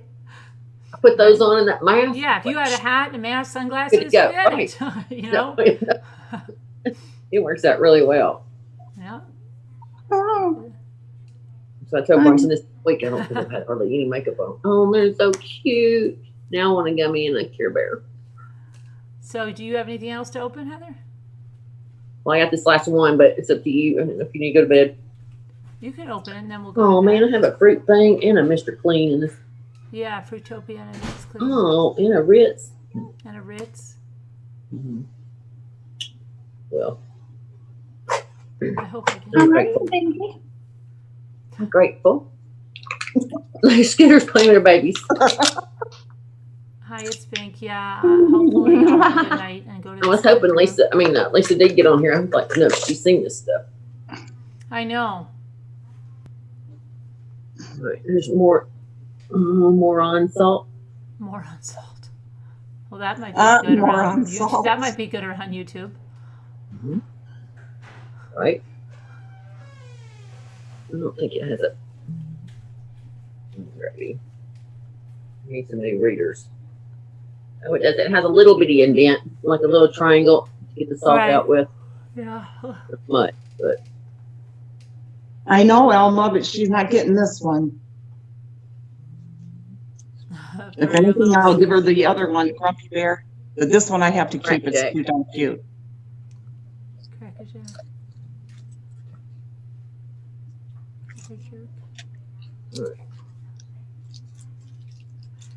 I put those on in that mask. Yeah, if you had a hat and a mask, sunglasses, Good to go. forget it. It works out really well. Yeah. Oh, So I told Bryson this week, I don't think I've had hardly any makeup on. Oh, they're so cute. Now I want a gummy and a Care Bear. So, do you have anything else to open, Heather? Well, I got this last one, but it's up to you. I don't know if you need to go to bed. You can open it, and then we'll go. Oh, to man, bed. I have a fruit thing and a Mr. Clean and this. Yeah, Fruitopia and a Ritz Clean Oh, and a Ritz. and a Ritz. Mm-hmm. Well, I hope I can. I'm grateful. I'm grateful. Scooter's playing with her babies. Hi, it's Pink. Yeah, hopefully I'll have a good night and go to I was hoping Lisa did get on here. I'm like, no, she's seen this stuff. I know. Right, there's more on salt. More on salt. Well, that might be good more around on YouTube. salt. That might be good around YouTube. Right. I don't think it has a. Ready. Need some new readers. Oh, it does. It has a little bitty indent, like a little triangle to get the salt Right. out with. Yeah. Not much, but I know Elma, but she's not getting this one. If anything, I'll give her the other one, Grumpy Bear. But this one I have to keep. It's Cracker too darn cute. Cracker Jack. Cracker Jack.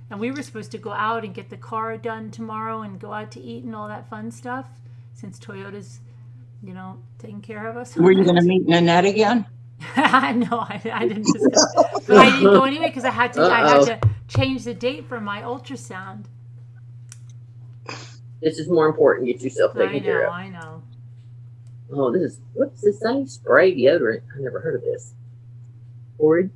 And we were supposed to go out and get the car done tomorrow and go out to eat and all that fun stuff, since Toyota's, taking care of us. Were you going to meet Nanette again? No, I didn't. But I didn't go anyway because I had to change the date for my ultrasound. this is more important. Get yourself taken care of. I know. Oh, what's this thing? Spray deodorant. I never heard of this. Horrid.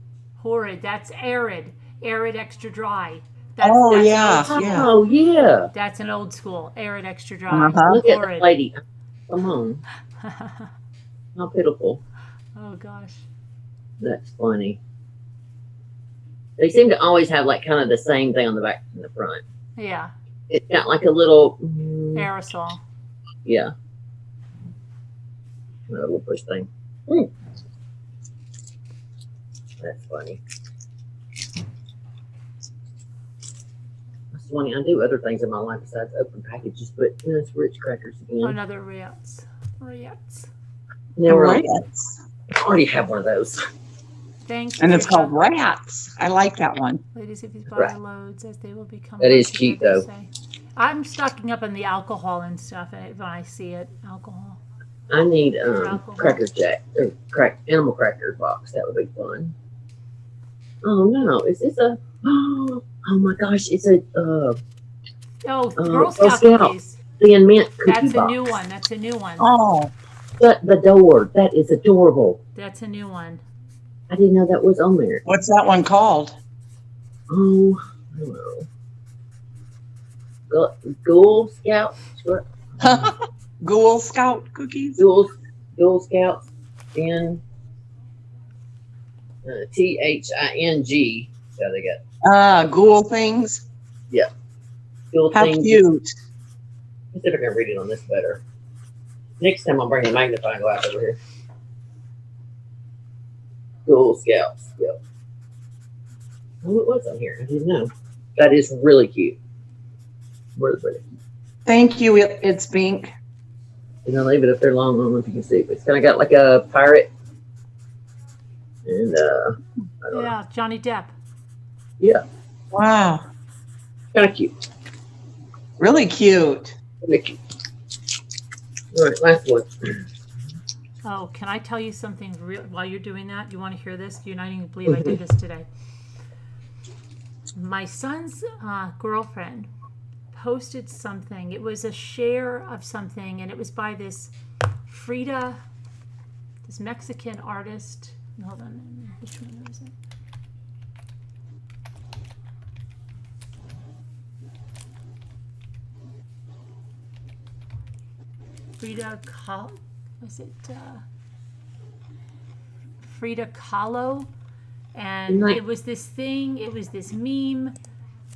That's Arid. Arid extra dry. Yeah. Oh, yeah. That's an old school. Arid extra dry. Look at the lady. Come on. How pitiful. Oh, gosh. That's funny. They seem to always have like kind of the same thing on the back and the front. Yeah. It's got like a little Aerosol. Yeah. A little push thing. That's funny. That's funny. I do other things in my life besides open packages, but it's Ritz crackers again. Another Ritz. Now Rats. I already have one of those. Thanks. And it's called Rats. I like that one. Ladies, if you buy loads, as they will become. That is cute, though. I'm stocking up on the alcohol and stuff when I see it. Alcohol. I need Cracker Jack or animal cracker box. That would be fun. Oh no! Is this a? Oh my gosh! It's a. Girl Scout cookies. The mint cookie That's box. That's a new one. Oh. Shut the door. That is adorable. That's a new one. I didn't know that was on there. What's that one called? Oh, I don't know. Ghoul Scouts. Ghoul Scout cookies. Ghoul Scouts and THING. Yeah, they got. Ghoul things. Yeah. Ghoul How things. cute. Let's see if I can read it on this better. Next time I'll bring the magnifying glass over here. Ghoul Scouts. Yep. Oh, it was on here. I didn't know. That is really cute. Where's it? Thank you. It's Pink. And I'll leave it up there long. I don't know if you can see, but it's kind of got like a pirate. And I don't know. Johnny Depp. Yeah, Wow. kind of cute. Really cute. Really cute. All right, last one. Oh, can I tell you something while you're doing that? You want to hear this? You're not even believe I did this today. My son's girlfriend posted something. It was a share of something, and it was by this this Mexican artist. Hold on, which one is it? Frida Kahlo, and it was this thing. It was this meme.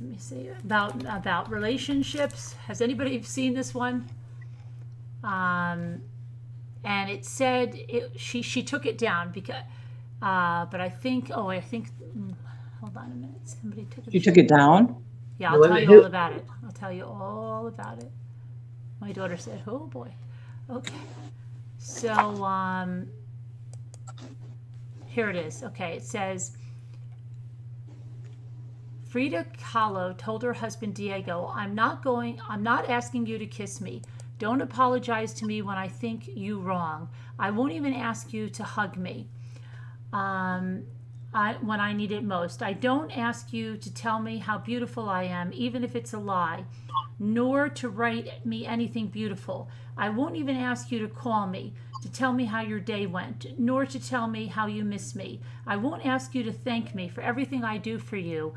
Let me see about relationships. Has anybody seen this one? And it said she took it down because, but I think hold on a minute. Somebody took it. You took it down? Yeah, I'll tell you all about it. I'll tell you all about it. My daughter said, "Oh boy." Okay. So here it is. Okay, it says Frida Kahlo told her husband Diego, I'm not asking you to kiss me. Don't apologize to me when I think you wrong. I won't even ask you to hug me. when I need it most. I don't ask you to tell me how beautiful I am, even if it's a lie, nor to write me anything beautiful. I won't even ask you to call me, to tell me how your day went, nor to tell me how you miss me. I won't ask you to thank me for everything I do for you,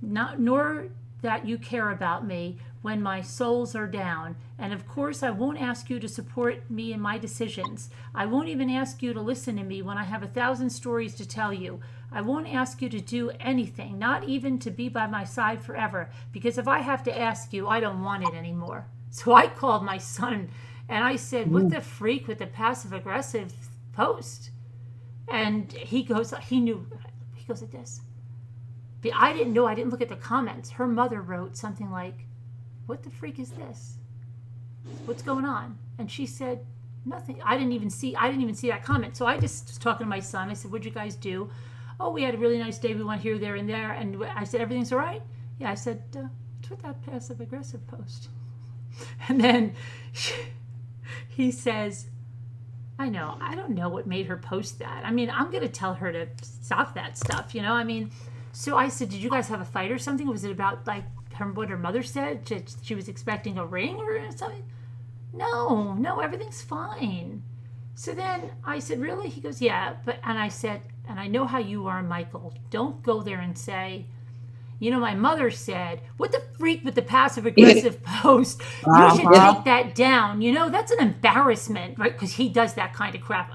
nor that you care about me when my souls are down. And of course, I won't ask you to support me in my decisions. I won't even ask you to listen to me when I have 1,000 stories to tell you. I won't ask you to do anything, not even to be by my side forever, because if I have to ask you, I don't want it anymore. So I called my son and I said, what the freak with the passive aggressive post? And he goes like this. But I didn't know, I didn't look at the comments. Her mother wrote something like, what the freak is this? What's going on? And she said, nothing. I didn't even see that comment. So I just was talking to my son. I said, what'd you guys do? Oh, we had a really nice day. We went here, there, and there. And I said, everything's all right? Yeah, I said, what's with that passive aggressive post? And then he says, I don't know what made her post that. I mean, I'm going to tell her to stop that stuff, you know? I mean, so I said, did you guys have a fight or something? Was it about like what her mother said? She was expecting a ring or something? No, everything's fine. So then I said, really? He goes, yeah. And I said, and I know how you are, Michael. Don't go there and say, you know, my mother said, what the freak with the passive aggressive post? You should take that down. You know, that's an embarrassment, right? Because he does that kind of crap.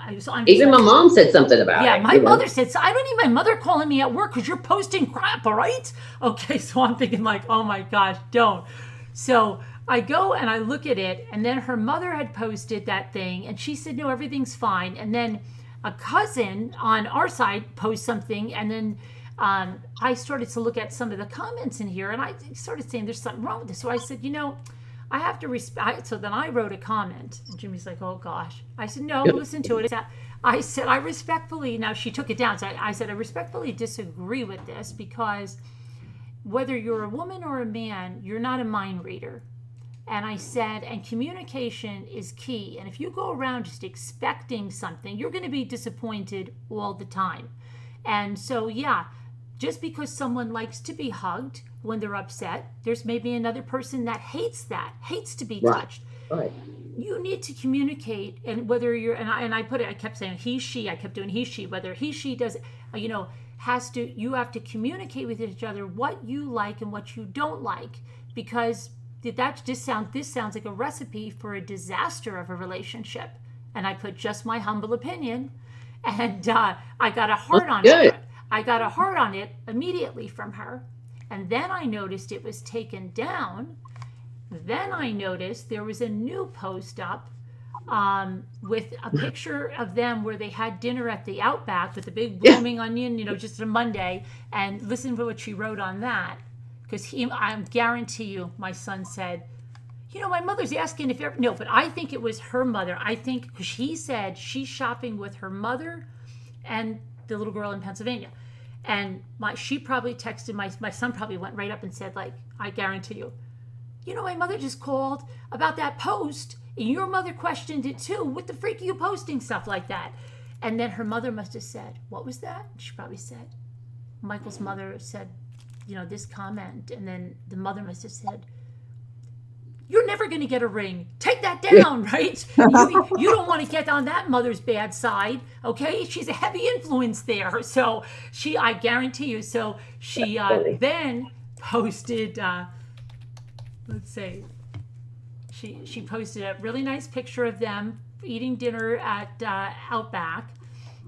Even my mom said something about it. Yeah, my mother said, so I don't need my mother calling me at work because you're posting crap, all right? Okay, so I'm thinking like, oh my gosh, don't. So I go and I look at it, and then her mother had posted that thing, and she said, no, everything's fine. And then a cousin on our side posts something, and then I started to look at some of the comments in here, and I started saying there's something wrong with this. So I said, you know, I have to respect. So then I wrote a comment, and Jimmy's like, oh gosh. I said, no, listen to it. I said, I respectfully, now she took it down. So I said, I respectfully disagree with this, because whether you're a woman or a man, you're not a mind reader. And I said, and communication is key. And if you go around just expecting something, you're going to be disappointed all the time. And so, yeah, just because someone likes to be hugged when they're upset, there's maybe another person that hates to be touched. Right. You need to communicate, and whether you're, I kept saying he, she, I kept doing he, she, whether he, she does, you know, you have to communicate with each other what you like and what you don't like, because this sounds like a recipe for a disaster of a relationship. And I put just my humble opinion, and I got a heart on it. I got a heart on it immediately from her. And then I noticed it was taken down. Then I noticed there was a new post up with a picture of them where they had dinner at the Outback with a big blooming onion, you know, just a Monday. And listen to what she wrote on that. Because I guarantee you, my son said, you know, my mother's asking if no, but I think it was her mother. I think because he said she's shopping with her mother and the little girl in Pennsylvania. And she probably texted my son probably went right up and said, like, I guarantee you, you know, my mother just called about that post, and your mother questioned it too. What the freak are you posting stuff like that? And then her mother must have said, what was that? She probably said, Michael's mother said, you know, this comment. And then the mother must have said, you're never going to get a ring. Take that down, right? You don't want to get on that mother's bad side, okay? She's a heavy influence there. So I guarantee you. So she then posted, let's see, she posted a really nice picture of them eating dinner at Outback.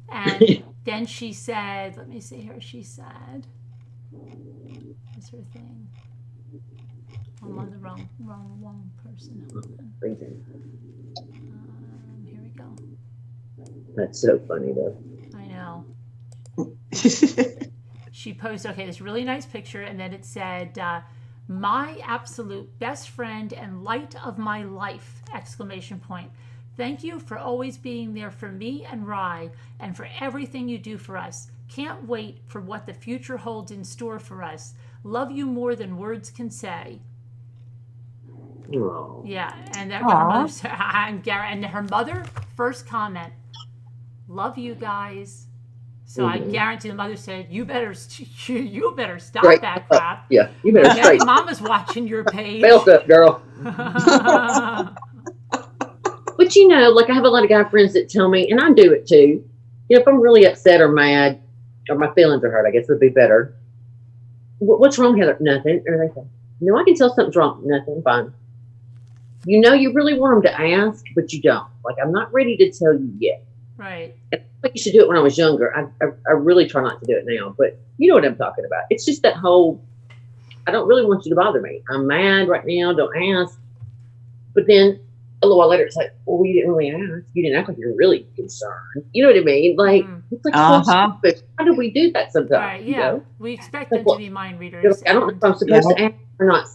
And then she said, let me see here, she said, what's her thing? I'm on the wrong person. Here we go. That's so funny, though. I know. She posted, this really nice picture, and then it said, my absolute best friend and light of my life, ! Thank you for always being there for me and Rye, and for everything you do for us. Can't wait for what the future holds in store for us. Love you more than words can say. Oh. Yeah, and that her mother said, and her mother first comment, love you guys, So I Mhm. guarantee the mother said, "You better stop Straight that up. crap." Yeah, you better Okay, straight. Mama's watching your page. Belt up, girl. But like I have a lot of guy friends that tell me, and I do it too. If I'm really upset or mad, or my feelings are hurt, I guess would be better. What's wrong, Heather? Nothing. Or they say, no, I can tell something's wrong. Nothing. Fine. You really want them to ask, but you don't. Like, I'm not ready to tell you yet. Right. I think you should do it when I was younger. I really try not to do it now, but you know what I'm talking about. It's just that whole, I don't really want you to bother me. I'm mad right now. Don't ask. But then a little while later, it's like, well, you didn't really ask. You didn't act like you're really concerned. You know what I mean? Like, it's like so stupid. How do we do that sometimes? Right, yeah. We expect them to be mind readers. I don't know if I'm supposed to ask or not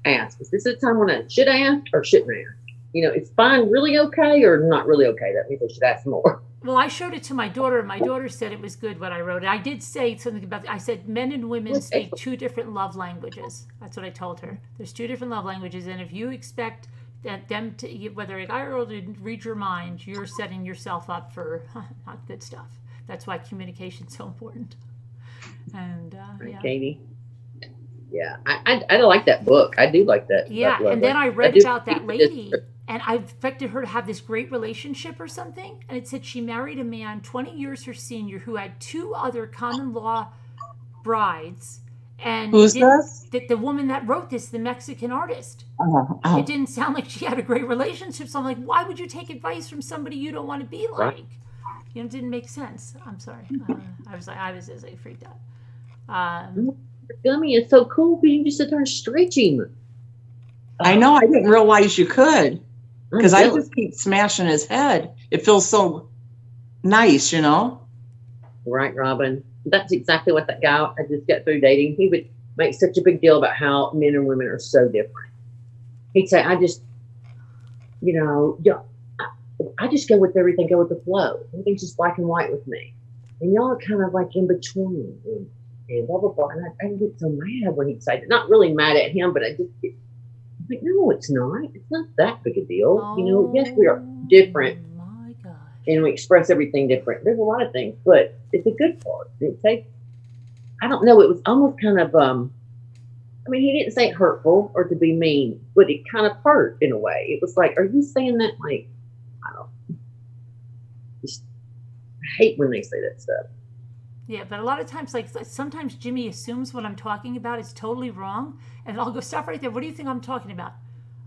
ask. Is this a time when I should ask or shouldn't ask? It's fine, really okay, or not really okay. That means I should ask more. Well, I showed it to my daughter, and my daughter said it was good what I wrote. I did say something about, I said men and women speak two different love languages. That's what I told her. There's two different love languages, and if you expect that them to, whether a guy or girl, to read your mind, you're setting yourself up for not good stuff. That's why communication's so important. And yeah. Katie. Yeah, I like that book. I do like that. Yeah, and then I read about that lady, and I expected her to have this great relationship or something. And it said she married a man 20 years her senior who had 2 other common law brides. And who's this? The woman that wrote this, the Mexican artist. It didn't sound like she had a great relationship. So I'm like, why would you take advice from somebody you don't want to be like? Right. It didn't make sense. I'm sorry. I was freaked out. Gummy is so cool because you can just sit there and stretch him. I know. I didn't realize you could, because I just keep smashing his head. It feels so nice, Right, Robin. That's exactly what that guy I just got through dating. He would make such a big deal about how men and women are so different. He'd say, I just go with everything, go with the flow. Everything's just black and white with me. And y'all are kind of like in between. And blah, blah, blah. And I get so mad when he'd say that. Not really mad at him, but I just get like, no, it's not. It's not that big a deal. Yes, we are different. My gosh. And we express everything different. There's a lot of things, but it's a good part. I don't know, it was almost kind of, he didn't say it hurtful or to be mean, but it kind of hurt in a way. It was like, are you saying that? Like, I don't know. I hate when they say that stuff. Yeah, but a lot of times, like sometimes Jimmy assumes what I'm talking about is totally wrong, and I'll go, stop right there. What do you think I'm talking about?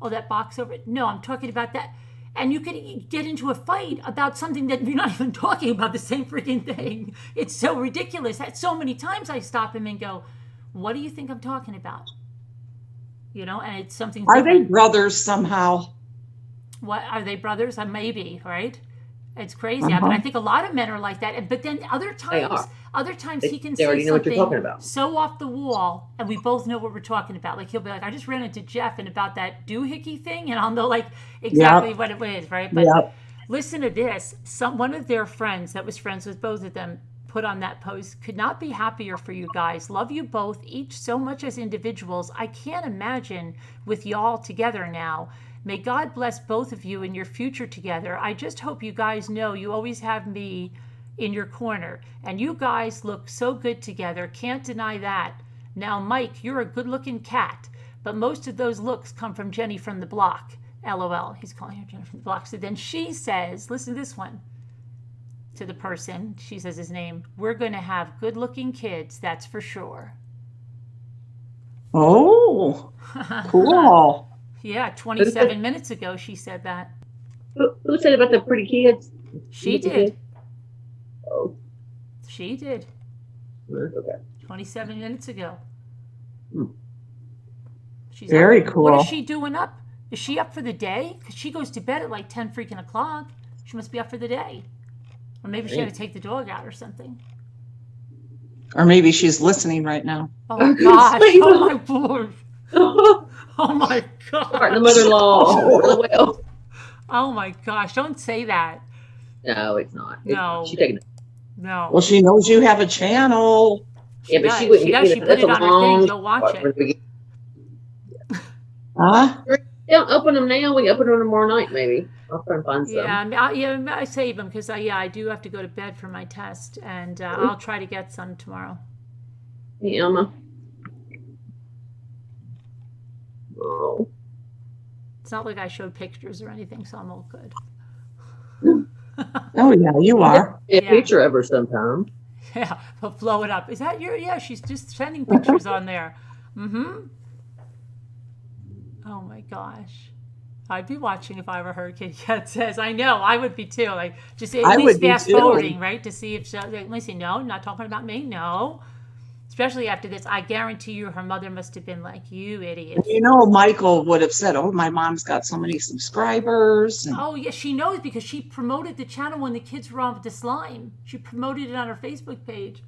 Oh, that box over it? No, I'm talking about that. And you could get into a fight about something that you're not even talking about, the same freaking thing. It's so ridiculous. So many times I stop him and go, what do you think I'm talking about? And it's something different. Are they brothers somehow? What, are they brothers? Maybe, right? It's crazy. But I think a lot of men are like that. But then other times he can say something so off the wall, and we both know what we're talking about. Like he'll be like, I just ran into Jeff and about that doohickey thing, and I'll know like exactly what it is, right? But listen to this. One of their friends that was friends with both of them put on that post, could not be happier for you guys. Love you both, each so much as individuals. I can't imagine with y'all together now. May God bless both of you in your future together. I just hope you guys know you always have me in your corner. And you guys look so good together. Can't deny that. Now, Mike, you're a good-looking cat. But most of those looks come from Jenny from the block. LOL. He's calling her Jenny from the block. So then she says, listen to this one. To the person, she says his name, we're going to have good-looking kids, that's for sure. Oh, cool. Yeah, 27 minutes ago she said that. Who said about the pretty kids? She did. Oh. She did. Okay. 27 minutes ago. She's very up. Cool. What is she doing up? Is she up for the day? Because she goes to bed at like 10 freaking o'clock. She must be up for the day. Or maybe she had to take the dog out or something. Or maybe she's listening right now. Oh my gosh. Oh my Lord. Oh my God. The mother-in-law. Oh my gosh. Don't say that. No, it's not. No. She's taking it. No. Well, she knows you have a channel. But she wouldn't. She put it on her thing. You'll watch it. Huh? Yeah, open them now. We can open them tomorrow night, maybe. I'll try and find some. Yeah, I save them because I do have to go to bed for my test, and I'll try to get some tomorrow. Hey, Emma. Oh. It's not like I showed pictures or anything, so I'm all good. Oh, yeah, you are. A picture of her sometime. Yeah, but blow it up. Is that your? Yeah, she's just sending pictures on there. Mm-hmm. Oh my gosh. I'd be watching if I were her. Kid Kat says, I know, I would be too. Like, just at least fast forwarding, right? To see if she, like, let me see, no, not talking about me, no. Especially after this, I guarantee you her mother must have been like, you idiot. You know, Michael would have said, oh, my mom's got so many subscribers. And oh, yeah, she knows because she promoted the channel when the kids were on with the slime. She promoted it on her Facebook page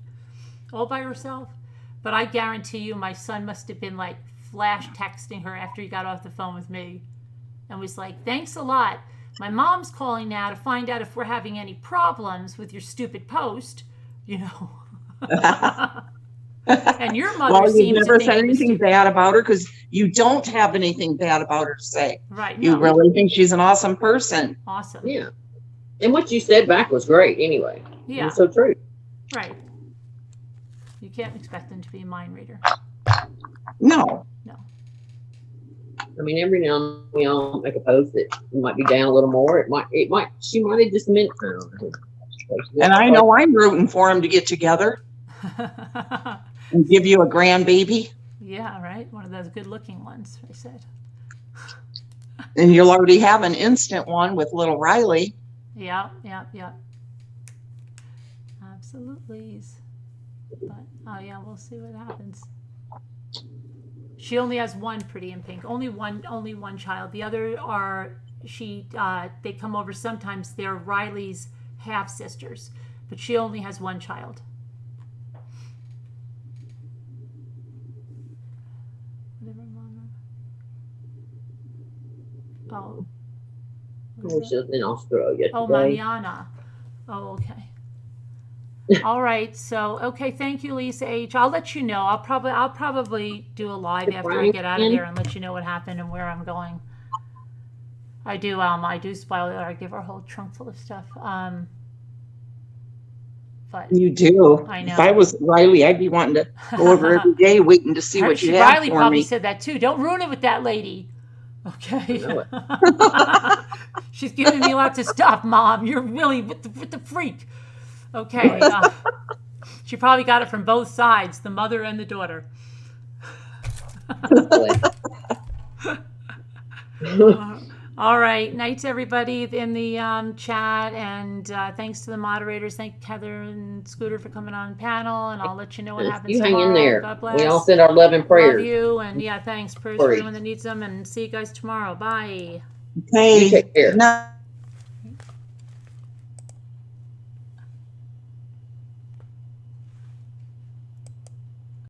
all by herself. But I guarantee you my son must have been like flash texting her after he got off the phone with me and was like, thanks a lot. My mom's calling now to find out if we're having any problems with your stupid post, you know. And your mother well, seems you never to think said it was anything bad about her because you don't have anything bad about her to say. right. You No. really think she's an awesome person. Awesome. Yeah. And what you said back was great anyway. Yeah. It's so true. Right. You can't expect them to be a mind reader. No. I mean, every now and then we all make a post that might be down a little more. She might have just meant, I don't know. And I know I'm rooting for him to get together and give you a grandbaby. Yeah, right. One of those good looking ones, I said. And you'll already have an instant one with little Riley. Yeah. Absolutely. But, oh yeah, we'll see what happens. She only has one Pretty in Pink. Only one child. The other are they come over sometimes. They're Riley's half sisters, but she only has one child. Oh. She's in Australia. Oh, today. Mariana. Oh, okay. All right. So, okay. Thank you, Lisa H. I'll let you know. I'll probably do a live after I get out of there and let you know what happened and where I'm going. I do spoil it. I give her a whole trunk full of stuff. But You do. I know. If I was Riley, I'd be wanting to go over every day waiting to see what you have Riley for probably me. said that too. Don't ruin it with that lady. Okay. I know it. She's giving me lots of stuff, Mom. You're really with the freak. Okay. She probably got it from both sides, the mother and the daughter. All right. Nights, everybody in the chat. And thanks to the moderators. Thank Heather and Scooter for coming on panel. And I'll let you know what happens You tomorrow. hang in there. God bless. We all send our love and prayers. Love you. And yeah, thanks. Prayers for everyone that needs them. And see you guys tomorrow. Bye. Okay. You take care. Good night.